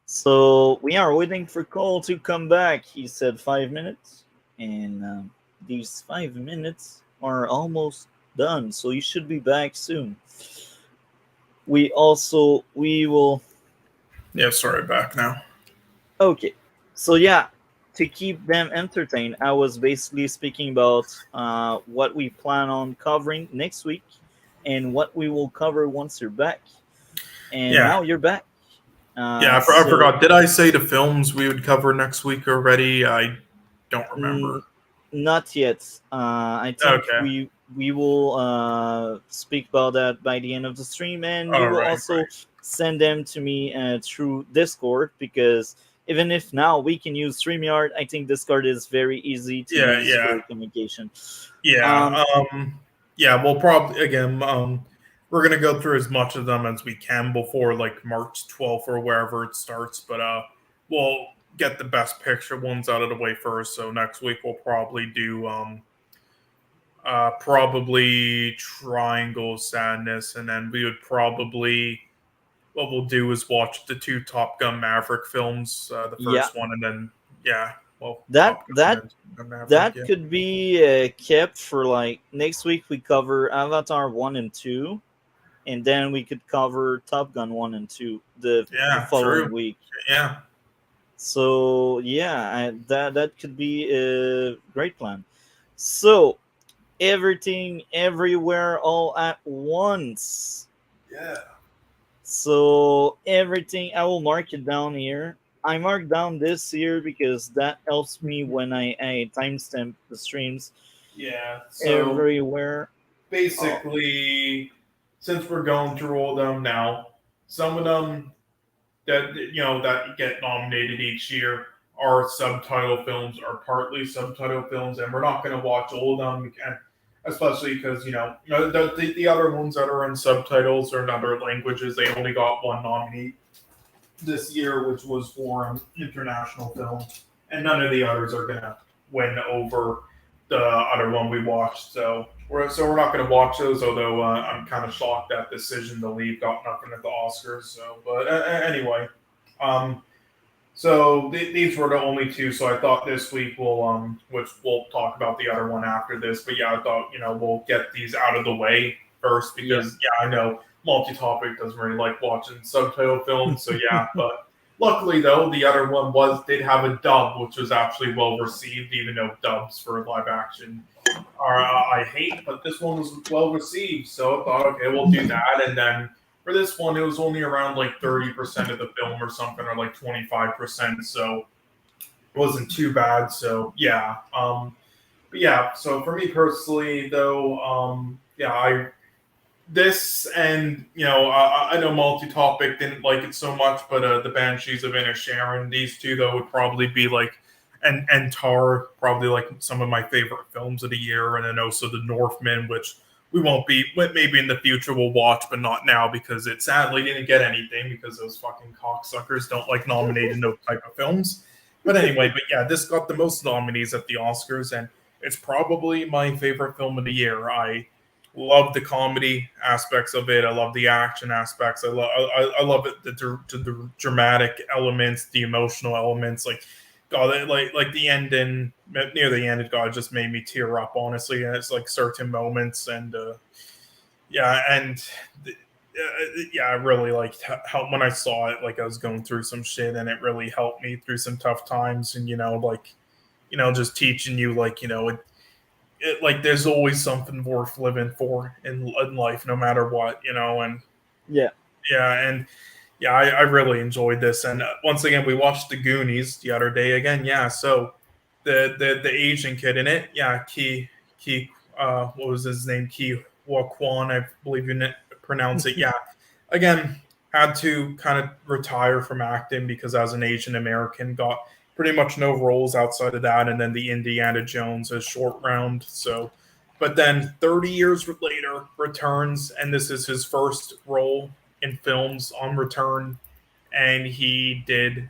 So we are waiting for Cole to come back. He said 5 minutes, and these 5 minutes are almost done, so you should be back soon. We will. Yeah, sorry, back now. Okay, so yeah, to keep them entertained, I was basically speaking about what we plan on covering next week and what we will cover once you're back. And now you're back. I forgot. Did I say the films we would cover next week already? I don't remember. Not yet. I think we will speak about that by the end of the stream, and you will also send them to me through Discord, because even if now we can use StreamYard, I think Discord is very easy to use for communication. We'll probably, again, we're going to go through as much of them as we can before like March 12th or wherever it starts, but we'll get the best picture ones out of the way first. So next week we'll probably do probably Triangle Sadness, and then we would probably, what we'll do is watch the 2 Top Gun Maverick films, the first one, and then that could be kept for like next week. We cover Avatar 1 and 2, and then we could cover Top Gun 1 and 2 the following week. Yeah. So that could be a great plan. So everything, everywhere, all at once. Yeah. So everything, I will mark it down here. I marked down this here because that helps me when I timestamp the streams. Yeah. So everywhere. Basically, since we're going through all of them now, some of them that get nominated each year are subtitle films or partly subtitle films, and we're not going to watch all of them, especially because the other ones that are in subtitles or in other languages, they only got one nominee this year, which was for an international film, and none of the others are going to win over the other one we watched. So we're not going to watch those, although I'm kind of shocked that Decision to Leave got nothing at the Oscars. So, but anyway, so these were the only 2. So I thought this week which we'll talk about the other one after this. But I thought we'll get these out of the way first, because I know Multi-Topic doesn't really like watching subtitle films. So but luckily though, the other one did have a dub, which was actually well received, even though dubs for live action I hate, but this one was well received. So I thought, okay, we'll do that. And then for this one, it was only around like 30% of the film or something, or like 25%. So it wasn't too bad. So so for me personally though, I know Multi-Topic didn't like it so much, but the Banshees of Inisherin, these 2 though would probably be like and Tar, probably like some of my favorite films of the year, and then also The Northman, which we won't be, maybe in the future we'll watch, but not now because it sadly didn't get anything because those fucking cocksuckers don't like nominating those type of films. But anyway, but yeah, this got the most nominees at the Oscars, and it's probably my favorite film of the year. I love the comedy aspects of it. I love the action aspects. I love it, the dramatic elements, the emotional elements. Like, God, like the ending, near the end, God, it just made me tear up, honestly. And it's like certain moments, and yeah, and yeah, I really liked how when I saw it, like I was going through some shit, and it really helped me through some tough times, and just teaching you, like, like there's always something worth living for in life, no matter what, and Yeah. and yeah, I really enjoyed this. And once again, we watched The Goonies the other day again. Yeah, so the Asian kid in it, yeah, what was his name? Ki Hua Kwan, I believe you pronounce it. Yeah, again, had to kind of retire from acting because as an Asian American, got pretty much no roles outside of that, and then the Indiana Jones as Short Round. So, but then 30 years later, returns, and this is his first role in films on return, and he did,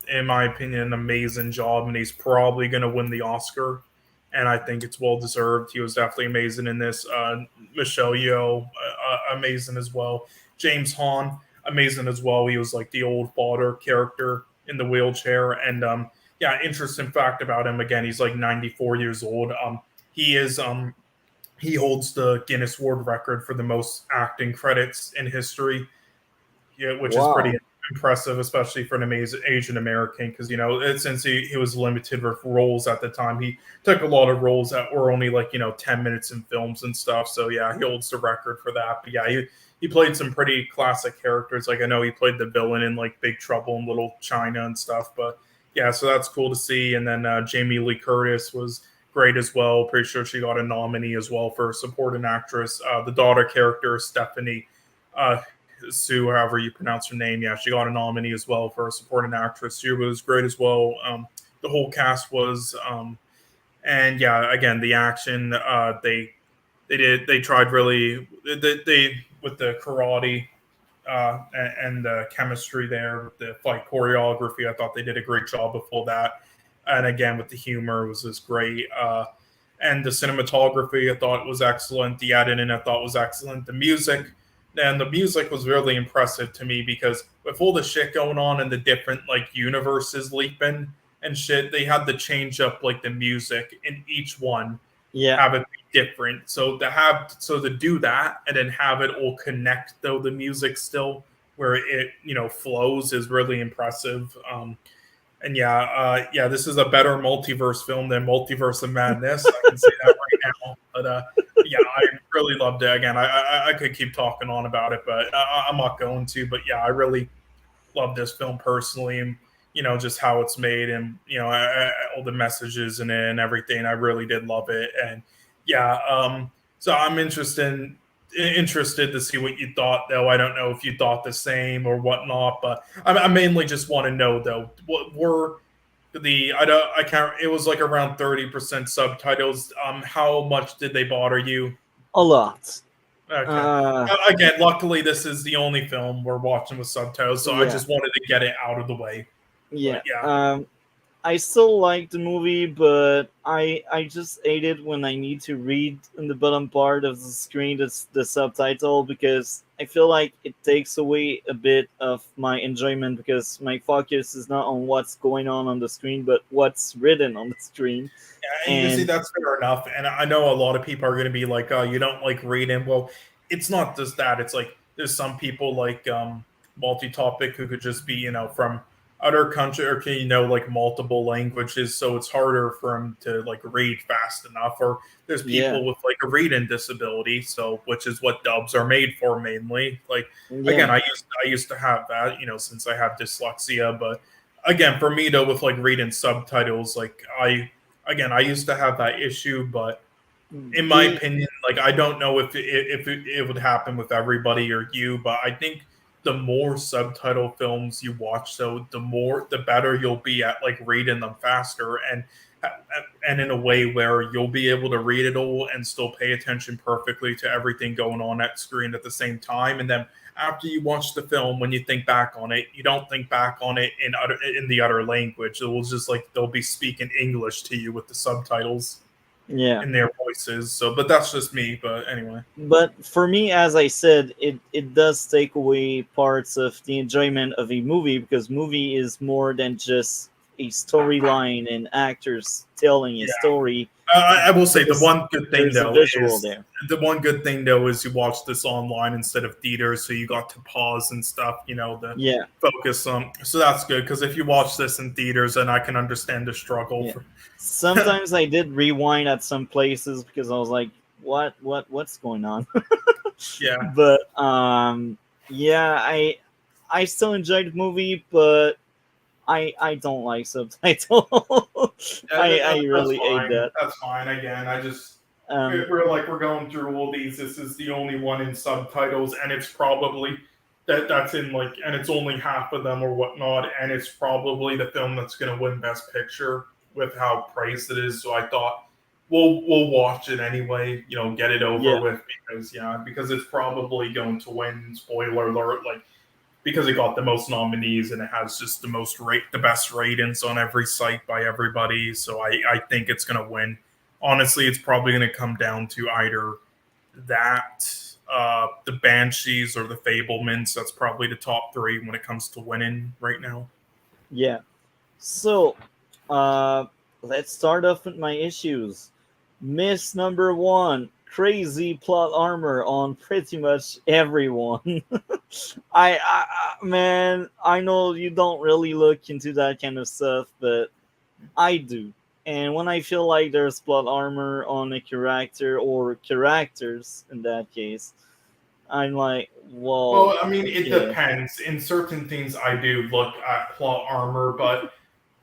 in my opinion, an amazing job, and he's probably going to win the Oscar, and I think it's well deserved. He was definitely amazing in this. Michelle Yeoh, amazing as well. James Hahn, amazing as well. He was like the old father character in the wheelchair, and yeah, interesting fact about him. Again, he's like 94 years old. He holds the Guinness World Record for the most acting credits in history, which is pretty impressive, especially for an Asian American, because since he was limited with roles at the time, he took a lot of roles that were only like 10 minutes in films and stuff. So yeah, he holds the record for that. But yeah, he played some pretty classic characters. Like I know he played the villain in like Big Trouble in Little China and stuff. But yeah, so that's cool to see. And then Jamie Lee Curtis was great as well. Pretty sure she got a nominee as well for supporting actress. The daughter character, Stephanie Sue, however you pronounce her name, yeah, she got a nominee as well for supporting actress. She was great as well. The whole cast was, and yeah, again, the action, they tried really, they with the karate and the chemistry there, the fight choreography, I thought they did a great job with all that. And again, with the humor, was just great. And the cinematography, I thought was excellent. The editing, I thought was excellent. The music was really impressive to me because with all the shit going on and the different like universes leaping and shit, they had to change up like the music in each one. Yeah. Have it be different. So to do that and then have it all connect though the music still where it flows is really impressive. And yeah, this is a better multiverse film than Multiverse of Madness. I can say that right now. But yeah, I really loved it. Again, I could keep talking on about it, but I'm not going to. But yeah, I really love this film personally, and just how it's made, and all the messages in it and everything. I really did love it, and yeah, so I'm interested to see what you thought, though. I don't know if you thought the same or whatnot, but I mainly just want to know, though, what were I can't. It was like around 30% subtitles. How much did they bother you? A lot. Okay. Again, luckily, this is the only film we're watching with subtitles, so yeah. I just wanted to get it out of the way. Yeah. But, yeah. I still like the movie, but I just hate it when I need to read in the bottom part of the screen the subtitle, because I feel like it takes away a bit of my enjoyment, because my focus is not on what's going on the screen, but what's written on the screen. Yeah, and you see, that's fair enough. And I know a lot of people are going to be like, oh, you don't like reading. Well, it's not just that. It's like there's some people like multi-topic who could just be, from other country or like multiple languages, so it's harder for them to like read fast enough. Or there's people with like a reading disability, so which is what dubs are made for mainly. Like again, I used to have that, since I have dyslexia. But again, for me though, with like reading subtitles, like I used to have that issue, but in my opinion, like I don't know if it would happen with everybody or you, but I think the more subtitle films you watch, so the better you'll be at like reading them faster, and in a way where you'll be able to read it all and still pay attention perfectly to everything going on at screen at the same time. And then after you watch the film, when you think back on it, you don't think back on it in the other language. It will just like they'll be speaking English to you with the subtitles in their voices. So, but that's just me. But anyway. But for me, as I said, it does take away parts of the enjoyment of a movie, because movie is more than just a storyline and actors telling a story. I will say the one good thing though is you watch this online instead of theaters, so you got to pause and stuff, focus on. So that's good, because if you watch this in theaters, then I can understand the struggle. Yeah. Sometimes I did rewind at some places because I was like, what's going on? Yeah. But I still enjoyed the movie, but I don't like subtitles. I really hate that. That's fine. Again, I just we're going through all these. This is the only one in subtitles, and it's probably that's in like, and it's only half of them or whatnot, and it's probably the film that's going to win Best Picture with how praised it is. So I thought we'll watch it anyway. Get it over with, because it's probably going to win. Spoiler alert, because it got the most nominees and it has just the best ratings on every site by everybody. So I think it's going to win. Honestly, it's probably going to come down to either that, the Banshees, or the Fablemans. That's probably the top three when it comes to winning right now. Yeah. So let's start off with my issues. Miss number 1. Crazy plot armor on pretty much everyone. Man, I know you don't really look into that kind of stuff, but I do. And when I feel like there's plot armor on a character, or characters in that case, I'm like, whoa. Well, I mean, it depends. In certain things, I do look at plot armor, but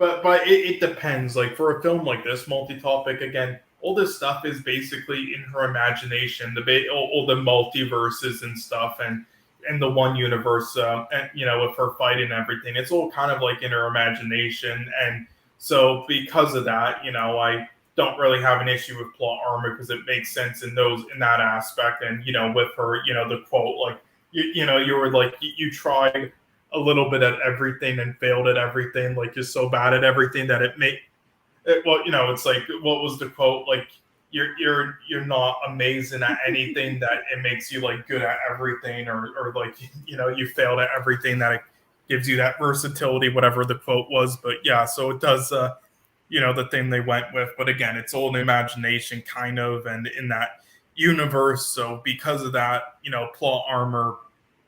it depends. Like for a film like this, multi-topic, again, all this stuff is basically in her imagination. All the multiverses and stuff, and the one universe, and with her fight and everything, it's all kind of like in her imagination. And so because of that, I don't really have an issue with plot armor, because it makes sense in that aspect. And with her, the quote, like you were like, you tried a little bit at everything and failed at everything. Like you're so bad at everything that it's like, what was the quote? Like you're not amazing at anything that it makes you like good at everything, or like you failed at everything that it gives you that versatility, whatever the quote was. But yeah, so it does the thing they went with. But again, it's all an imagination kind of, and in that universe. So because of that, plot armor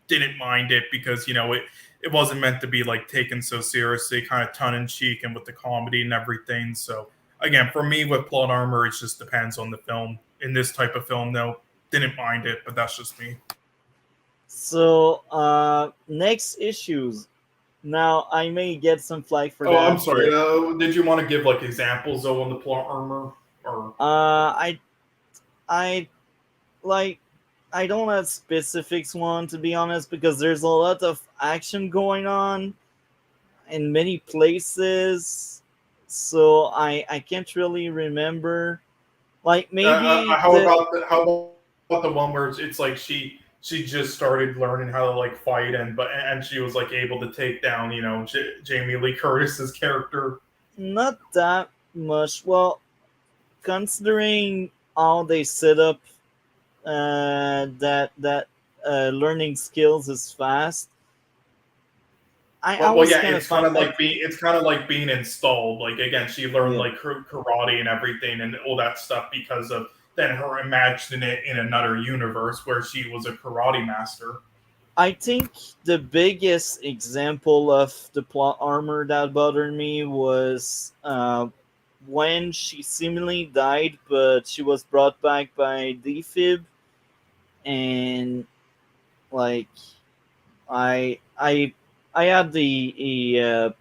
didn't mind it, because it wasn't meant to be like taken so seriously, kind of tongue-in-cheek and with the comedy and everything. So again, for me with plot armor, it just depends on the film. In this type of film, though, didn't mind it, but that's just me. So next issues. Now I may get some flack for that. Oh, I'm sorry. Did you want to give like examples though on the plot armor? Or I don't have specifics one, to be honest, because there's a lot of action going on in many places, so I can't really remember. Like maybe how about the one where it's like she just started learning how to like fight, and she was like able to take down Jamie Lee Curtis's character? Not that much. Well, considering how they set up that learning skills is fast. It's kind of like being installed. Like again, she learned like karate and everything and all that stuff because of then her imagining it in another universe where she was a karate master. I think the biggest example of the plot armor that bothered me was when she seemingly died, but she was brought back by defib, and like I had a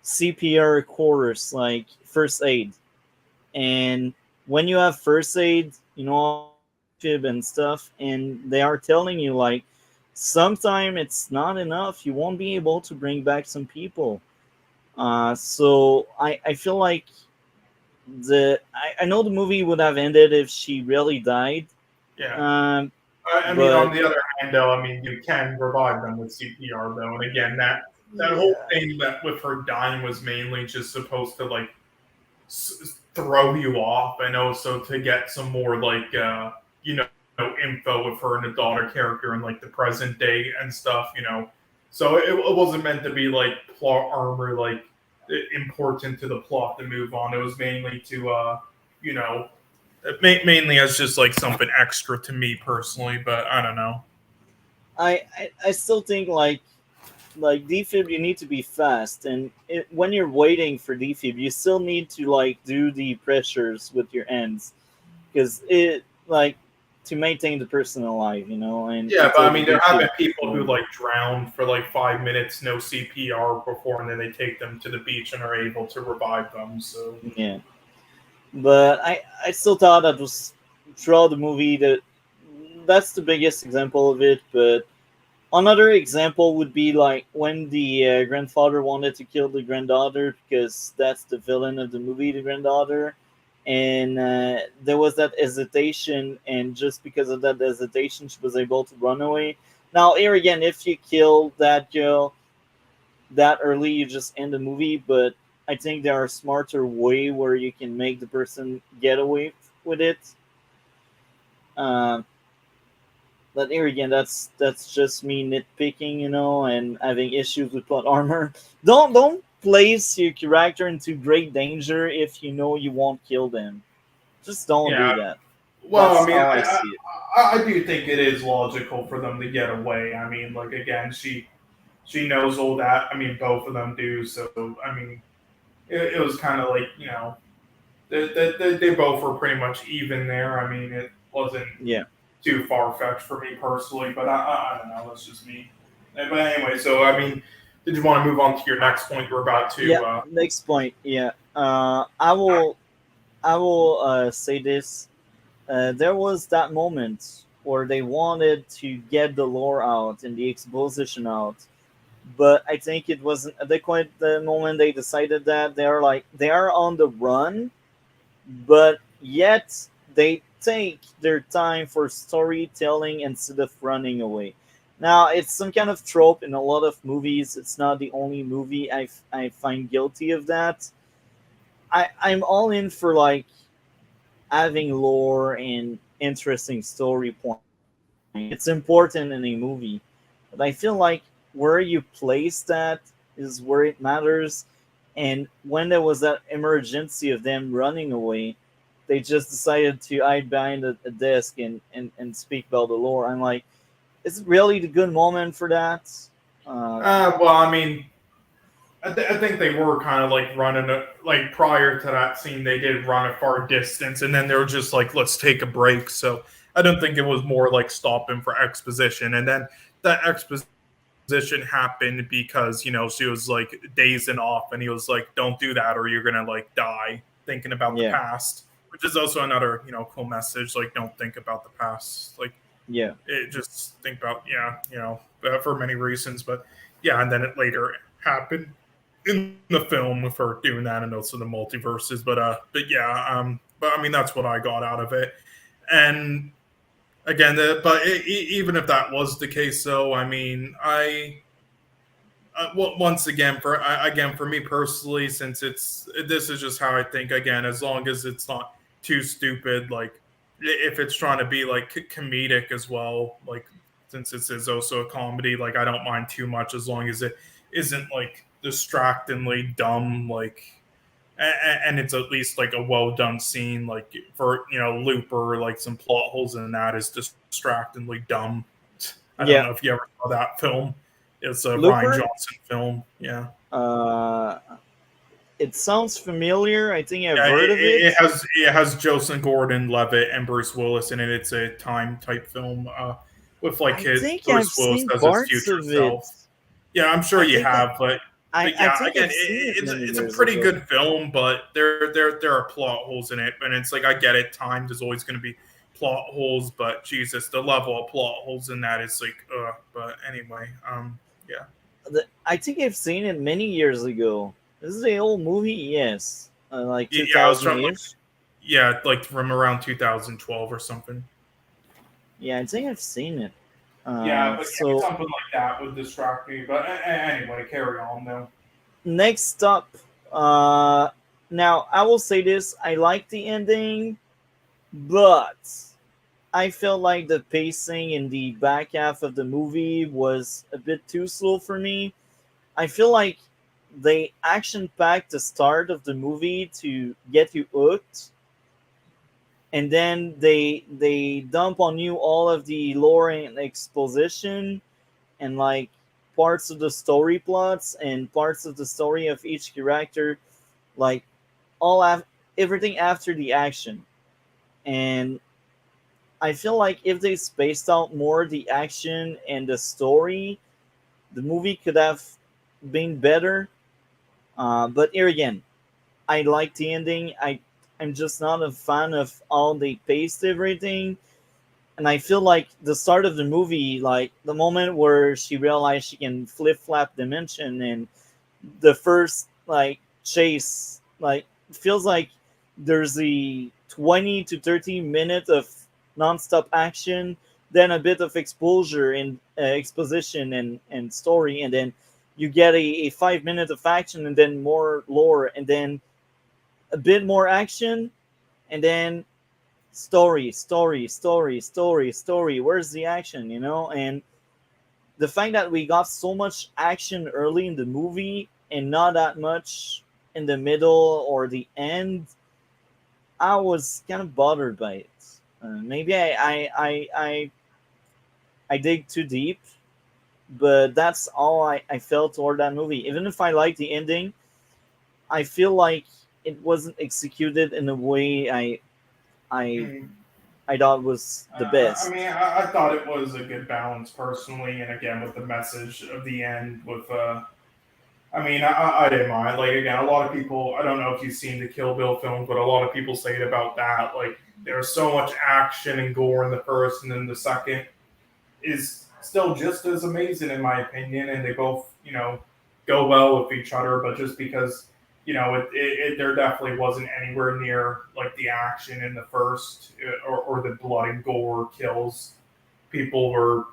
CPR course, like first aid, and when you have first aid, defib and stuff, and they are telling you like, sometime it's not enough. You won't be able to bring back some people. So I feel like I know the movie would have ended if she really died. Yeah. I mean, on the other hand, though, I mean, you can revive them with CPR, though, and again, that whole thing that with her dying was mainly just supposed to like throw you off, and also to get some more like info with her and the daughter character in like the present day and stuff, So it wasn't meant to be like plot armor, like important to the plot to move on. It was mainly to mainly as just like something extra to me personally, but I don't know. I still think like defib, you need to be fast, and when you're waiting for defib, you still need to like do the pressures with your ends, because it like to maintain the person alive, and yeah, but I mean, there have been people who like drowned for like 5 minutes, no CPR before, and then they take them to the beach and are able to revive them. So yeah, but I still thought that was throughout the movie that's the biggest example of it. But another example would be like when the grandfather wanted to kill the granddaughter, because that's the villain of the movie, the granddaughter. And there was that hesitation, and just because of that hesitation, she was able to run away. Now, here again, if you kill that girl that early, you just end the movie. But I think there are smarter way where you can make the person get away with it. But here again, that's just me nitpicking, and having issues with plot armor. Don't place your character into great danger if you know you won't kill them. Just don't do that. Well, That's I mean, how I see it. I do think it is logical for them to get away. I mean, like again, she knows all that. I mean, both of them do. So I mean, it was kind of like they both were pretty much even there. I mean, it wasn't too far fetched for me personally, but I don't know. That's just me. But anyway, so I mean, did you want to move on to your next point? We're about to. Yeah, next point. Yeah, I will say this. There was that moment where they wanted to get the lore out and the exposition out, but I think it wasn't adequate the moment they decided that they are on the run, but yet they take their time for storytelling instead of running away. Now, it's some kind of trope in a lot of movies. It's not the only movie I find guilty of that. I'm all in for like having lore and interesting story points. It's important in a movie, but I feel like where you place that is where it matters. And when there was that emergency of them running away, they just decided to hide behind a desk and speak about the lore. I'm like, is it really the good moment for that? Well, I mean, I think they were kind of like running like prior to that scene, they did run a far distance, and then they were just like, let's take a break. So I don't think it was more like stopping for exposition. And then that exposition happened because, she was like dazing off, and he was like, don't do that or you're going to like die thinking about the past, which is also another, cool message. Like, don't think about the past. Like, just think about, for many reasons. But and then it later happened in the film with her doing that, and also the multiverses. But I mean, that's what I got out of it. And again, even if that was the case, though, I mean, once again, for me personally, since this is just how I think. Again, as long as it's not too stupid, like if it's trying to be like comedic as well, like since this is also a comedy, like I don't mind too much as long as it isn't like distractingly dumb, like, and it's at least like a well done scene. Like for Looper, like some plot holes in that is distractingly dumb. I don't know if you ever saw that film. It's a Ryan Johnson film. It sounds familiar. I think I've heard of it. It has Joseph Gordon-Levitt and Bruce Willis in it. It's a time type film with like Bruce Willis as his future self. Yeah, I'm sure you have, but again, it's a pretty good film, but there are plot holes in it, and it's like I get it. Time is always going to be plot holes, but Jesus, the level of plot holes in that is like, but anyway, yeah. I think I've seen it many years ago. This is an old movie, yes, like Yeah, I was 2000 trying, like, ish. yeah, like from around 2012 or something. Yeah, I think I've seen it. Yeah, but So something like that would distract me. But anyway, carry on though. next up, now I will say this: I like the ending, but I felt like the pacing in the back half of the movie was a bit too slow for me. I feel like they action packed the start of the movie to get you hooked, and then they dump on you all of the lore and exposition and like parts of the story plots and parts of the story of each character, like everything after the action. And I feel like if they spaced out more the action and the story, the movie could have been better. But here again, I like the ending. I'm just not a fan of how they paced everything. And I feel like the start of the movie, like the moment where she realized she can flip flap dimension, and the first like chase, like feels like there's a 20 to 30 minutes of nonstop action, then a bit of exposure and exposition and story, and then you get a 5 minutes of action, and then more lore, and then a bit more action, and then story, story, story, story, story. Where's the action, you know? And the fact that we got so much action early in the movie and not that much in the middle or the end, I was kind of bothered by it. Maybe I dig too deep, but that's all I felt toward that movie. Even if I like the ending, I feel like it wasn't executed in a way I thought was the best. I mean, I thought it was a good balance personally, and again with the message of the end. With I mean, I didn't mind. Like again, a lot of people. I don't know if you've seen the Kill Bill film, but a lot of people say about that. Like there's so much action and gore in the first, and then the second is still just as amazing in my opinion, and they both go well with each other. But just because there definitely wasn't anywhere near like the action in the first or the blood and gore kills. People were,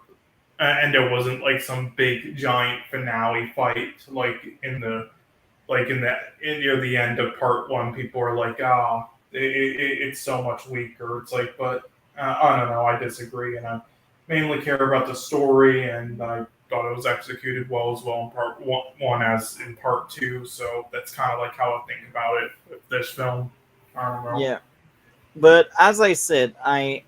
and there wasn't like some big giant finale fight like in the the end of part one. People are like, it's so much weaker. It's like, but I don't know. I disagree, and I mainly care about the story, and I thought it was executed well as well in part one as in part two. So that's kind of like how I think about it with this film. I don't know. Yeah, but as I said, I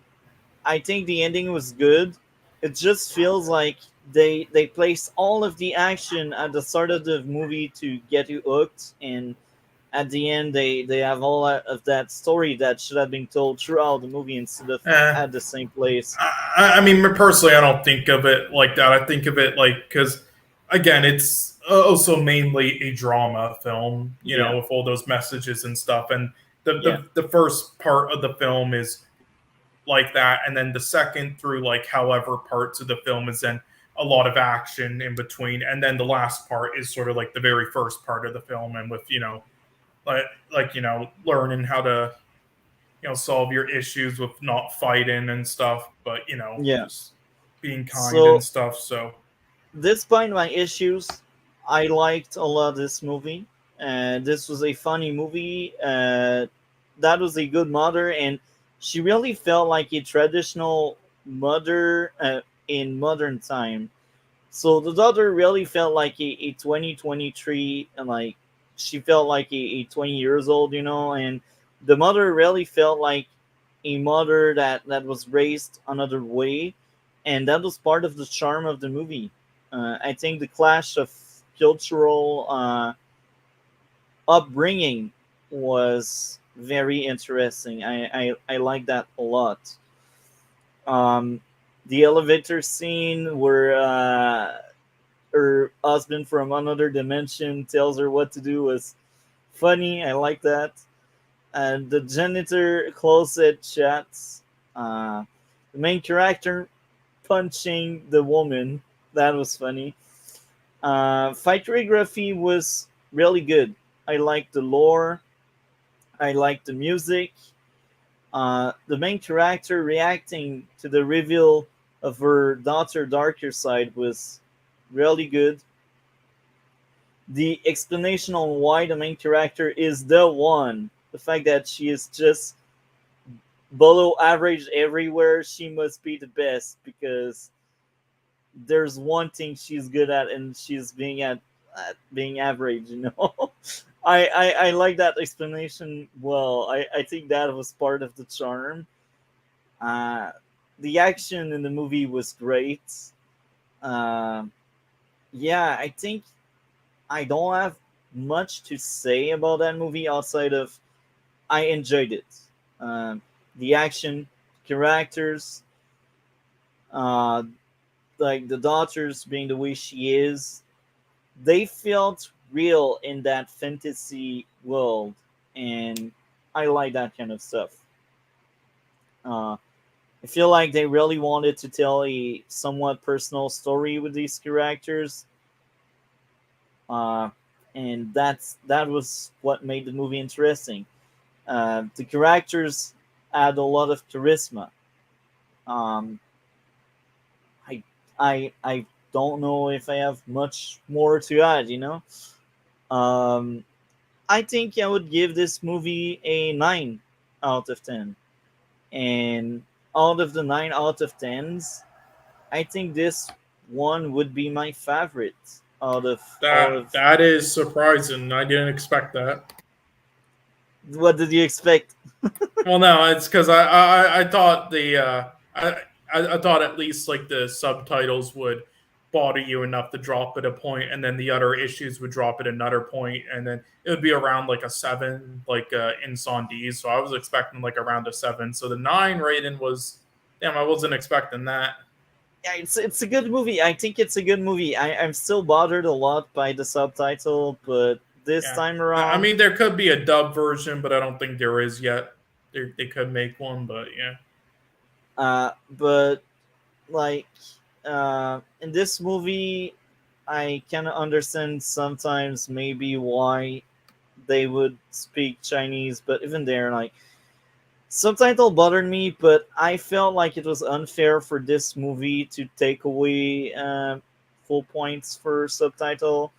think the ending was good. It just feels like they place all of the action at the start of the movie to get you hooked, and at the end they have all of that story that should have been told throughout the movie instead of at the same place. I mean, personally, I don't think of it like that. I think of it like, because again, it's also mainly a drama film, you know, with all those messages and stuff. And the first part of the film is like that, and then the second through like however parts of the film is then a lot of action in between, and then the last part is sort of like the very first part of the film, and with learning how to solve your issues with not fighting and stuff, but just being kind and stuff. So despite my issues, I liked a lot of this movie. This was a funny movie. That was a good mother, and she really felt like a traditional mother in modern time. So the daughter really felt like a 2023, and like she felt like a 20 years old, and the mother really felt like a mother that was raised another way, and that was part of the charm of the movie. I think the clash of cultural upbringing was very interesting. I like that a lot. The elevator scene where her husband from another dimension tells her what to do was funny. I like that. And the janitor closet chats The main character punching the woman, that was funny. Fight choreography was really good. I liked the lore. I liked the music. The main character reacting to the reveal of her daughter darker side was really good. The explanation on why the main character is the one, the fact that she is just below average everywhere, she must be the best because there's one thing she's good at, and she's at being average. I like that explanation. Well, I think that was part of the charm. Uh, the action in the movie was great. Uh, yeah, I think I don't have much to say about that movie outside of I enjoyed it. Um, the action, characters, uh, like the daughters being the way she is, they felt real in that fantasy world, and I like that kind of stuff. I feel like they really wanted to tell a somewhat personal story with these characters, uh, and that was what made the movie interesting. The characters add a lot of charisma. Um, I I don't know if I have much more to add. Um, I think I would give this movie a 9 out of 10, and out of the 9 out of 10s, I think this one would be my favorite out of all That of. that is surprising. I didn't expect that. What did you expect? Well, no, it's because I thought I thought at least like the subtitles would bother you enough to drop at a point, and then the other issues would drop at another point, and then it would be around like a 7, like in Sondi's. So I was expecting like around a 7. So the 9 rating was, damn, I wasn't expecting that. Yeah, it's a good movie. I think it's a good movie. I'm still bothered a lot by the subtitle, but this Yeah, time I around, mean there could be a dub version, but I don't think there is yet. They could make one, but yeah. but like in this movie, I can understand sometimes maybe why they would speak Chinese, but even there, like subtitle bothered me, but I felt like it was unfair for this movie to take away full points for subtitle.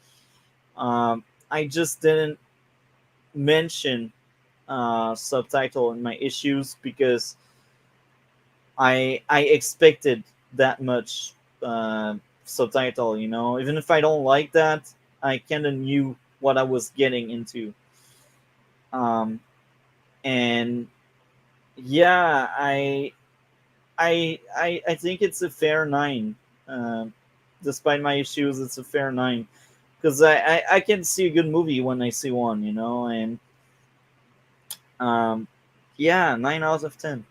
I just didn't mention subtitle in my issues because I expected that much subtitle. Even if I don't like that, I kind of knew what I was getting into. Um, and yeah, I think it's a fair 9. Despite my issues, it's a fair 9 because I can see a good movie when I see one, and um, yeah, 9 out of 10.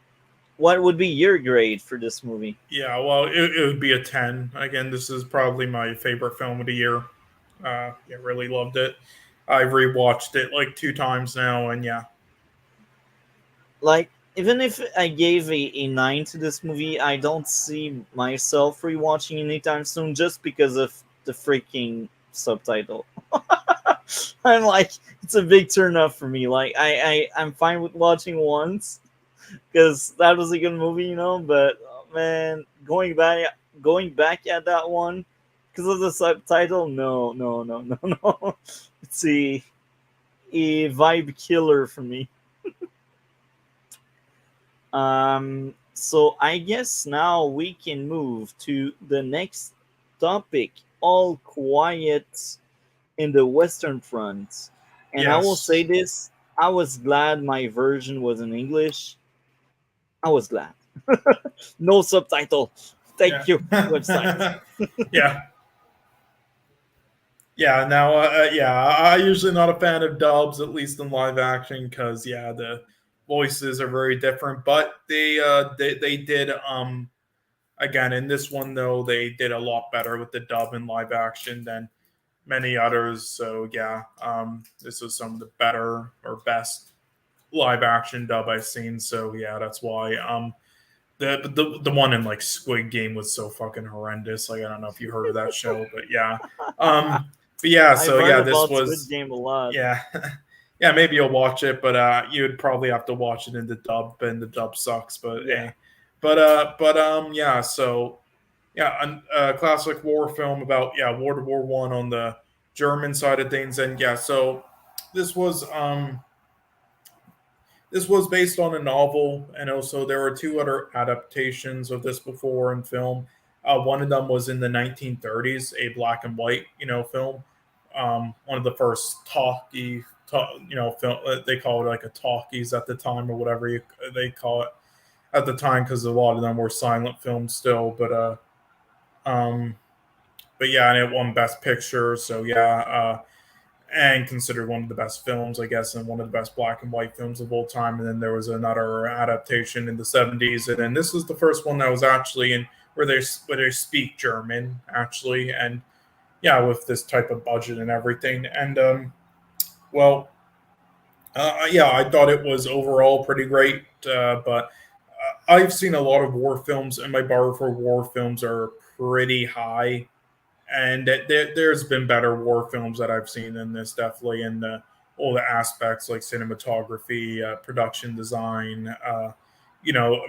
What would be your grade for this movie? Yeah, well, it would be a 10. Again, this is probably my favorite film of the year. Yeah, really loved it. I rewatched it like 2 times now, and yeah. Like, even if I gave a 9 to this movie, I don't see myself rewatching anytime soon just because of the freaking subtitle. I'm like, it's a big turn up for me. Like, I'm fine with watching once because that was a good movie, but man, going back at that one because of the subtitle, no, no, no, no, no. It's a vibe killer for me. So I guess now we can move to the next topic. All quiet in the Western Front, and I will say Yes. this: I was glad my version was in English. I was glad. No subtitle. Thank you, website. Yeah. Yeah. Yeah, now, yeah, I usually not a fan of dubs, at least in live action, because yeah, the voices are very different. But they did again in this one though they did a lot better with the dub in live action than many others. So yeah, this was some of the better or best live action dub I've seen. So yeah, that's why. The one in like Squid Game was so fucking horrendous. Like I don't know if you heard of that show, but yeah. But yeah, so I've yeah, heard this about was Squid Game a lot. yeah. Yeah, maybe you'll watch it, but you would probably have to watch it in the dub, and the dub sucks. But Yeah. yeah. So yeah, a classic war film about World War One on the German side of things, and yeah, so this was this was based on a novel, and also there were two other adaptations of this before in film. One of them was in the 1930s, a black and white, film. One of the first film. They call it like a talkies at the time, or whatever they call it at the time, because a lot of them were silent films still. Um, but yeah, and it won Best Picture, so yeah. And considered one of the best films, I guess, and one of the best black and white films of all time. And then there was another adaptation in the 70s, and then this was the first one that was actually in where they speak German, actually, and yeah, with this type of budget and everything. And yeah, I thought it was overall pretty great, but I've seen a lot of war films, and my bar for war films are pretty high. And there's been better war films that I've seen than this, definitely, in all the aspects like cinematography, production design,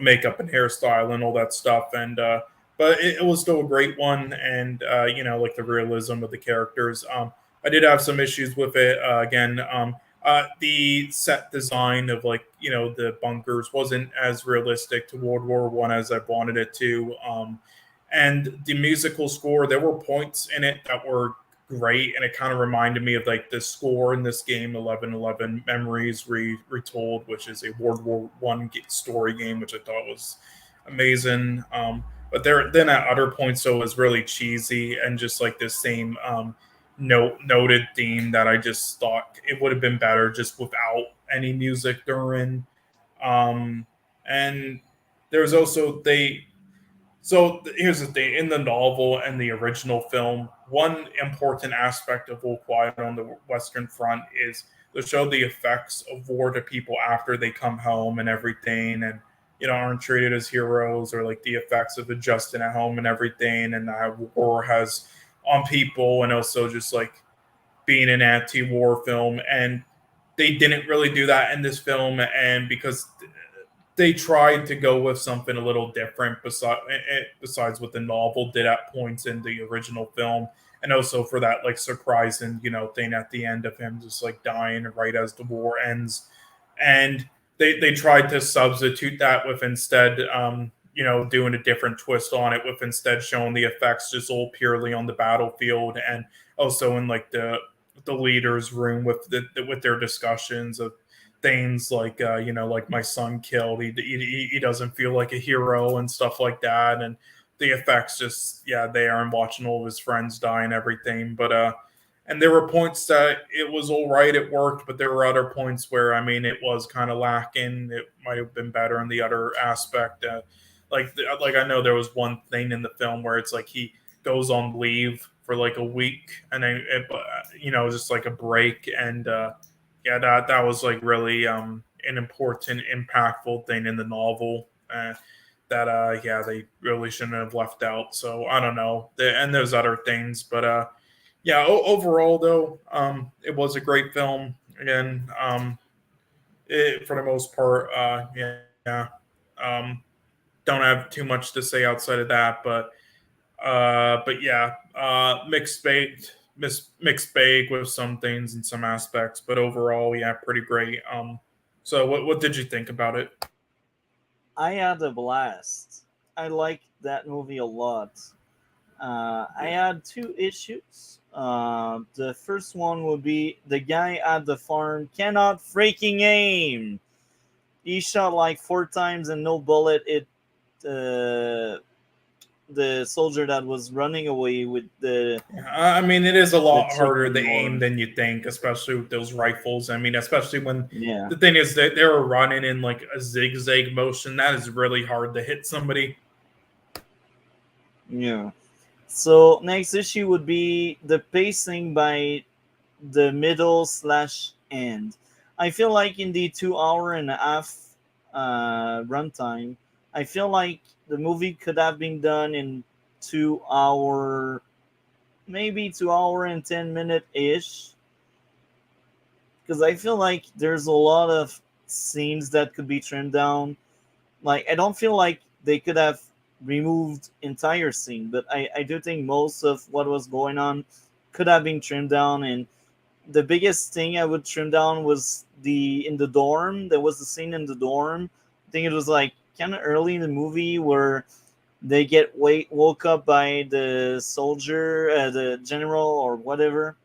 makeup and hairstyle and all that stuff. And but it was still a great one, and like the realism of the characters. I did have some issues with it. Again, the set design of the bunkers wasn't as realistic to World War One as I wanted it to. And the musical score, there were points in it that were great, and it kind of reminded me of like the score in this game, 1111 Memories Retold, which is a World War One story game, which I thought was amazing. But then at other points, so it was really cheesy and just like this same noted theme that I just thought it would have been better just without any music during. And there's also So here's the thing: in the novel and the original film, one important aspect of All Quiet on the Western Front is to show the effects of war to people after they come home and everything, and aren't treated as heroes, or like the effects of adjusting at home and everything, and that war has on people, and also just like being an anti-war film. And they didn't really do that in this film, and because they tried to go with something a little different besides what the novel did at points in the original film, and also for that like surprising thing at the end of him just like dying right as the war ends. And they tried to substitute that with instead doing a different twist on it, with instead showing the effects just all purely on the battlefield, and also in like the leader's room with their discussions of things like like my son killed, he doesn't feel like a hero and stuff like that, and the effects just there, and watching all of his friends die and everything. But and there were points that it was all right, it worked, but there were other points where it was kind of lacking. It might have been better in the other aspect. Like I know there was one thing in the film where it's like he goes on leave for like a week, and then just like a break, and that was like really an important, impactful thing in the novel that they really shouldn't have left out. So I don't know, and there's other things, but overall though, it was a great film. Again, for the most part, don't have too much to say outside of that, but mixed bag with some things and some aspects, but overall, pretty great. So what did you think about it? I had a blast. I liked that movie a lot. I had two issues. The first one would be the guy at the farm cannot freaking aim. He shot like 4 times and no bullet hit the soldier that was running away with the. It is a lot harder to chicken aim than you think, especially with those rifles. Especially when Yeah. the thing is that they were running in like a zigzag motion. That is really hard to hit somebody. Yeah. So next issue would be the pacing by the middle/end. I feel like in the 2 hour and a half runtime, I feel like the movie could have been done in 2 hour, maybe 2 hour and 10 minute ish, because I feel like there's a lot of scenes that could be trimmed down. Like, I don't feel like they could have removed entire scene, but I do think most of what was going on could have been trimmed down. And the biggest thing I would trim down was in the dorm. There was the scene in the dorm. I think it was like kind of early in the movie where they get woke up by the soldier, the general or whatever.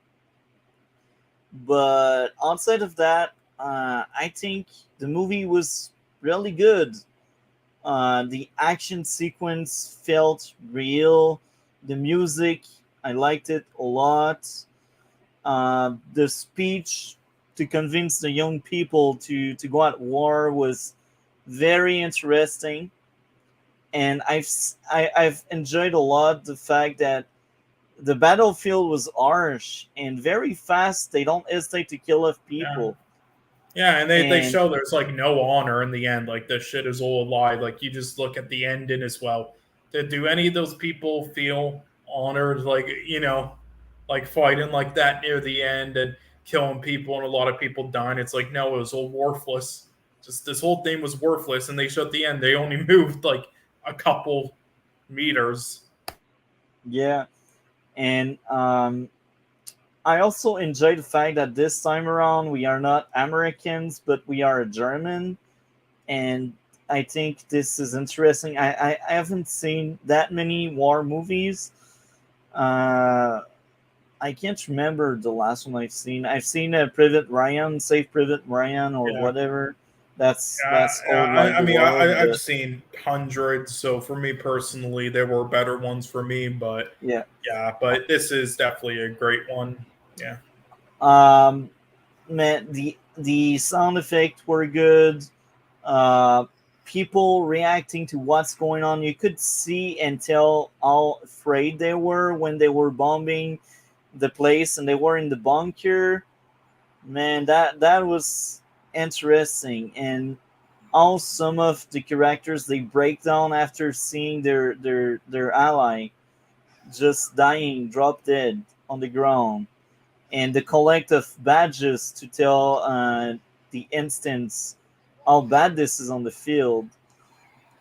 But outside of that, I think the movie was really good. The action sequence felt real. The music, I liked it a lot. The speech to convince the young people to go at war was very interesting. And I've enjoyed a lot the fact that the battlefield was harsh and very fast. They don't hesitate to kill off people. Yeah, and they And show there's like no honor in the end. Like this shit is all a lie. Like you just look at the ending as well. Do any of those people feel honored? Like like fighting like that near the end and killing people and a lot of people dying. It's like no, it was all worthless. Just this whole thing was worthless. And they showed at the end they only moved like a couple meters. yeah, and I also enjoy the fact that this time around we are not Americans, but we are German, and I think this is interesting. I haven't seen that many war movies. Uh, I can't remember the last one I've seen. I've seen Private Ryan, Save Private Ryan, or Yeah. whatever. That's Yeah, old like I the mean, world. I've But seen hundreds, so for me personally, there were better ones for me, but yeah, yeah, but this is definitely a great one. Yeah, um, man, the sound effects were good. Uh, People reacting to what's going on, you could see and tell how afraid they were when they were bombing the place and they were in the bunker. Man, that was interesting. And how some of the characters they break down after seeing their ally just dying, drop dead on the ground, and the collect of badges to tell the instance how bad this is on the field,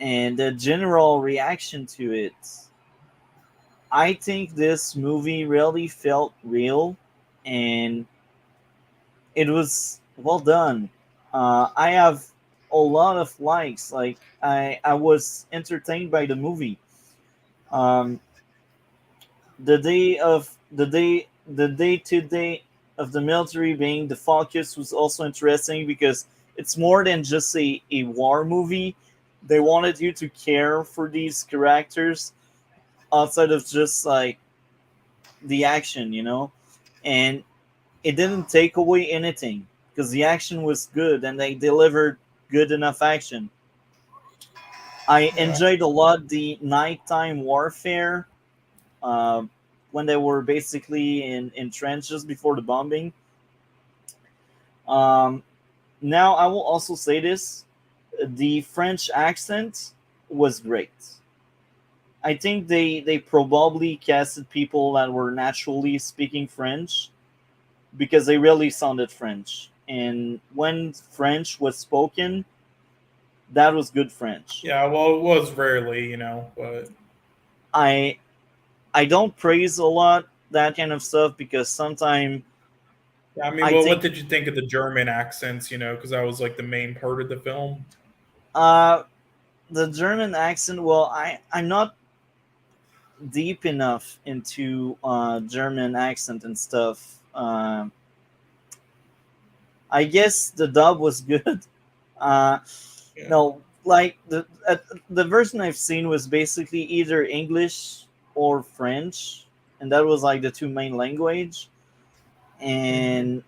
and the general reaction to it. I think this movie really felt real, and it was well done. I have a lot of likes. Like I was entertained by the movie. Um, the day to day of the military being the focus was also interesting because it's more than just a war movie. They wanted you to care for these characters outside of just like the action, and it didn't take away anything because the action was good and they delivered good enough action. I yeah, enjoyed a lot the nighttime warfare, uh, when they were basically in trenches before the bombing. Um, Now, I will also say this: the French accent was great. I think they probably casted people that were naturally speaking French because they really sounded French. And when French was spoken, that was good French. yeah. Well, it was rarely, but I I don't praise a lot that kind of stuff because sometimes yeah, I mean, I well, what think did you think of the German accents? Because that was like the main part of the film. uh, the German accent. Well, I'm not deep enough into German accent and stuff. I guess the dub was good. Uh, Yeah, no, like the version I've seen was basically either English or French, and that was like the two main language. hmm And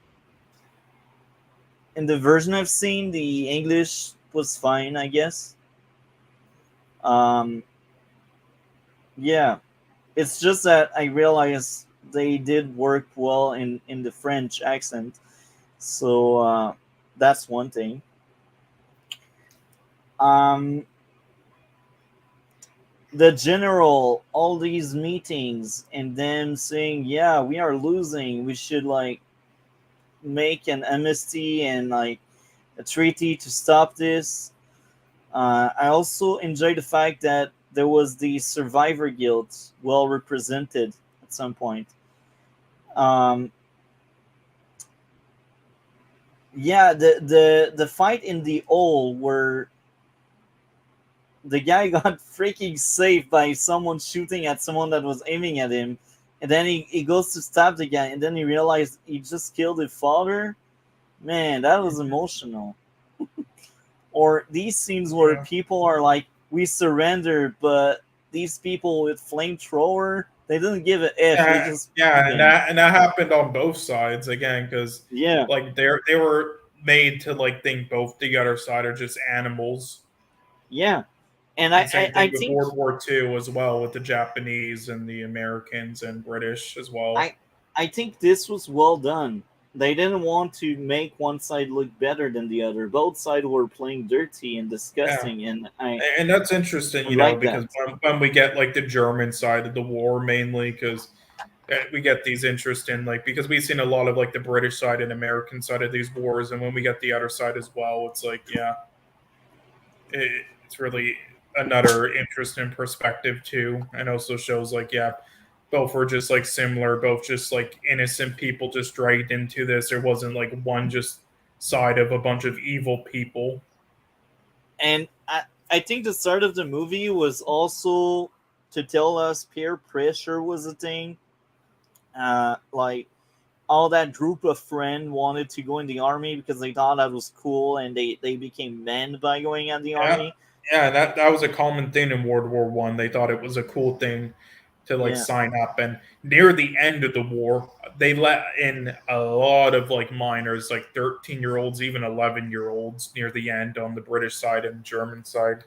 in the version I've seen, the English was fine, I guess. Um, yeah, it's just that I realized they did work well in the French accent, so that's one thing. Um, the general, all these meetings, and them saying, "Yeah, we are losing. We should like make an amnesty and like a treaty to stop this." I also enjoy the fact that there was the survivor guild well represented at some point. Um, yeah, the fight in the hole where the guy got freaking saved by someone shooting at someone that was aiming at him, and then he goes to stab the guy, and then he realized he just killed his father. Man, that was emotional. Or these scenes where Yeah. people are like, "We surrender," but these people with flamethrower, they didn't give a f. They just Yeah, and them. that happened on both sides again because Yeah, like they were made to like think both the other side are just animals. yeah, and And same I thing with think World War II as well, with the Japanese and the Americans and British as well. I I think this was well done. They didn't want to make one side look better than the other. Both sides were playing dirty and Yeah. disgusting, and And that's interesting, I you know, like because that. when we get like the German side of the war mainly, because we get these interesting, like, because we've seen a lot of like the British side and American side of these wars, and when we get the other side as well, it's like, yeah, it's really another interesting perspective too, and also shows like, yeah, both were just like similar, both just like innocent people just dragged into this. There wasn't like one just side of a bunch of evil people. And I think the start of the movie was also to tell us peer pressure was a thing. Like all that group of friends wanted to go in the army because they thought that was cool, and they became men by going in the Yeah, army. yeah, that was a common thing in World War I. They thought it was a cool thing to like Yeah, sign up, and near the end of the war, they let in a lot of like minors, like 13-year-olds, even 11-year-olds near the end on the British side and German side.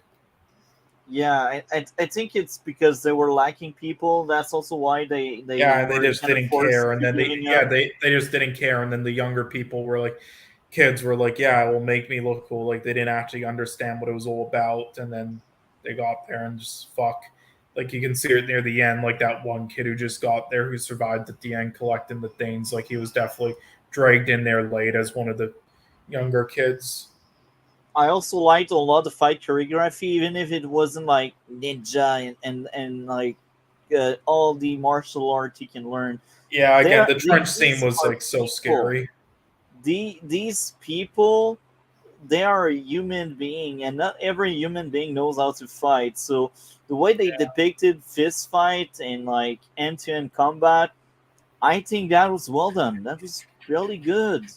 yeah. I think it's because they were lacking people. That's also why they Yeah, and they were just kind of didn't forced care, and to then giving up. they just didn't care, and then the younger people were like, kids were like, yeah, it will make me look cool. Like they didn't actually understand what it was all about, and then they got there and just fuck. Like you can see it near the end, like that one kid who just got there, who survived at the end, collecting the things. Like he was definitely dragged in there late as one of the younger kids. I also liked a lot of fight choreography, even if it wasn't like ninja and like all the martial arts you can learn. Yeah, again, There, the trench scene these was are like so people. scary. These people, they are a human being, and not every human being knows how to fight. So the way they depicted fist fight and like end to end combat, I think that was well done. That was really good.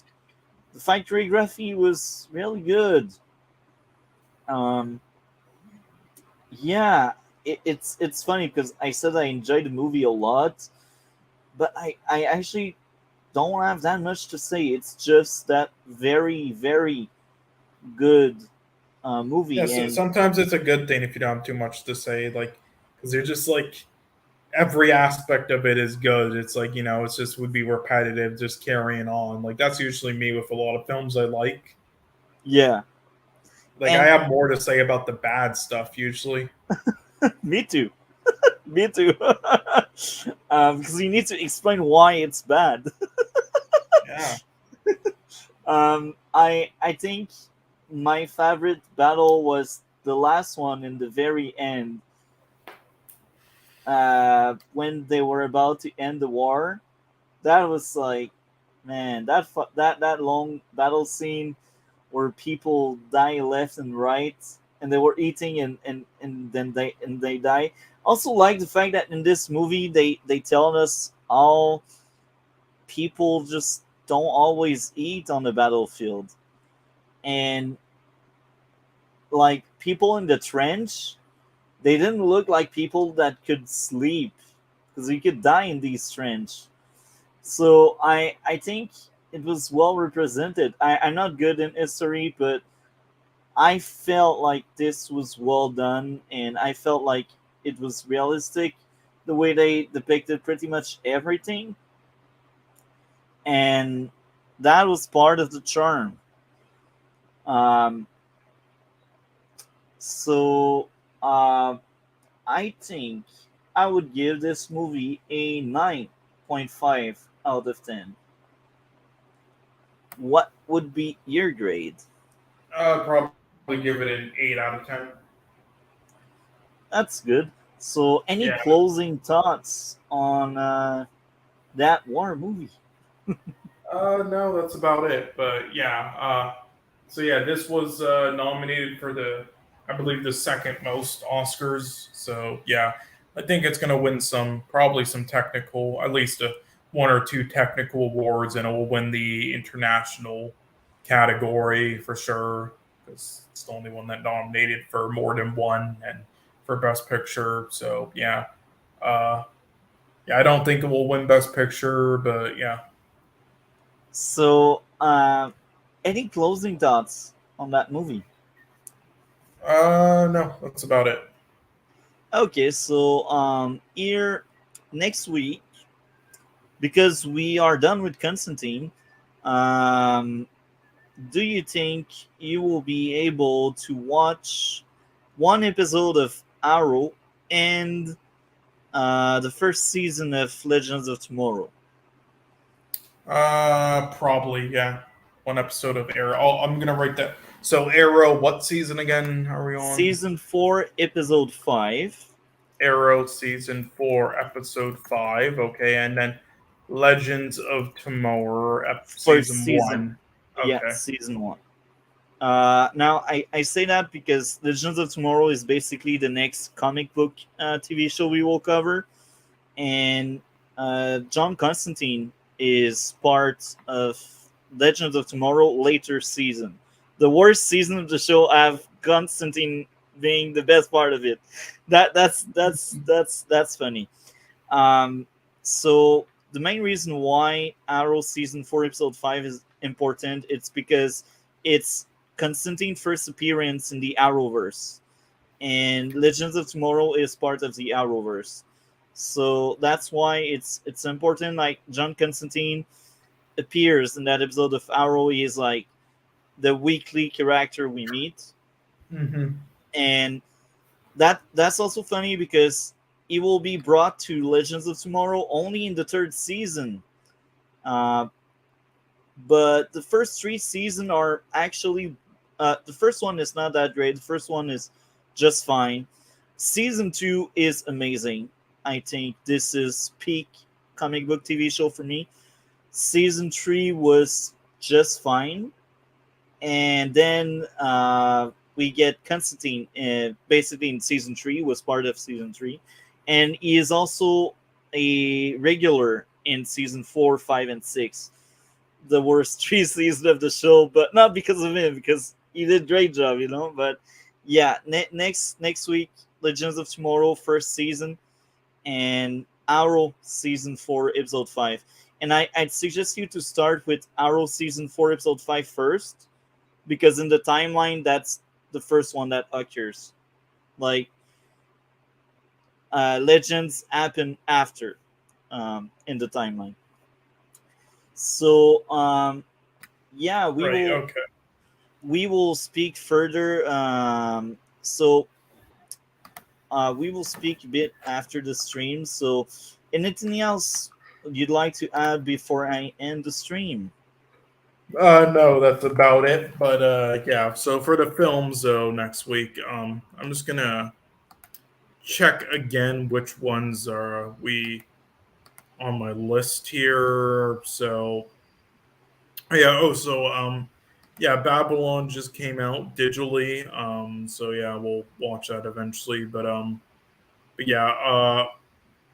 The fight choreography was really good. Um, yeah, it's funny because I said I enjoyed the movie a lot, but I actually don't have that much to say. It's just that very good Yeah, movie, so and sometimes it's a good thing if you don't have too much to say, like because you're just like every aspect of it is good. It's like, you know, it's just would be repetitive, just carrying on. Like that's usually me with a lot of films I like. yeah, Like I and have more to say about the bad stuff usually. me too, me too, because you need to explain why it's bad. Yeah. I think my favorite battle was the last one in the very end, when they were about to end the war. That was like, man, that long battle scene where people die left and right, and they were eating, and then they die. Also, like the fact that in this movie they tell us all people just don't always eat on the battlefield, and like people in the trench, they didn't look like people that could sleep because you could die in these trench. So I think it was well represented. I'm not good in history, but I felt like this was well done, and I felt like it was realistic the way they depicted pretty much everything, and that was part of the charm. Um, so uh, I think I would give this movie a 9.5 out of 10. What would be your grade? I'd probably give it an 8 out of 10. That's good. So, any Yeah. closing thoughts on that war movie? No, that's about it. But yeah, so yeah, this was nominated for I believe, the second most Oscars. So yeah, I think it's going to win probably some technical, at least one or two technical awards, and it will win the international category for sure, because it's the only one that nominated for more than one and for Best Picture. So yeah, yeah, I don't think it will win Best Picture, but yeah. So, any closing thoughts on that movie? No, that's about it. Okay, so here next week, because we are done with Constantine, do you think you will be able to watch one episode of Arrow and the first season of Legends of Tomorrow? Probably, yeah. One episode of Arrow. Oh, I'm gonna write that. So Arrow, what season again are we on? Season 4, episode 5. Arrow season 4, episode 5. Okay, and then Legends of Tomorrow, First season season. 1. Yeah, Okay. season 1. Now, I say that because Legends of Tomorrow is basically the next comic book TV show we will cover. And John Constantine is part of Legends of Tomorrow later season. The worst season of the show, have Constantine being the best part of it. That's funny. So the main reason why Arrow season 4 episode 5 is important, it's because it's Constantine's first appearance in the Arrowverse, and Legends of Tomorrow is part of the Arrowverse. So that's why it's important. Like, John Constantine appears in that episode of Arrow. He is like the weekly character we meet, and that's also funny because he will be brought to Legends of Tomorrow only in the 3rd season. But the first 3 seasons are actually the first one is not that great. The first one is just fine. Season 2 is amazing. I think this is peak comic book TV show for me. Season 3 was just fine. And then we get Constantine, basically in season 3, was part of season 3. And he is also a regular in season 4, 5, and 6. The worst 3 seasons of the show, but not because of him, because he did a great job, But yeah, next week, Legends of Tomorrow, first season, and Arrow season 4, episode 5. And I'd suggest you to start with Arrow season 4, episode 5 first, because in the timeline, that's the first one that occurs. Like, Legends happen after in the timeline. So yeah, we will speak further. So we will speak a bit after the stream. So, anything else you'd like to add before I end the stream? No, that's about it. But yeah, so for the films though next week, I'm just gonna check again which ones are we on my list here. So yeah, yeah, Babylon just came out digitally. So yeah, we'll watch that eventually. But yeah,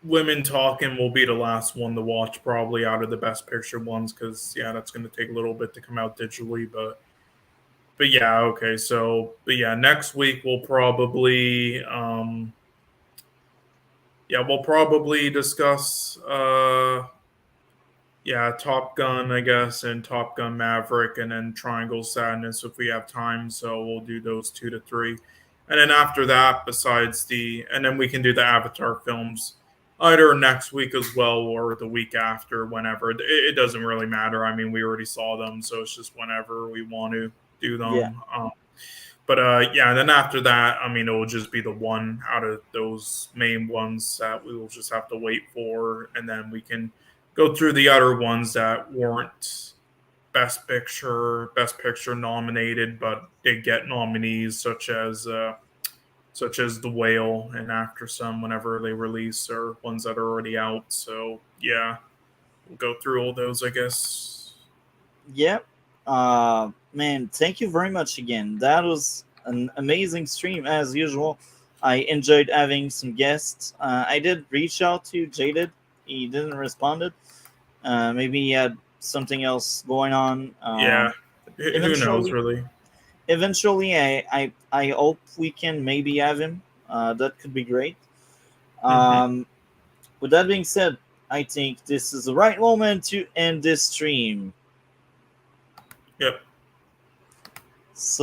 Women Talking will be the last one to watch, probably out of the Best Picture ones, because yeah, that's going to take a little bit to come out digitally. But yeah, okay. So but yeah, next week we'll probably discuss Top Gun, I guess, and Top Gun Maverick, and then Triangle Sadness if we have time. So we'll do those 2 to 3. And then after that, and then we can do the Avatar films either next week as well or the week after, whenever. It doesn't really matter. I mean, we already saw them, so it's just whenever we want to do them. Yeah. But yeah, and then after that, I mean, it will just be the one out of those main ones that we will just have to wait for, and then we can go through the other ones that weren't Best Picture nominated, but did get nominees, such as The Whale and After Some, whenever they release, or ones that are already out. So yeah, we'll go through all those, I guess. Yep. Man, thank you very much again. That was an amazing stream as usual. I enjoyed having some guests. I did reach out to Jaded. He didn't respond. Maybe he had something else going on. Yeah, who knows, really? Eventually, I hope we can maybe have him. That could be great. With that being said, I think this is the right moment to end this stream. Yep.